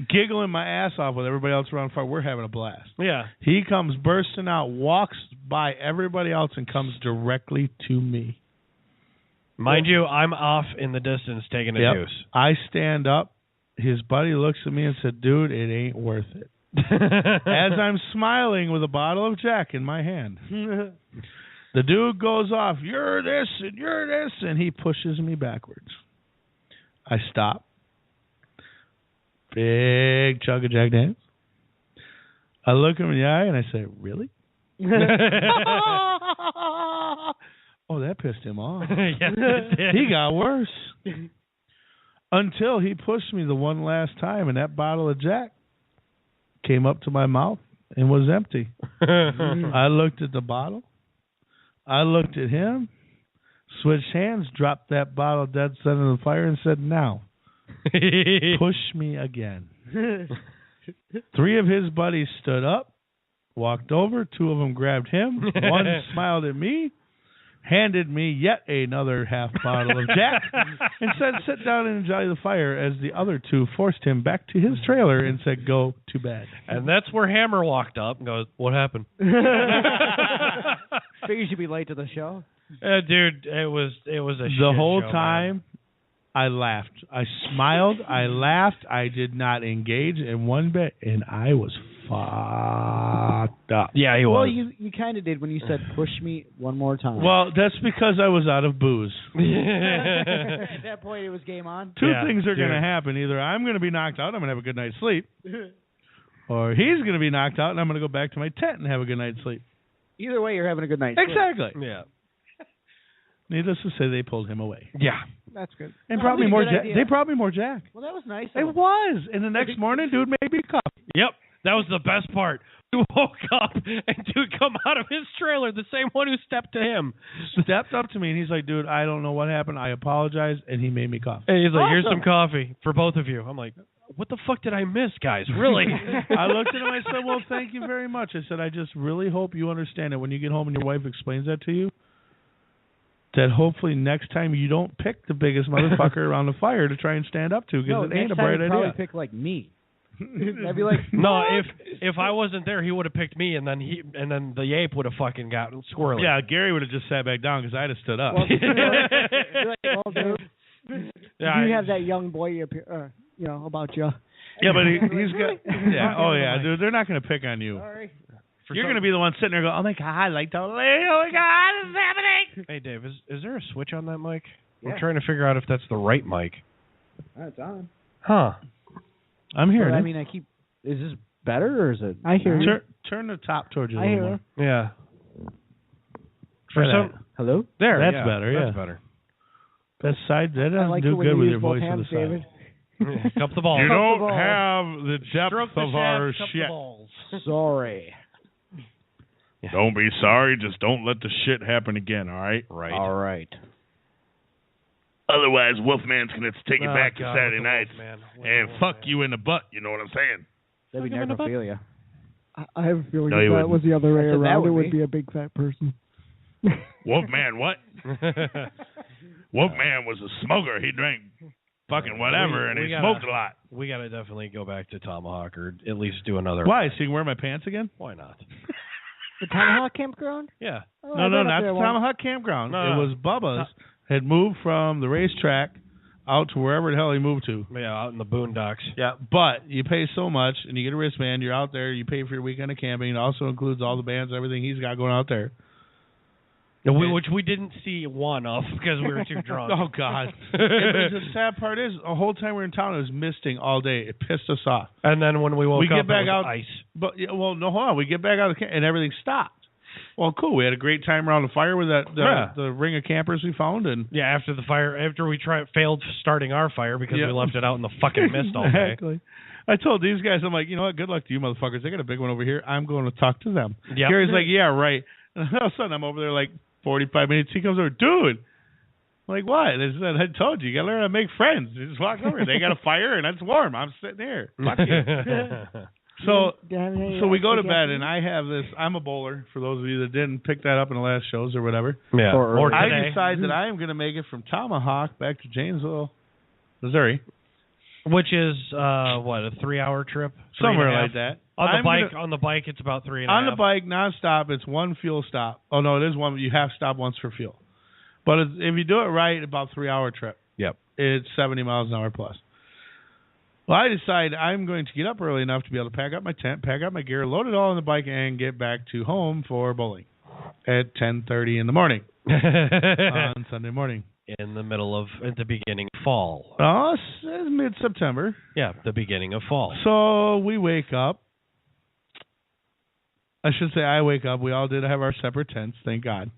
Giggling my ass off with everybody else around the fire. We're having a blast. Yeah. He comes bursting out, walks by everybody else, and comes directly to me. Mind you, I'm off in the distance taking a deuce. I stand up. His buddy looks at me and said, dude, it ain't worth it. As I'm smiling with a bottle of Jack in my hand. The dude goes off, you're this and you're this, and he pushes me backwards. I stop. Big chug of Jack Daniels. I look him in the eye and I say, really? Oh, that pissed him off. Yes, it did. He got worse. Until he pushed me the one last time, and that bottle of Jack came up to my mouth and was empty. I looked at the bottle. I looked at him, switched hands, dropped that bottle dead center of the fire, and said, now, push me again. 3 of his buddies stood up, walked over. 2 of them grabbed him. 1 smiled at me, handed me yet another half bottle of Jack, and said, sit down and enjoy the fire, as the other 2 forced him back to his trailer and said, go to bed. And that's where Hammer walked up and goes, what happened? Figures you'd be late to the show. Dude, it was a shit The whole show, time, man. I laughed. I smiled. I laughed. I did not engage in one bit, and I was fucked up. Yeah, he was. Well, you kind of did when you said push me one more time. Well, that's because I was out of booze. At that point, it was game on. Two things are going to happen. Either I'm going to be knocked out, I'm going to have a good night's sleep, or he's going to be knocked out, and I'm going to go back to my tent and have a good night's sleep. Either way, you're having a good night. Exactly. Yeah. Needless to say, they pulled him away. Yeah. That's good. And Well, probably that's a more good Jack. idea. They brought me more Jack. Well, that was nice. It was. And the next morning, dude made me coffee. Yep. That was the best part. He woke up and dude come out of his trailer, the same one who stepped to him. Stepped up to me, and he's like, dude, I don't know what happened. I apologize. And he made me coffee. And he's like, here's some coffee for both of you. I'm like, what the fuck did I miss, guys? Really? I looked at him. I said, well, thank you very much. I said, I just really hope you understand that when you get home and your wife explains that to you, that hopefully next time you don't pick the biggest motherfucker around the fire to try and stand up to, because it ain't a bright idea. Probably pick like me. I'd be like, no, if I wasn't there, he would have picked me, and then the ape would have fucking gotten squirrely. Yeah, Gary would have just sat back down because I'd have stood up. Well, dude, you have that young boy about you. Yeah, but he's got. Yeah, oh yeah, dude, they're not going to pick on you. Sorry. You're going to be the one sitting there going, oh my god, like totally, oh my god, this is happening. Hey Dave, is there a switch on that mic? Yeah. I'm trying to figure out if that's the right mic. It's on. Huh. I'm hearing I it. mean, is this better or is it? I hear you. Turn the top towards you a I little hear more. you. Yeah. For some, hello? there. That's yeah, better. Yeah. That's better. That side, that I doesn't like do it when good you with use your both voice hands, to the David. side. Cup the ball. You Cup the don't ball. have the depth Stroke the of our shaft, cup shit. the balls. Sorry. Don't be sorry. Just don't let the shit happen again, all right? Right. All right. Otherwise, Wolfman's going to take you Oh, back to God, Saturday with the nights Wolfman. With and the fuck Wolfman. you in the butt. You know what I'm saying? That'd be Fuck him in the butt. necrophilia. I have a feeling No, if you that wouldn't. was the other way I said that around, it would would be. be a big fat person. Wolfman, what? Wolfman was a smoker. He drank fucking whatever, and he smoked a lot. We got to definitely go back to Tomahawk, or at least do another. Why? So you can wear my pants again? Why not? The Tomahawk Campground? Yeah. Oh, No, not the Tomahawk Campground. No. It was Bubba's. Had moved from the racetrack out to wherever the hell he moved to. Yeah, out in the boondocks. Yeah, but you pay so much, and you get a wristband. You're out there. You pay for your weekend of camping. It also includes all the bands, everything he's got going out there. Which we didn't see one of because we were too drunk. Oh, God. The sad part is, the whole time we were in town, it was misting all day. It pissed us off. And then when we woke up, get back it was out, ice. But, hold on. We get back out of the camp, and everything stopped. Well, cool. We had a great time around the fire with the ring of campers we found. And after the fire, after we failed starting our fire because we left it out in the fucking mist all day. Exactly. I told these guys, I'm like, you know what? Good luck to you motherfuckers. They got a big one over here. I'm going to talk to them. Yep. Gary's like, yeah, right. And all of a sudden, I'm over there like 45 minutes. He comes over, dude. I'm like, what? I said, I told you. You got to learn how to make friends. You just walk over. They got a fire, and it's warm. I'm sitting here. Fuck you. So we go to bed, and I have this. I'm a bowler, for those of you that didn't pick that up in the last shows or whatever. Yeah. Or I today. decide that I am going to make it from Tomahawk back to Janesville, Missouri. Which is, a 3-hour trip? Somewhere like that. On the bike, it's about 3.5. On the bike, nonstop, it's one fuel stop. Oh, no, it is one. You have to stop once for fuel. But if you do it right, about 3-hour trip. Yep. It's 70 miles an hour plus. Well, I decide I'm going to get up early enough to be able to pack up my tent, pack up my gear, load it all on the bike, and get back to home for bowling at 10:30 in the morning on Sunday morning. At the beginning of fall. Oh, it's mid-September. Yeah, the beginning of fall. So we wake up. I should say I wake up. We all did have our separate tents, thank God.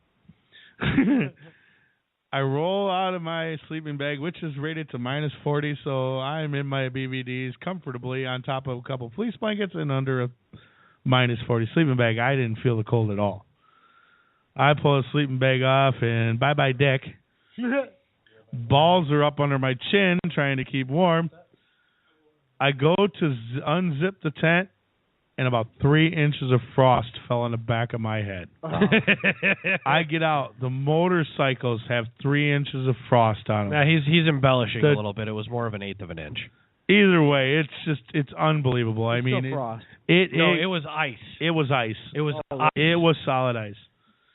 I roll out of my sleeping bag, which is rated to minus 40, so I'm in my BVDs comfortably on top of a couple fleece blankets and under a minus 40 sleeping bag. I didn't feel the cold at all. I pull the sleeping bag off, and bye-bye dick. Balls are up under my chin, trying to keep warm. I go to unzip the tent, and about 3 inches of frost fell on the back of my head. I get out. The motorcycles have 3 inches of frost on them. Now he's embellishing a little bit. It was more of an eighth of an inch. Either way, it's unbelievable. I mean, still frost. It was ice. It was ice. It was It was solid ice.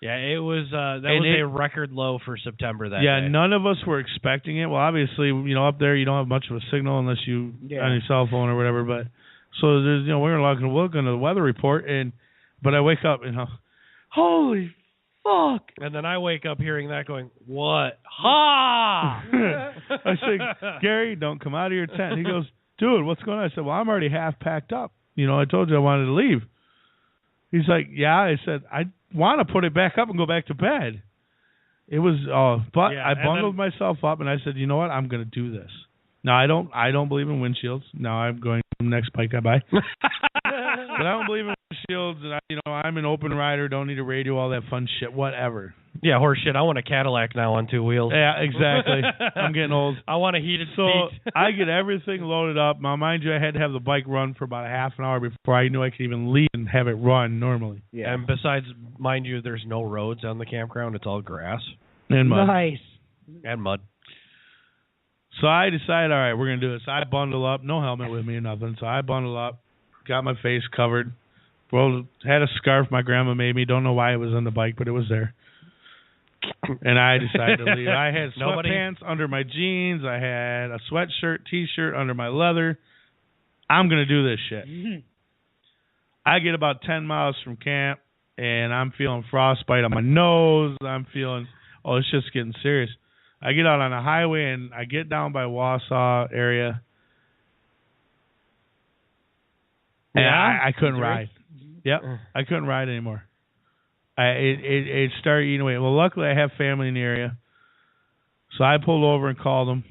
Yeah, it was. That was a record low for September that day. Yeah, none of us were expecting it. Well, obviously, up there you don't have much of a signal unless you on your cell phone or whatever. But so there's, we're looking at the weather report, but I wake up and holy fuck! And then I wake up hearing that, going, "What? Ha!" I say, Gary, don't come out of your tent. He goes, dude, what's going on? I said, well, I'm already half packed up. I told you I wanted to leave. He's like, yeah. I said, I want to put it back up and go back to bed. It was, but I bundled myself up and I said, you know what? I'm going to do this. Now, I don't believe in windshields. Now I'm going to the next bike I buy. But I don't believe in windshields, and I'm an open rider, don't need a radio, all that fun shit, whatever. Yeah, horse shit. I want a Cadillac now on 2 wheels. Yeah, exactly. I'm getting old. I want a heated seat. I get everything loaded up. Now, mind you, I had to have the bike run for about a half an hour before I knew I could even leave and have it run normally. Yeah. And besides, mind you, there's no roads on the campground. It's all grass. And mud. Nice. And mud. So I decided, all right, we're going to do this. I bundle up, no helmet with me or nothing. So I bundle up, got my face covered. Well, had a scarf my grandma made me. Don't know why it was on the bike, but it was there. And I decided to leave. I had sweatpants under my jeans. I had a sweatshirt, T-shirt under my leather. I'm going to do this shit. I get about 10 miles from camp, and I'm feeling frostbite on my nose. I'm feeling, it's just getting serious. I get out on the highway, and I get down by Wausau area. And I couldn't ride. Yep, I couldn't ride anymore. It started eating away. Well, luckily I have family in the area, so I pulled over and called them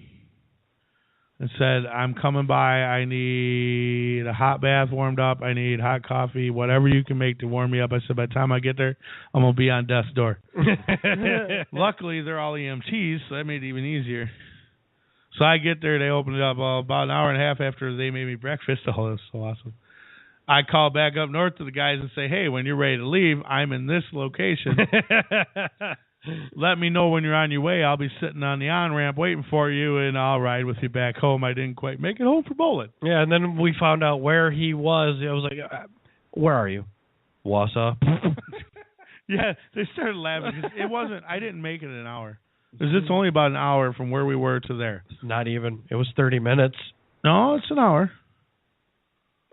and said, I'm coming by. I need a hot bath warmed up. I need hot coffee, whatever you can make to warm me up. I said, by the time I get there, I'm going to be on death's door. Luckily, they're all EMTs, so that made it even easier. So I get there. They open it up about an hour and a half after they made me breakfast. Oh, that's so awesome. I call back up north to the guys and say, hey, when you're ready to leave, I'm in this location. Let me know when you're on your way. I'll be sitting on the on-ramp waiting for you, and I'll ride with you back home. I didn't quite make it home for bowling. Yeah, and then we found out where he was. I was like, where are you? Wausau. Yeah, they started laughing. It wasn't. I didn't make it an hour. It's only about an hour from where we were to there. Not even. It was 30 minutes. No, it's an hour.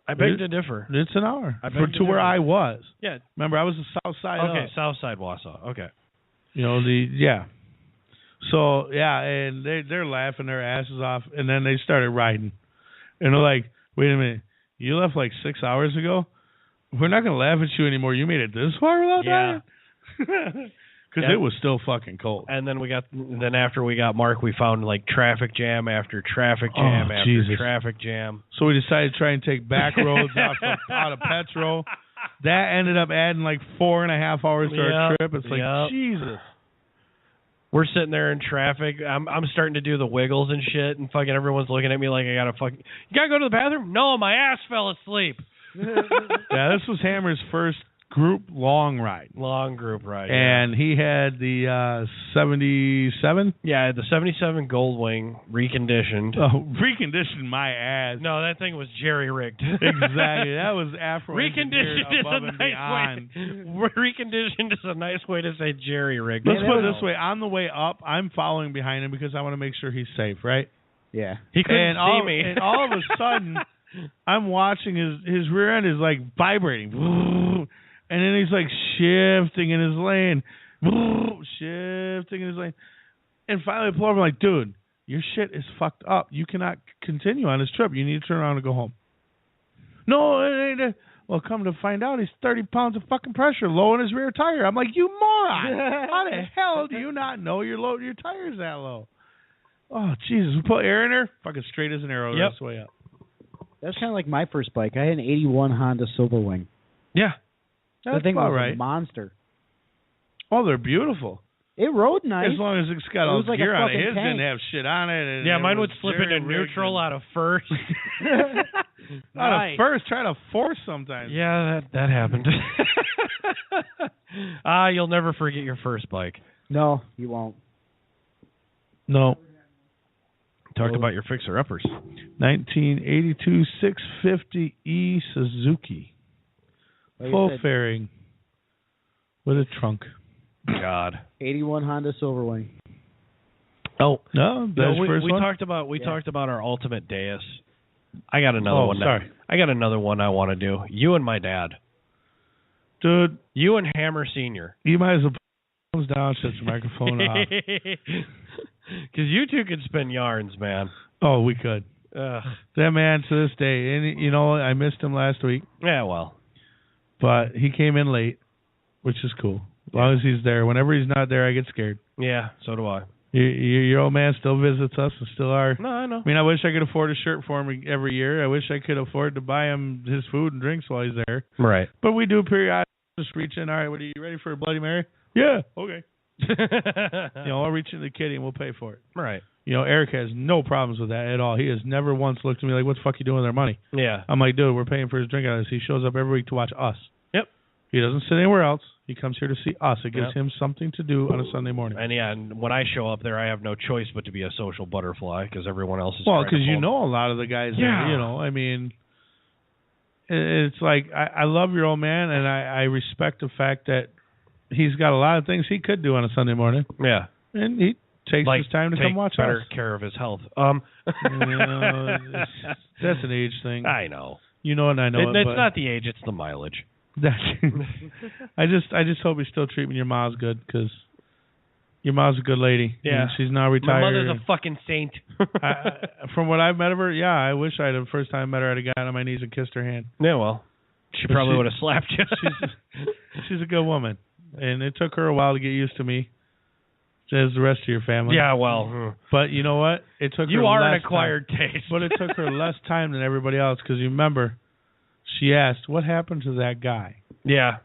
I beg to differ. It's an hour to where I was. Yeah. Remember, I was the south side. Okay, up. south side Wausau. Okay. You know So and they're laughing their asses off, and then they started riding, and they're like, "Wait a minute, you left like 6 hours ago. We're not gonna laugh at you anymore. You made it this far without dying." Because it was still fucking cold. And then after we got Mark, we found like traffic jam after traffic jam traffic jam. So we decided to try and take back roads out of Petro. That ended up adding like 4.5 hours to our trip. It's like, Jesus. We're sitting there in traffic. I'm starting to do the wiggles and shit, and fucking everyone's looking at me like I gotta you gotta go to the bathroom? No, my ass fell asleep. Yeah, this was Hammer's first long group ride. And he had the 77? Yeah, the 77 Goldwing reconditioned. Oh, reconditioned my ass. No, that thing was jerry-rigged. Exactly. That was reconditioned is a nice way. Reconditioned is a nice way to say jerry-rigged. Let's put it this way. On the way up, I'm following behind him because I want to make sure he's safe, right? Yeah. He couldn't see me. And all of a sudden, I'm watching his rear end is like vibrating. And then he's like shifting in his lane. Shifting in his lane. And finally I pull over like, dude, your shit is fucked up. You cannot continue on this trip. You need to turn around and go home. No, it ain't. Well, come to find out, he's 30 pounds of fucking pressure low in his rear tire. I'm like, you moron. How the hell do you not know your tire's that low? Oh, Jesus. We put air in there? Fucking straight as an arrow this way up. That's kind of like my first bike. I had an 81 Honda Silverwing. Yeah. That thing was a monster. Oh, they're beautiful. It rode nice. As long as it's got all the gear on it. His didn't have shit on it. Yeah, mine would slip into neutral out of first. Out of first, try to force sometimes. Yeah, that happened. You'll never forget your first bike. No, you won't. No. Talk about your fixer-uppers. 1982 650E Suzuki. Full fairing with a trunk. God. 81 Honda Silverwing. Oh no! We talked about our ultimate Deus. I got another one. Sorry. I got another one I want to do. You and my dad, dude. You and Hammer Senior. You might as well put the down, shut your microphone off. Because you two could spin yarns, man. Oh, we could. That man to this day, and I missed him last week. Yeah, well. But he came in late, which is cool. As long as he's there. Whenever he's not there, I get scared. Yeah, so do I. Your old man still visits us and still are. No, I know. I mean, I wish I could afford a shirt for him every year. I wish I could afford to buy him his food and drinks while he's there. Right. But we do periodically just reach in. All right, are you ready for a Bloody Mary? Yeah. Okay. I'll reach into the kitty and we'll pay for it. Right. Eric has no problems with that at all. He has never once looked at me like, what the fuck are you doing with our money? Yeah. I'm like, dude, we're paying for his drink out of this. He shows up every week to watch us. Yep. He doesn't sit anywhere else. He comes here to see us. It gives him something to do on a Sunday morning. And when I show up there, I have no choice but to be a social butterfly because everyone else is. Well, because a lot of the guys there. I mean, it's like I love your old man, and I respect the fact that he's got a lot of things he could do on a Sunday morning. Yeah. And he takes his time to come watch better us. care of his health. That's an age thing. I know. You know, and I know it's not the age; it's the mileage. I just hope he's still treating your mom's good because your mom's a good lady. Yeah, she's now retired. My mother's a fucking saint. From what I've met of her, I wish the first time I met her, I'd have got on my knees and kissed her hand. Yeah, well, she probably would have slapped you. She's a good woman, and it took her a while to get used to me, as the rest of your family. Yeah, well, but you know what? It took you her are less an acquired time, taste, but it took her less time than everybody else because you remember. She asked, what happened to that guy? Yeah.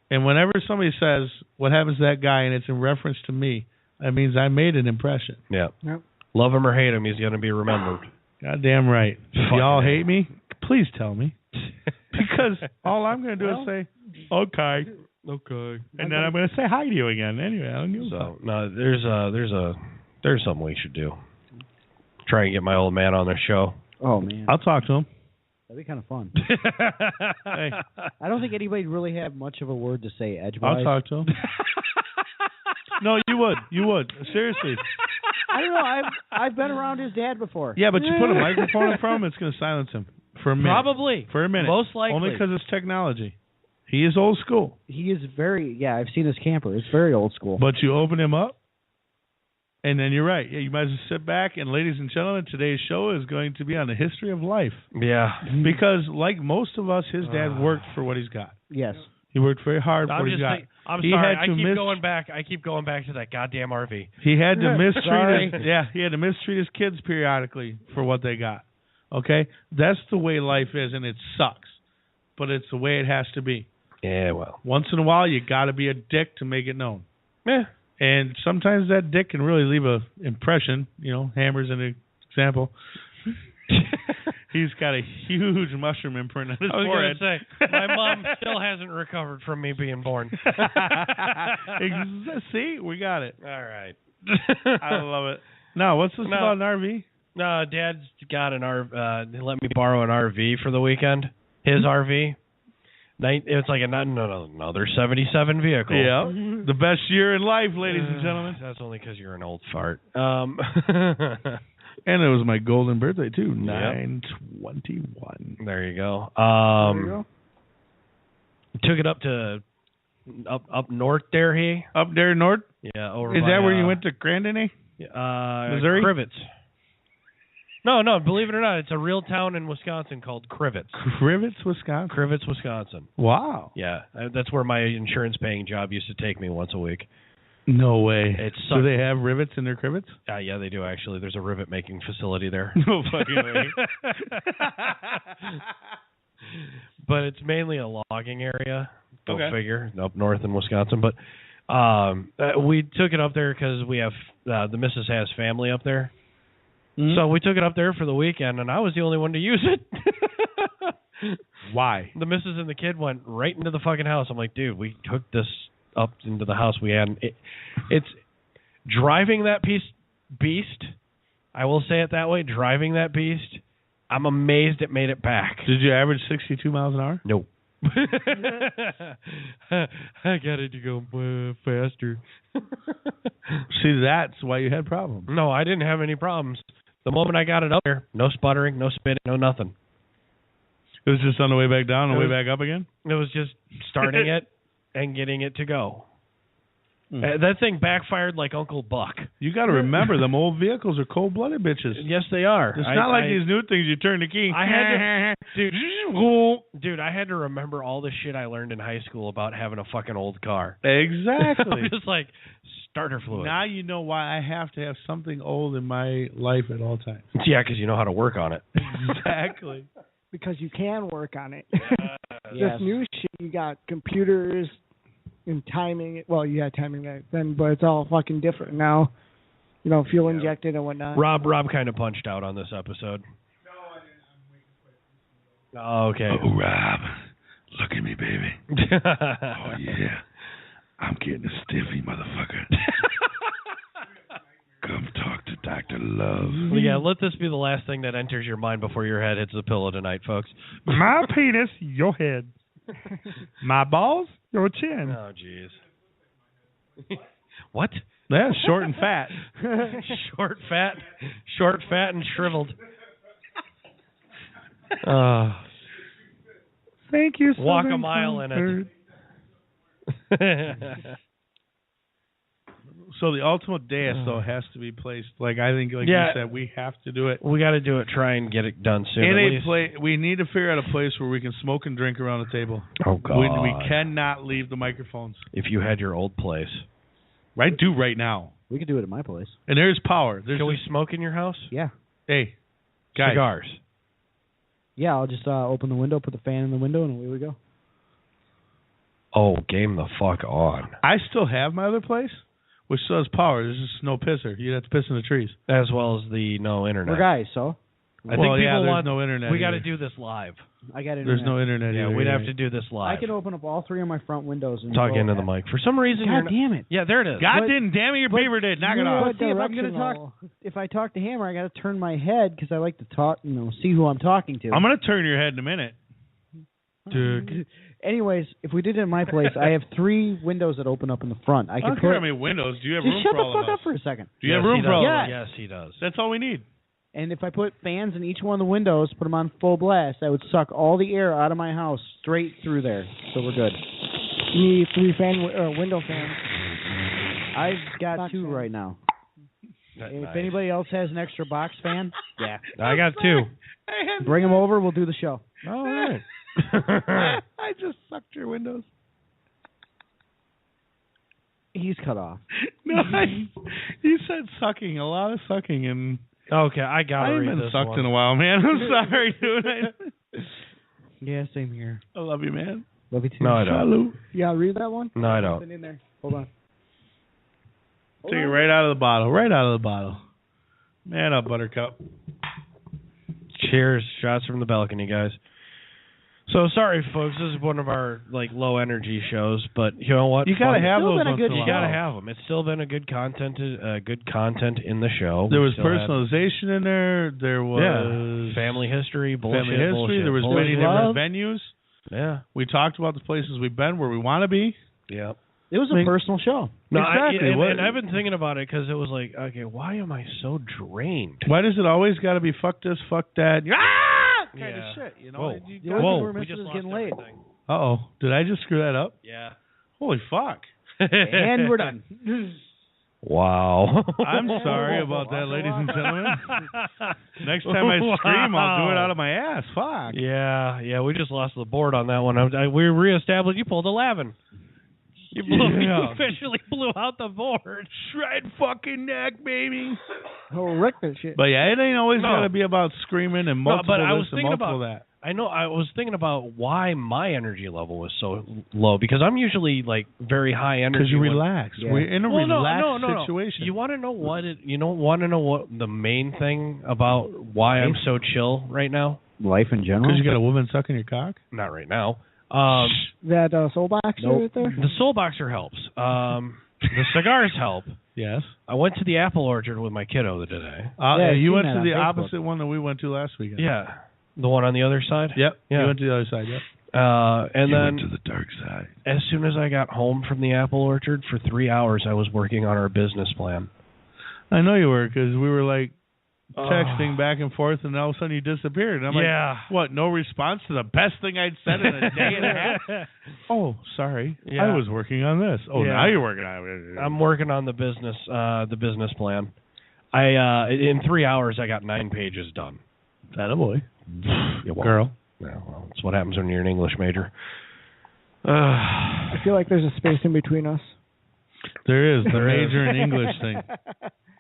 And whenever somebody says, what happens to that guy, and it's in reference to me, that means I made an impression. Yeah. Yep. Love him or hate him, he's going to be remembered. Goddamn right. If y'all hate me, please tell me. Because all I'm going to do is say, okay. Okay. And then I'm going to say hi to you again. Anyway, I don't give a fuck. No, there's something we should do. Try and get my old man on the show. Oh, man. I'll talk to him. That'd be kind of fun. Hey, I don't think anybody really have much of a word to say edgewise. I'll talk to him. No, you would. You would. Seriously. I don't know. I've been around his dad before. Yeah, but you put a microphone in front of him, it's going to silence him for a minute. Probably. For a minute. Most likely. Only because it's technology. He is old school. He is very, I've seen his camper. It's very old school. But you open him up, and then you're right. Yeah, you might as well sit back. And ladies and gentlemen, today's show is going to be on the history of life. Yeah. Because like most of us, his dad worked for what he's got. Yes. He worked very hard for what he's got. I'm sorry. I keep going back to that goddamn RV. He had to he had to mistreat his kids periodically for what they got. Okay? That's the way life is, and it sucks. But it's the way it has to be. Yeah, well. Once in a while, you got to be a dick to make it known. Yeah. And sometimes that dick can really leave a impression. You know, Hammer's an example. He's got a huge mushroom imprint on his forehead. I was going to say, my mom still hasn't recovered from me being born. See? We got it. All right. I love it. Now, what's this about an RV? No, Dad's got an RV. He let me borrow an RV for the weekend. His RV. It's like another 77 vehicle. Yeah. The best year in life, ladies and gentlemen. That's only because you're an old fart. And it was my golden birthday, too. 9/21. There you go. There you go. Took it up up north there, Up there north? Yeah. Over Is by, that where you went to Grandin? Missouri? Crivets. No, believe it or not, it's a real town in Wisconsin called Crivets. Crivets, Wisconsin? Crivets, Wisconsin. Wow. Yeah. That's where my insurance-paying job used to take me once a week. No way. Do they have rivets in their crivets? Yeah, they do, actually. There's a rivet-making facility there. No fucking way. But it's mainly a logging area. Go figure, up north in Wisconsin. But we took it up there because we have the missus has family up there. Mm-hmm. So we took it up there for the weekend, and I was the only one to use it. Why? The missus and the kid went right into the fucking house. I'm like, dude, we took this up into the house we had. It's driving that beast. I will say it that way. Driving that beast, I'm amazed it made it back. Did you average 62 miles an hour? No. I got it to go faster. See, that's why you had problems. No, I didn't have any problems. The moment I got it up there, no sputtering, no spitting, no nothing. It was just on the way back down and the way back up again? It was just starting it and getting it to go. That thing backfired like Uncle Buck. You got to remember, them old vehicles are cold-blooded bitches. Yes, they are. It's not like these new things. You turn the key. I had to, dude. I had to remember all the shit I learned in high school about having a fucking old car. Exactly. I'm just like starter fluid. Now you know why I have to have something old in my life at all times. Yeah, because you know how to work on it. Exactly. Because you can work on it. Yes. This new shit, you got computers and timing. Well, you had timing back then, but it's all fucking different now. You know, fuel injected and whatnot. Rob kind of punched out on this episode. No, I didn't. I'm waiting for it. Oh, okay. Oh, Rob, look at me, baby. Oh, yeah. I'm getting a stiffy, motherfucker. Come talk to Dr. Love. Well, yeah, let this be the last thing that enters your mind before your head hits the pillow tonight, folks. My penis, your head. My balls, your chin. Oh, jeez. What? Yeah, short and fat. Short, fat, and shriveled. Thank you. Walk a mile in it. So the ultimate dais, though, has to be placed. Like I think, like you said, we have to do it. We got to do it. Try and get it done soon. We need to figure out a place where we can smoke and drink around the table. Oh God! We cannot leave the microphones. If you had your old place, right now. We could do it at my place. And there's power. Can we smoke in your house? Yeah. Hey, guys. Cigars. Yeah, I'll just open the window, put the fan in the window, and away we go. Oh, game the fuck on! I still have my other place, which still has power. There's just no pisser. You'd have to piss in the trees. As well as the no internet. We're guys, so? I think people there's want. no internet. We got to either. do this live. I got internet. There's no internet. Yeah, either, we'd have right? to do this live. I can open up all 3 of my front windows and talk go into the mic. For some reason, God damn it! Yeah, there it is. God damn it, your beaver did. Knock it off. See, if I'm gonna talk, if I talk to Hammer, I got to turn my head because I like to talk. See who I'm talking to. I'm gonna turn your head in a minute. Dude. Anyways, if we did it in my place, I have 3 windows that open up in the front. I don't can care put. how many windows. Do you have Just room shut for all the of fuck us? up for a second. Do you have room for all of us? Yes, he does. That's all we need. And if I put fans in each one of the windows, put them on full blast, that would suck all the air out of my house straight through there. So we're good. You need 3 window fans. I've got Box 2 fan. right now. That's If nice. anybody else has an extra box fan, yeah, I got 2. bring them over. We'll do the show. All right. I just sucked your windows. He's cut off. No, you said sucking, a lot of sucking, and Okay, I got I to haven't read been this sucked one. in a while, man. I'm sorry, dude. Yeah, same here. I love you, man. Love you too. No, I don't. Salute. Yeah, read that one. No, I don't. Something in there. Hold on. Take it right out of the bottle. Right out of the bottle. Man up, Buttercup. Cheers. Shots from the balcony, guys. So sorry, folks. This is one of our low energy shows, but you know what? You gotta have Still those been a once good in a You while. gotta have them. It's still been a good content in the show. There We was still had personalization in there. There was family history, bullshit, family history. bullshit, There was bullshit. many different venues. Yeah. We talked about the places we've been where we want to be. Yeah. It was a personal show. No, Exactly. and I've been thinking about it because it was like, okay, why am I so drained? Why does it always got to be fuck this, fuck that? Kind Yeah. of shit, you know? Whoa. The only thing we're we missing just is lost getting laid. everything. Uh-oh. Did I just screw that up? Yeah. Holy fuck. And we're done. Wow. I'm sorry about that, ladies and gentlemen. Next time I scream, I'll do it out of my ass. Fuck. Yeah, we just lost the board on that one. We reestablished. You pulled 11. You officially blew out the board. Shred fucking neck, baby. Wreck that shit. But yeah, it ain't always got to be about screaming and multiple but I was this and thinking multiple about that. I know. I was thinking about why my energy level was so low because I'm usually very high energy. Because you relax. Yeah. We're in a relaxed no. situation. You want to know what? You don't want to know what the main thing about why I'm so chill right now? Life in general. Because you got a woman sucking your cock? Not right now. That soul boxer right there? The soul boxer helps. The cigars help. Yes. I went to the apple orchard with my kiddo today. Yeah, you I've went seen to that the on Facebook. opposite one that we went to last weekend. Yeah, the one on the other side. Yep. Yeah. You went to the other side. Yep. And then went to the dark side. as soon as I got home from the apple orchard, for 3 hours I was working on our business plan. I know you were because we were texting back and forth, and all of a sudden you disappeared. And I'm Yeah. like, what? No response to the best thing I'd said in a day and a half? Oh, sorry. Yeah. I was working on this. Oh, Yeah. now you're working on it. I'm working on the business plan. In 3 hours I got 9 pages done. That a boy. Yeah, well, Girl. Yeah, well, that's what happens when you're an English major. I feel like there's a space in between us. There is. The There is. major in English thing.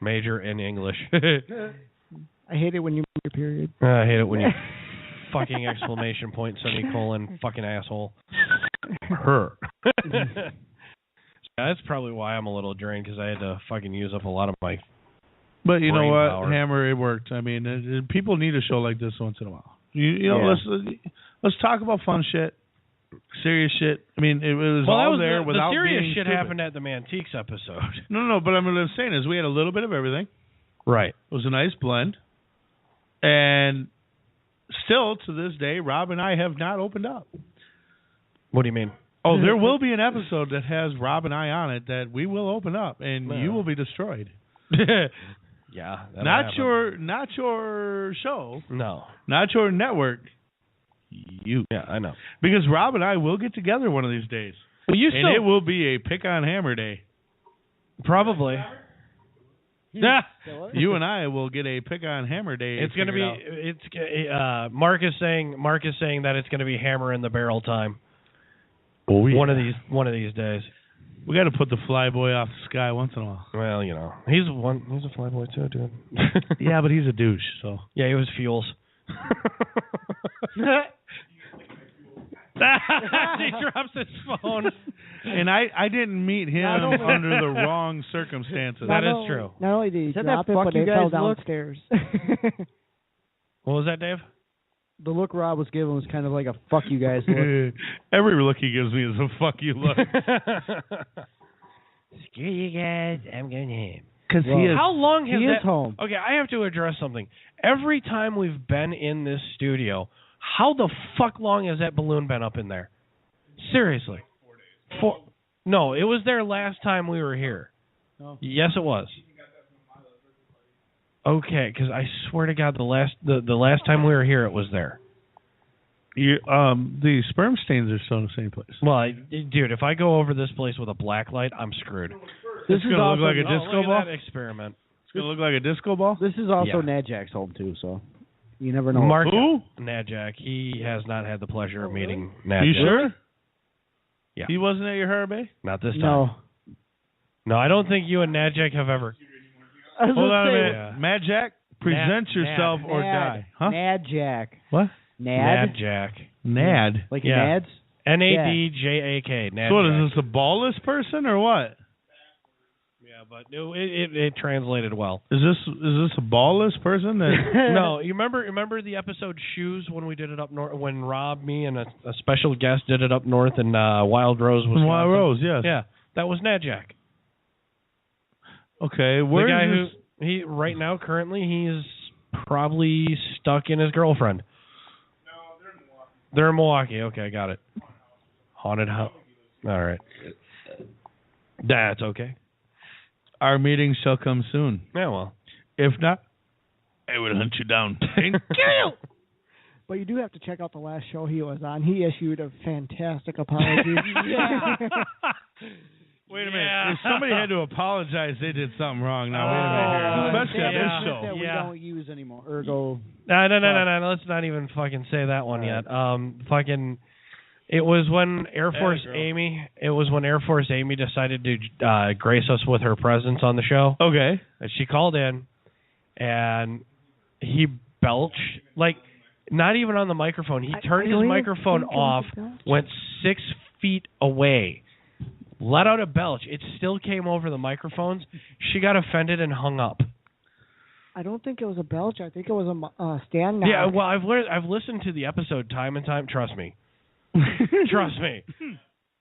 Major in English. I hate it when you make a period. I hate it when you fucking exclamation point, semicolon, fucking asshole. Her. That's probably why I'm a little drained because I had to fucking use up a lot of my. But you know brain what, power. Hammer, it worked. I mean, people need a show like this once in a while. You know, let's talk about fun shit, serious shit. I mean, it was all there without the serious being shit stupid. happened at the Mantiques episode. No, but what I'm saying is we had a little bit of everything. Right. It was a nice blend. And still, to this day, Rob and I have not opened up. What do you mean? Oh, there will be an episode that has Rob and I on it that we will open up, and you will be destroyed. Yeah. Not your show. No. Not your network. You. Yeah, I know. Because Rob and I will get together one of these days. Well, and it will be a pick on Hammer day. Probably. Yeah. You and I will get a pick on Hammer day. It's going to be. Mark is saying that it's going to be hammer in the barrel time. Oh, yeah. One of these days. We got to put the flyboy off the sky once in a while. Well, you know, he's a flyboy too, dude. Yeah, but he's a douche. So yeah, he was fuels. He drops his phone. And I didn't meet him under the wrong circumstances. That is true. Not only did he Is that drop that it, fuck but you it fell guys look? downstairs. What was that, Dave? The look Rob was giving was kind of like a fuck you guys look. Every look he gives me is a fuck you look. Screw you guys, I'm going home. Because How long has he that... is home. Okay, I have to address something. Every time we've been in this studio, how the fuck long has that balloon been up in there? Seriously. No, it was there last time we were here. Oh. Yes, it was. Okay, because I swear to God, the last time we were here, it was there. The sperm stains are still in the same place. Well, dude, if I go over this place with a black light, I'm screwed. This is gonna look like a disco ball. That experiment. It's gonna look like a disco ball. This is also Nadjak's home too, so you never know. Mark Who? Nadjak. He has not had the pleasure of meeting Nadjak. You sure? Yeah. He wasn't at your Herbe? Not this time. No. No, I don't think you and Nadjak have ever. Hold on a minute. Yeah. Mad Jack, present yourself or die. Huh? Nadjak. What? Nadjak. Nad. Like Yeah. Nads? Nadjak. So what, is this a ballless person or what? Yeah, but no, it translated well. Is this a ballless person? That No, you remember the episode Shoes when we did it up north, when Rob, me, and a special guest did it up north in Wild Rose, Wisconsin? Wild Rose, yes. Yeah, that was Nadjak. Okay, where the guy is this? who he right now currently he's probably stuck in his girlfriend. They're in Milwaukee. Okay, got it. Haunted house. All right. That's okay. Our meeting shall come soon. Yeah, well. If not, I will hunt you down and kill you. But you do have to check out the last show he was on. He issued a fantastic apology. Wait a minute. If somebody had to apologize, they did something wrong. Now, wait a minute here. Especially on this show. That we don't use anymore. Ergo. No. Let's not even fucking say that one yet. It was when Air Force Amy. It was when Air Force Amy decided to grace us with her presence on the show. Okay. And she called in, and he belched not even on the microphone. He turned his microphone off, went 6 feet away, let out a belch. It still came over the microphones. She got offended and hung up. I don't think it was a belch. I think it was a stand knock. Yeah, well, I've listened to the episode time and time. Trust me. Trust me.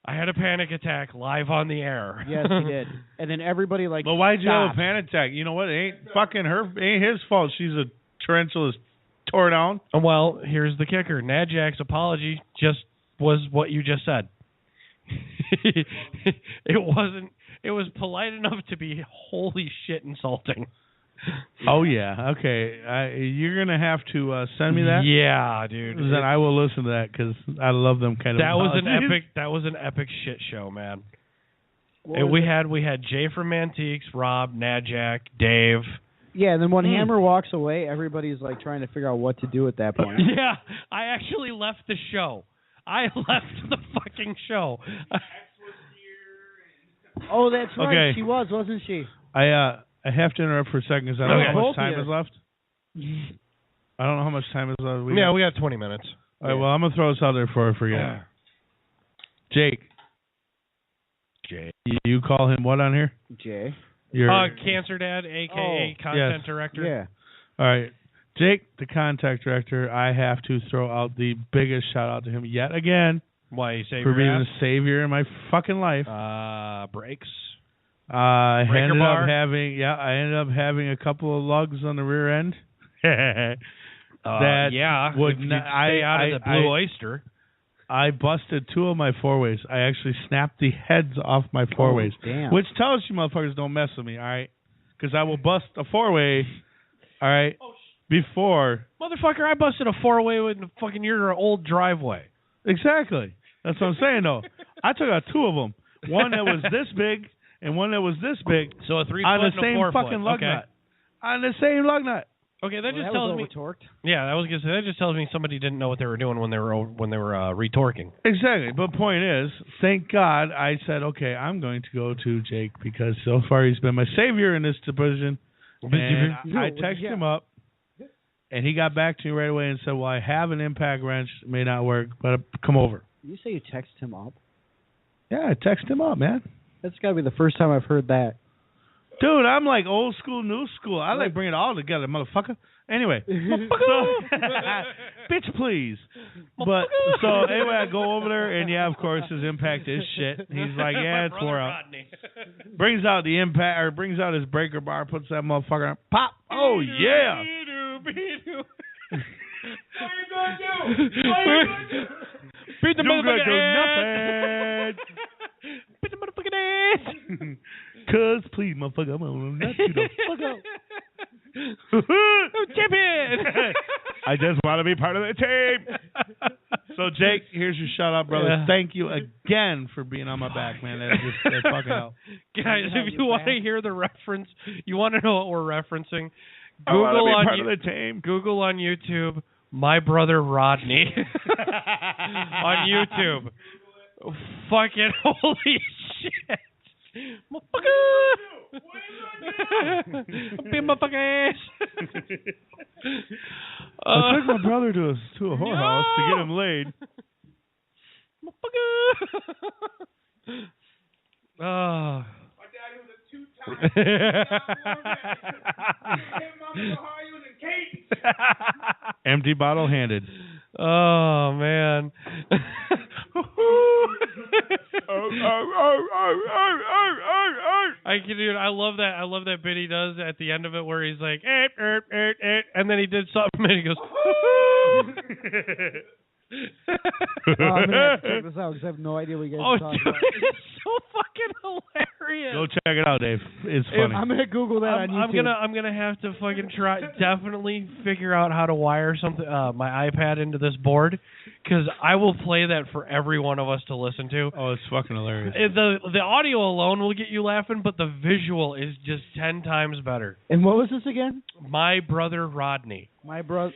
I had a panic attack live on the air. Yes, he did. And then everybody Well, why'd you have a panic attack? You know what? It ain't his fault. She's a tarantula tore down. Well, here's the kicker. Nadjak's apology just was what you just said. It wasn't. It was polite enough to be holy shit insulting. Oh yeah, okay. You're gonna have to send me that. Yeah, dude. Then I will listen to that because I love them kind of. That was an epic shit show, man. We had Jay from Antiques, Rob, Nadjak, Dave. Yeah, and then when Hammer walks away, everybody's like trying to figure out what to do at that point. Yeah, I actually left the show. I left the fucking show. Oh, that's right. Okay. She was, wasn't she? I have to interrupt for a second because I don't know how much time is left. I don't know how much time is left. We got 20 minutes. All right, well, I'm going to throw this out there before I forget. Jake. You call him what on here? Jay. Cancer Dad, a.k.a. Content Director. Yeah. All right. Jake, the Contact Director, I have to throw out the biggest shout-out to him yet again. Why, you say for being the savior in my fucking life. Brakes. I ended up having a couple of lugs on the rear end. That would stay out of the Blue Oyster. I busted two of my four-ways. I actually snapped the heads off my four-ways, which tells you motherfuckers don't mess with me, all right? Because I will bust a four-way, all right, before. Motherfucker, I busted a four-way with fucking your old driveway. Exactly. That's what I'm saying, though. I took out two of them. One that was this big and one that was this big. So a 3 on foot the same and a 4 fucking foot. lug nut. On the same lug nut. Okay, that just tells me. Torqued. Yeah, that just tells me somebody didn't know what they were doing when they were retorquing. Exactly. But point is, thank God I said, okay, I'm going to go to Jake because so far he's been my savior in this division. And I texted him up, and he got back to me right away and said, well, I have an impact wrench. It may not work, but come over. You say you text him up? Yeah, I texted him up, man. That's got to be the first time I've heard that. Dude, I'm like old school, new school. I like bring it all together, motherfucker. Anyway, so bitch, please. But so anyway, I go over there, and yeah, of course, his impact is shit. He's like, yeah, it's wore out. Brings out the impact, or brings out his breaker bar, puts that motherfucker on. Pop. Oh yeah. What are you gonna do? What are you gonna do? Beat the motherfucker ass. Beat the motherfucking ass. Cuz, please, motherfucker, I'm gonna knock you the fuck out. Champion. I just want to be part of the team. So, Jake, here's your shout out, brother. Yeah. Thank you again for being on my back, man. That fucking help. Guys, if you want to hear the reference, you want to know what we're referencing, I want to Google be on part of the team. Google on YouTube, my brother Rodney on YouTube. Fucking holy shit. Motherfucker! Beat my fucking ass. I took my brother to a whorehouse to get him laid. Oh. My daddy was a two-time Empty bottle handed. Oh man. Dude, I love that. I love that bit he does at the end of it where he's like, and then he did something and he goes, I'm gonna have to check this out because I have no idea what you guys are talking about. It's so fucking hilarious. Go check it out, Dave. It's funny. I'm gonna Google that on YouTube. I'm gonna have to fucking try, definitely figure out how to wire something, my iPad into this board, because I will play that for every one of us to listen to. Oh, it's fucking hilarious. The audio alone will get you laughing, but the visual is just 10 times better. And what was this again? My brother Rodney. My brother.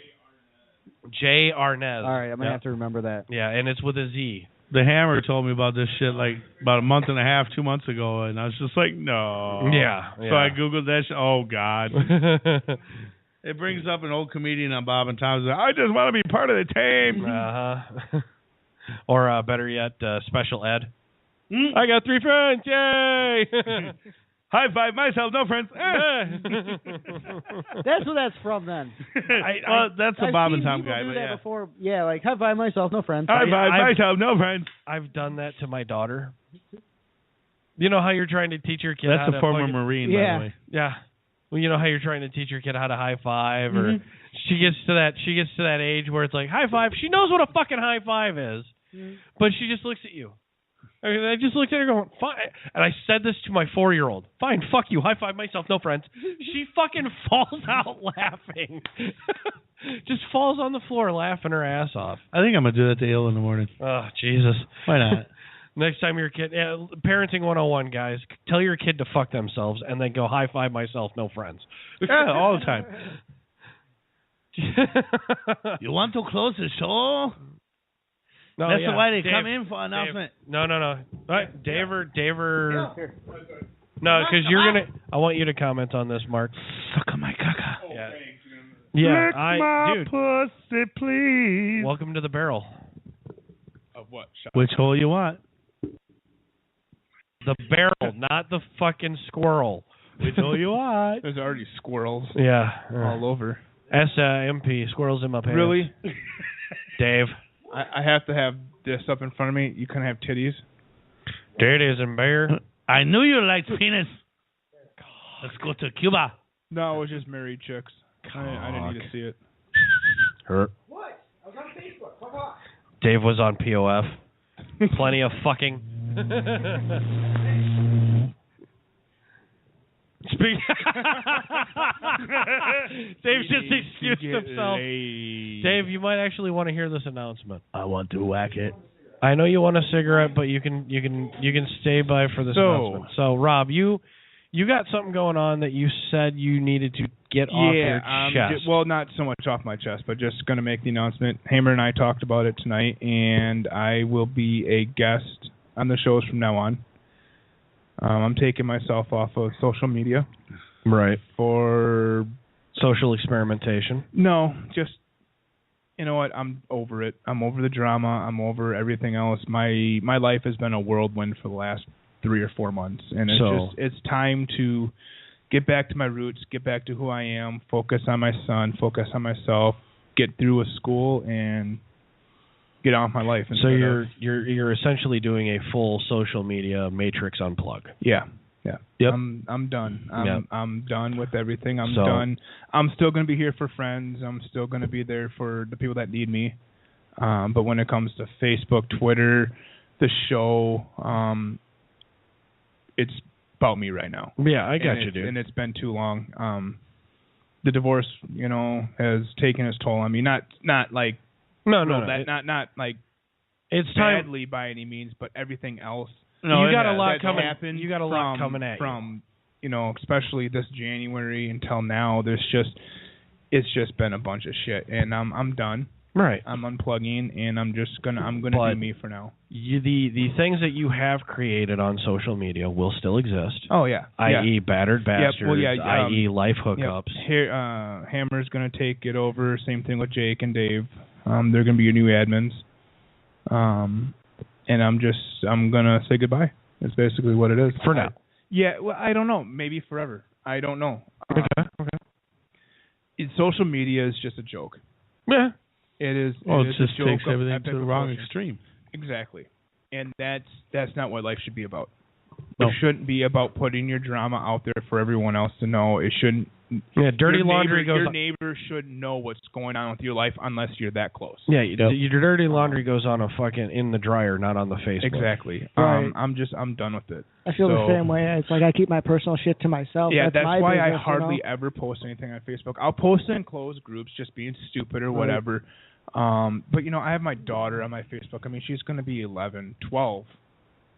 J. Arnez. All right, I'm gonna have to remember that. Yeah, and it's with a Z. The Hammer told me about this shit like about a month and a half, 2 months ago, and I was just like, no. Yeah. So I Googled that shit. Oh, God. It brings up an old comedian on Bob and Tom's. I just want to be part of the team. Uh-huh. Or better yet, Special Ed. I got 3 friends. Yay! High five myself, no friends. That's what that's from then. That's a Bob and Tom guy. Do But that yeah. before. Yeah, like high five myself, no friends. High five myself, no friends. I've done that to my daughter. You know how you're trying to teach your kid how That's to a former Marine, by the way. Yeah. Well, you know how you're trying to teach your kid how to high five, or she gets to that age where it's like high five. She knows what a fucking high five is, but she just looks at you. I just looked at her going, fine. And I said this to my 4-year-old. Fine, fuck you. High five myself, no friends. She fucking falls out laughing. Just falls on the floor laughing her ass off. I think I'm going to do that to Ale in the morning. Oh, Jesus. Why not? Next time your kid, parenting 101, guys, tell your kid to fuck themselves and then go high five myself, no friends. Yeah, all the time. You want to close the show? No, that's yeah. why they Dave, come in for announcement. No. All right, Dave. No, because you're gonna. I want you to comment on this, Mark. Suck on my caca. Yeah. Lick my pussy, please. Welcome to the barrel. Of what? Which hole you want? The barrel, not the fucking squirrel. Which hole you want? There's already squirrels. Yeah. All over. SMP, squirrels in my pants. Really? Dave. I have to have this up in front of me. You couldn't have titties. Titties and bear. I knew you liked penis. Let's go to Cuba. No, it was just married chicks. I didn't need to see it. Hurt. What? I was on Facebook. Fuck off. Dave was on POF. Plenty of fucking. Dave just excused himself. Dave, you might actually want to hear this announcement. I want to whack it. I know you want a cigarette, but you can stay by for this announcement. So, Rob, you got something going on that you said you needed to get off your chest. Well, not so much off my chest, but just going to make the announcement. Hammer and I talked about it tonight, and I will be a guest on the shows from now on. I'm taking myself off of social media. Right. For social experimentation. No, just, you know what? I'm over it. I'm over the drama. I'm over everything else. My life has been a whirlwind for the last 3 or 4 months, and it's time to get back to my roots, get back to who I am, focus on my son, focus on myself, get through with school, and get on with my life. So you're essentially doing a full social media matrix unplug. Yeah. Yep. I'm done. I'm done with everything. I'm So- done. I'm still going to be here for friends. I'm still going to be there for the people that need me. But when it comes to Facebook, Twitter, the show, it's about me right now. Yeah, I got you, dude. And it's been too long. The divorce, has taken its toll on me. Not like no, not like it's time. badly by any means, but everything else. No, you got a lot that's coming. happened You got a lot coming at from especially this January until now. It's just been a bunch of shit, and I'm done. Right. I'm unplugging, and I'm gonna do me for now. The things that you have created on social media will still exist. Oh yeah. I.e. battered bastards. Yep. Well, i.e. life hookups. Yep. Here, Hammer's gonna take it over. Same thing with Jake and Dave. They're gonna be your new admins. And I'm gonna say goodbye. That's basically what it is. For now. Yeah. Well, I don't know. Maybe forever. I don't know. Okay. Social media is just a joke. Yeah. It is. Well, it it is a just joke takes of everything epic to the wrong proportions. extreme. Exactly. And that's not what life should be about. No. It shouldn't be about putting your drama out there for everyone else to know. It shouldn't. Yeah, dirty laundry goes. Your neighbor should know what's going on with your life unless you're that close. Yeah, your dirty laundry goes on a fucking in the dryer, not on the Facebook. Exactly. Right. I'm done with it. I feel the same way. It's like I keep my personal shit to myself. Yeah, that's my why business, I hardly ever post anything on Facebook. I'll post in closed groups, just being stupid or whatever. But I have my daughter on my Facebook. I mean, she's going to be 11, 12.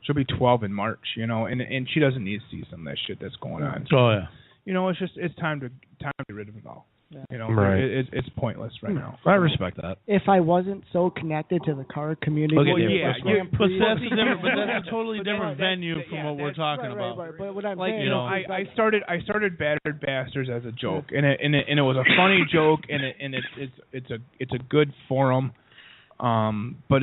She'll be 12 in March, and she doesn't need to see some of that shit that's going on. Oh yeah. It's time to get rid of it all. Yeah. Right. It's pointless right now. I respect that. If I wasn't so connected to the car community, Okay, but that's a totally different venue from what we're talking about. Right. But what I'm Like saying is, I started Battered Bastards as a joke, and it was a funny joke, and it's a good forum, but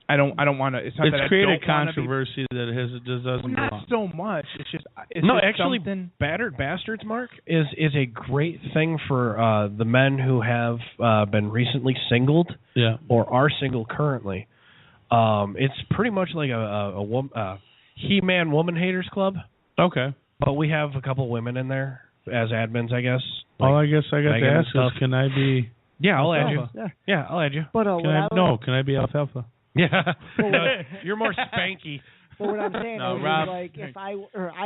I don't want to. It's not that I created don't wanna controversy that it just doesn't not belong. so much. It's just actually, something. Battered Bastards, Mark, is a great thing for the men who have been recently singled, or are single currently. It's pretty much like a He-Man Woman Haters Club. Okay. But we have a couple women in there as admins, I guess. All I guess I got to ask stuff. is, can I be? Yeah, I'll add you. Yeah, I'll add you. But Can I be alfalfa? Yeah. You're more spanky. But what I'm saying No, is, Rob, like, if I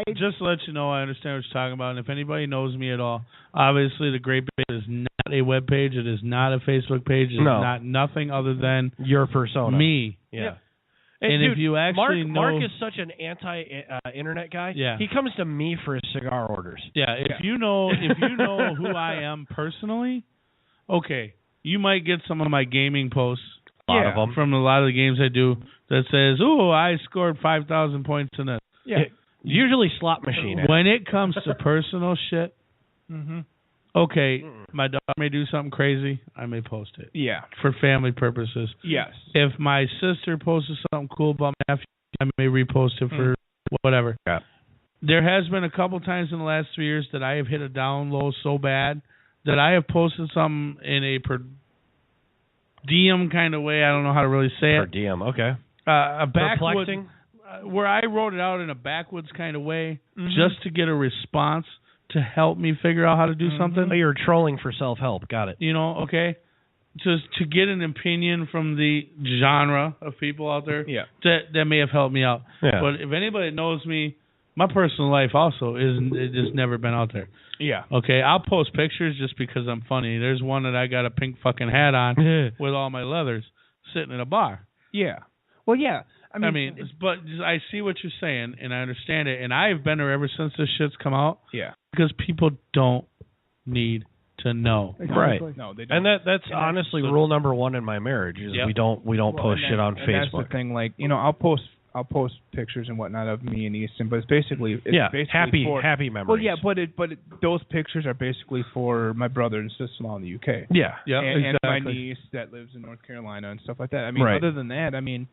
just to let you know, I understand what you're talking about. And if anybody knows me at all, obviously the Great Bait is not a web page. It is not a Facebook page. It's not nothing other than your persona. Me. Yeah. And dude, if you actually Mark is such an anti-internet guy. Yeah. He comes to me for his cigar orders. Yeah. If you know who I am personally, okay, you might get some of my gaming posts. A lot of them. From a lot of the games I do that says, "Oh, I scored 5,000 points in this." Yeah. Usually slot machine. When it comes to personal shit, okay, my daughter may do something crazy. I may post it. Yeah. For family purposes. Yes. If my sister posts something cool about my nephew, I may repost it for whatever. Yeah. There has been a couple times in the last 3 years that I have hit a down low so bad that I have posted something in a per diem kind of way. I don't know how to really say Per it. diem, okay. A backwoods, Perplexing? where I wrote it out in a backwoods kind of way, just to get a response to help me figure out how to do something. Oh, you're trolling for self-help. Got it. Okay? Just to get an opinion from the genre of people out there that may have helped me out. Yeah. But if anybody knows me, my personal life also it just never been out there. Yeah. Okay, I'll post pictures just because I'm funny. There's one that I got a pink fucking hat on with all my leathers sitting in a bar. Yeah. Well, yeah. But I see what you're saying, and I understand it, and I've been there ever since this shit's come out. Yeah. Because people don't need to know. Right. No, they don't. And that's honestly rule number one in my marriage is we don't post shit on Facebook. That's the thing. Like, I'll post pictures and whatnot of me and Easton, but it's basically happy memories. Well, yeah, but those pictures are basically for my brother and sister-in-law in the UK. Yeah, and my niece that lives in North Carolina and stuff like that. I mean, other than that, I mean,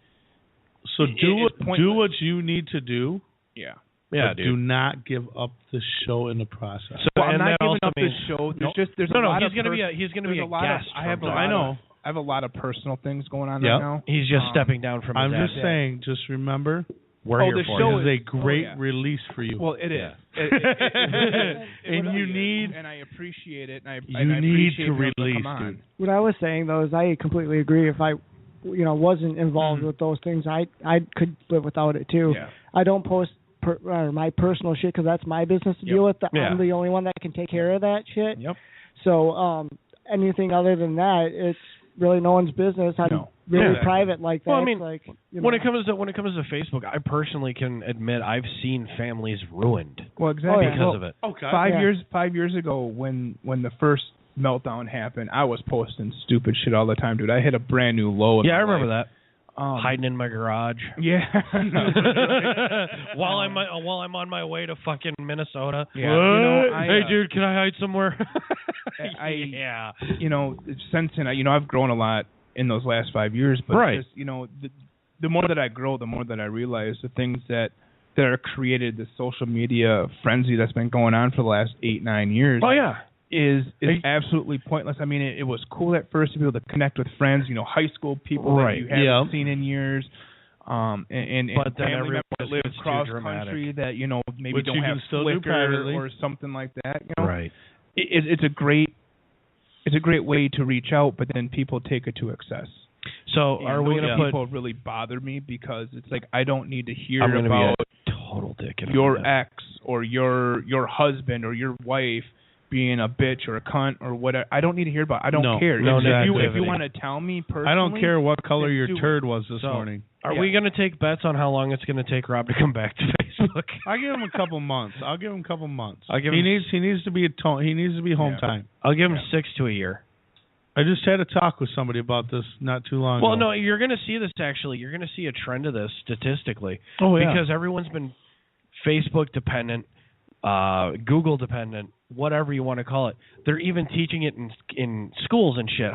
so do what you need to do. Yeah. Yeah, but dude. do not give up the show in the process. So, I'm and not that giving also up means, the show. There's no, a lot he's of gonna be a guest. I have a lot of personal things going on Yep. right now. He's just stepping down from. I'm his just saying. Just remember, we're here the for show you. this is a great release for you. Well, it is. Yeah. It And you need, and I appreciate it. And I you I need appreciate to being able release, come on. dude. What I was saying though is I completely agree. If I, wasn't involved with those things, I could live without it too. Yeah. I don't post my personal shit because that's my business to deal with. I'm the only one that can take care of that shit. Yep. So anything other than that, it's really no one's business. I'm really private like that. Well, I mean, it's like, when it comes to Facebook, I personally can admit I've seen families ruined. Well, exactly because of it. Okay. 5 years ago, when the first meltdown happened, I was posting stupid shit all the time, dude. I hit a brand new low. I remember that. Hiding in my garage. Yeah. while I'm on my way to fucking Minnesota. Yeah. Hey, dude, can I hide somewhere? Since then, I've grown a lot in those last 5 years, but just, the more that I grow, the more that I realize the things that are created, the social media frenzy that's been going on for the last 8-9 years. Oh yeah. Is absolutely pointless. I mean, it was cool at first to be able to connect with friends, high school people that you haven't seen in years, and but then family members that live gets across too country that maybe which don't you have can still do Flickr privately. or something like that. Right. It's a great way to reach out, but then people take it to excess. So And are we those going to people really bother me because it's like I don't need to hear I'm gonna about be a total dick your ex or your husband or your wife being a bitch or a cunt or whatever. I don't need to hear about it. I don't care. No if you want to tell me personally, I don't care what color your do turd was this morning. Are we going to take bets on how long it's going to take Rob to come back to Facebook? I'll give him a couple months. I'll give him a couple months. He needs to be he needs to be home time. I'll give him 6 to a year. I just had a talk with somebody about this not too long ago. Well, no, you're going to see this actually. You're going to see a trend of this statistically. Oh, yeah. Because everyone's been Facebook dependent, Google dependent, whatever you want to call it. They're even teaching it in schools and shit.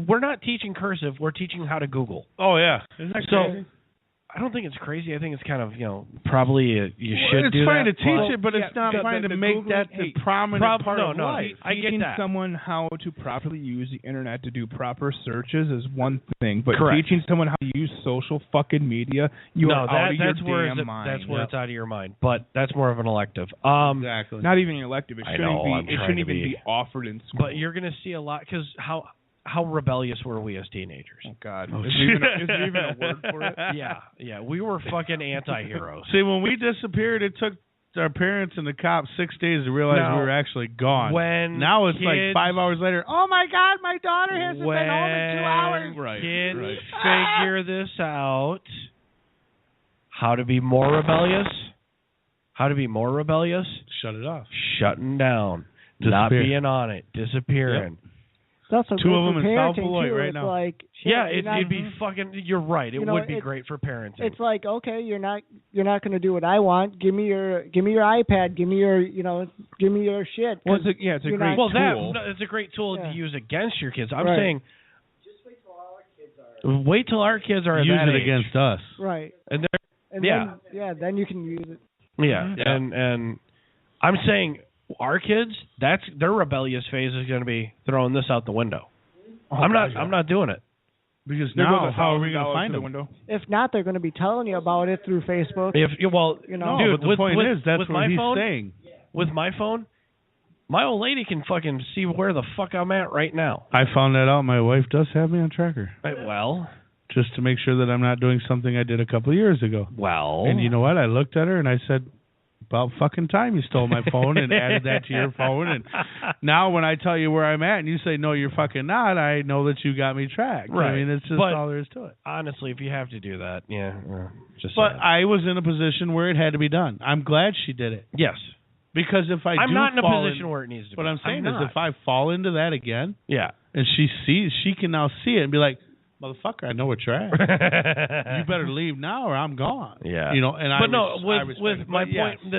We're not teaching cursive. We're teaching how to Google. Oh yeah, isn't that crazy? I don't think it's crazy. I think it's kind of probably you should do that. It's fine to teach it, but it's not fine to make that the prominent part of life. I get teaching that. someone how to properly use the internet to do proper searches is one thing, but Correct. teaching someone how to use social fucking media, are out of your damn mind. That's where it's out of your mind. But that's more of an elective. Exactly. Not even an elective. It I shouldn't know, I'm be. It trying shouldn't to even be. be offered in school. But you're going to see a lot because how rebellious were we as teenagers? Oh God! Oh, is there even a word for it? Yeah, we were fucking anti-heroes. See, when we disappeared, it took our parents and the cops 6 days to realize we were actually gone. Now it's like 5 hours later. Oh my God, my daughter hasn't been home in 2 hours. Kids figure this out. How to be more rebellious? Shut it off. Shutting down. Disappear. Not being on it. Disappearing. Yep. That's so 2 good of them for in South parenting, Beloit too. right It's now. like, shit, It'd be fucking. You're right. It would be great for parenting. It's like, okay, you're not going to do what I want. Give me your iPad. Give me your shit. Well, it's a great tool. It's a great tool to use against your kids. I'm Right. saying. Wait till our kids are at Use that it age. against us. Right. And then you can use it. Yeah. And I'm saying our kids, their rebellious phase is going to be throwing this out the window. I'm not doing it. Because now, how are we going to find them? Window. If not, they're going to be telling you about it through Facebook. Dude, No, but the point is, that's with what my he's phone, saying. With my phone, my old lady can fucking see where the fuck I'm at right now. I found that out. My wife does have me on tracker. Well, just to make sure that I'm not doing something I did a couple of years ago. Well. And you know what? I looked at her and I said, about fucking time you stole my phone and added that to your phone. And now when I tell you where I'm at and you say, no, you're fucking not, I know that you got me tracked. Right. I mean, it's just all there is to it. Honestly, if you have to do that, just. But I was in a position where it had to be done. I'm glad she did it. Yes. Because if I'm not in a position where it needs to be. What I'm saying I'm is not. if I fall into that again, yeah, and she can now see it and be like, motherfucker, I know what you're at. You better leave now or I'm gone. Yeah. You know, and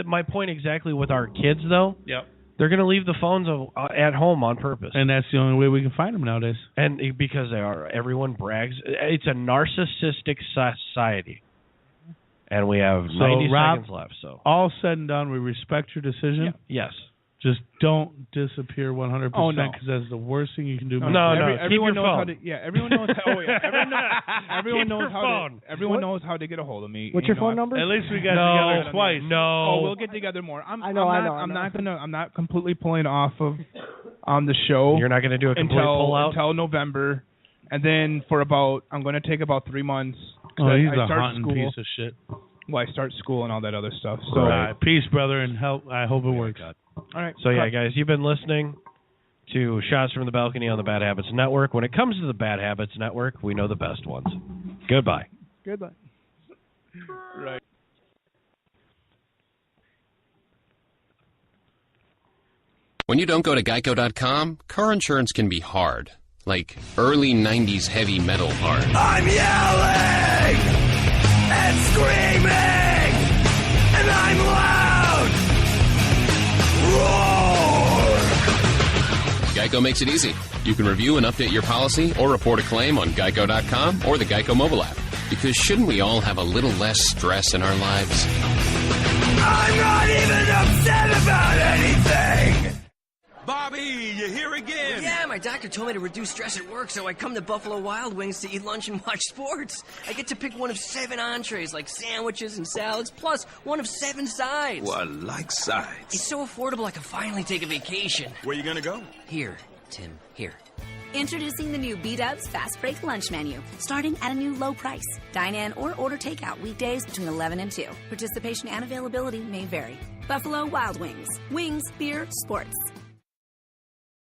my point exactly with our kids though. Yep. They're going to leave the phones at home on purpose. And that's the only way we can find them nowadays. And because everyone brags, it's a narcissistic society. And we have 90 Rob, seconds left. So all said and done, we respect your decision. Yes. Just don't disappear 100%, Oh, no. because that's the worst thing you can do. Everyone knows phone. how to. Yeah, everyone knows how. Everyone Keep knows your how phone. to. Everyone knows how to get a hold of me. What's your phone number? At least we got No. together twice. No. Oh, we'll get together more. I know. I'm not completely pulling off of the show. You're not going to do a complete pullout? Until November, and then I'm going to take about 3 months. Oh, he's I a start hunting school. piece of shit. Well, I start school and all that other stuff. So, All right. Peace, brother, and I hope it works. all right. So, yeah, guys, you've been listening to Shots from the Balcony on the Bad Habits Network. When it comes to the Bad Habits Network, we know the best ones. Goodbye. Goodbye. Right. When you don't go to Geico.com, car insurance can be hard. Like early 90s heavy metal hard. I'm yelling and screaming and I'm loud. Roar! Geico makes it easy. You can review and update your policy or report a claim on Geico.com or the Geico mobile app. Because shouldn't we all have a little less stress in our lives? I'm not even upset about anything. Bobby, you here again? Yeah, my doctor told me to reduce stress at work, so I come to Buffalo Wild Wings to eat lunch and watch sports. I get to pick one of 7 entrees, like sandwiches and salads, plus one of 7 sides. Well, I like sides. It's so affordable I can finally take a vacation. Where you gonna go? Here, Tim, here. Introducing the new B-Dubs Fast Break Lunch Menu, starting at a new low price. Dine in or order takeout weekdays between 11 and 2. Participation and availability may vary. Buffalo Wild Wings. Wings, beer, sports.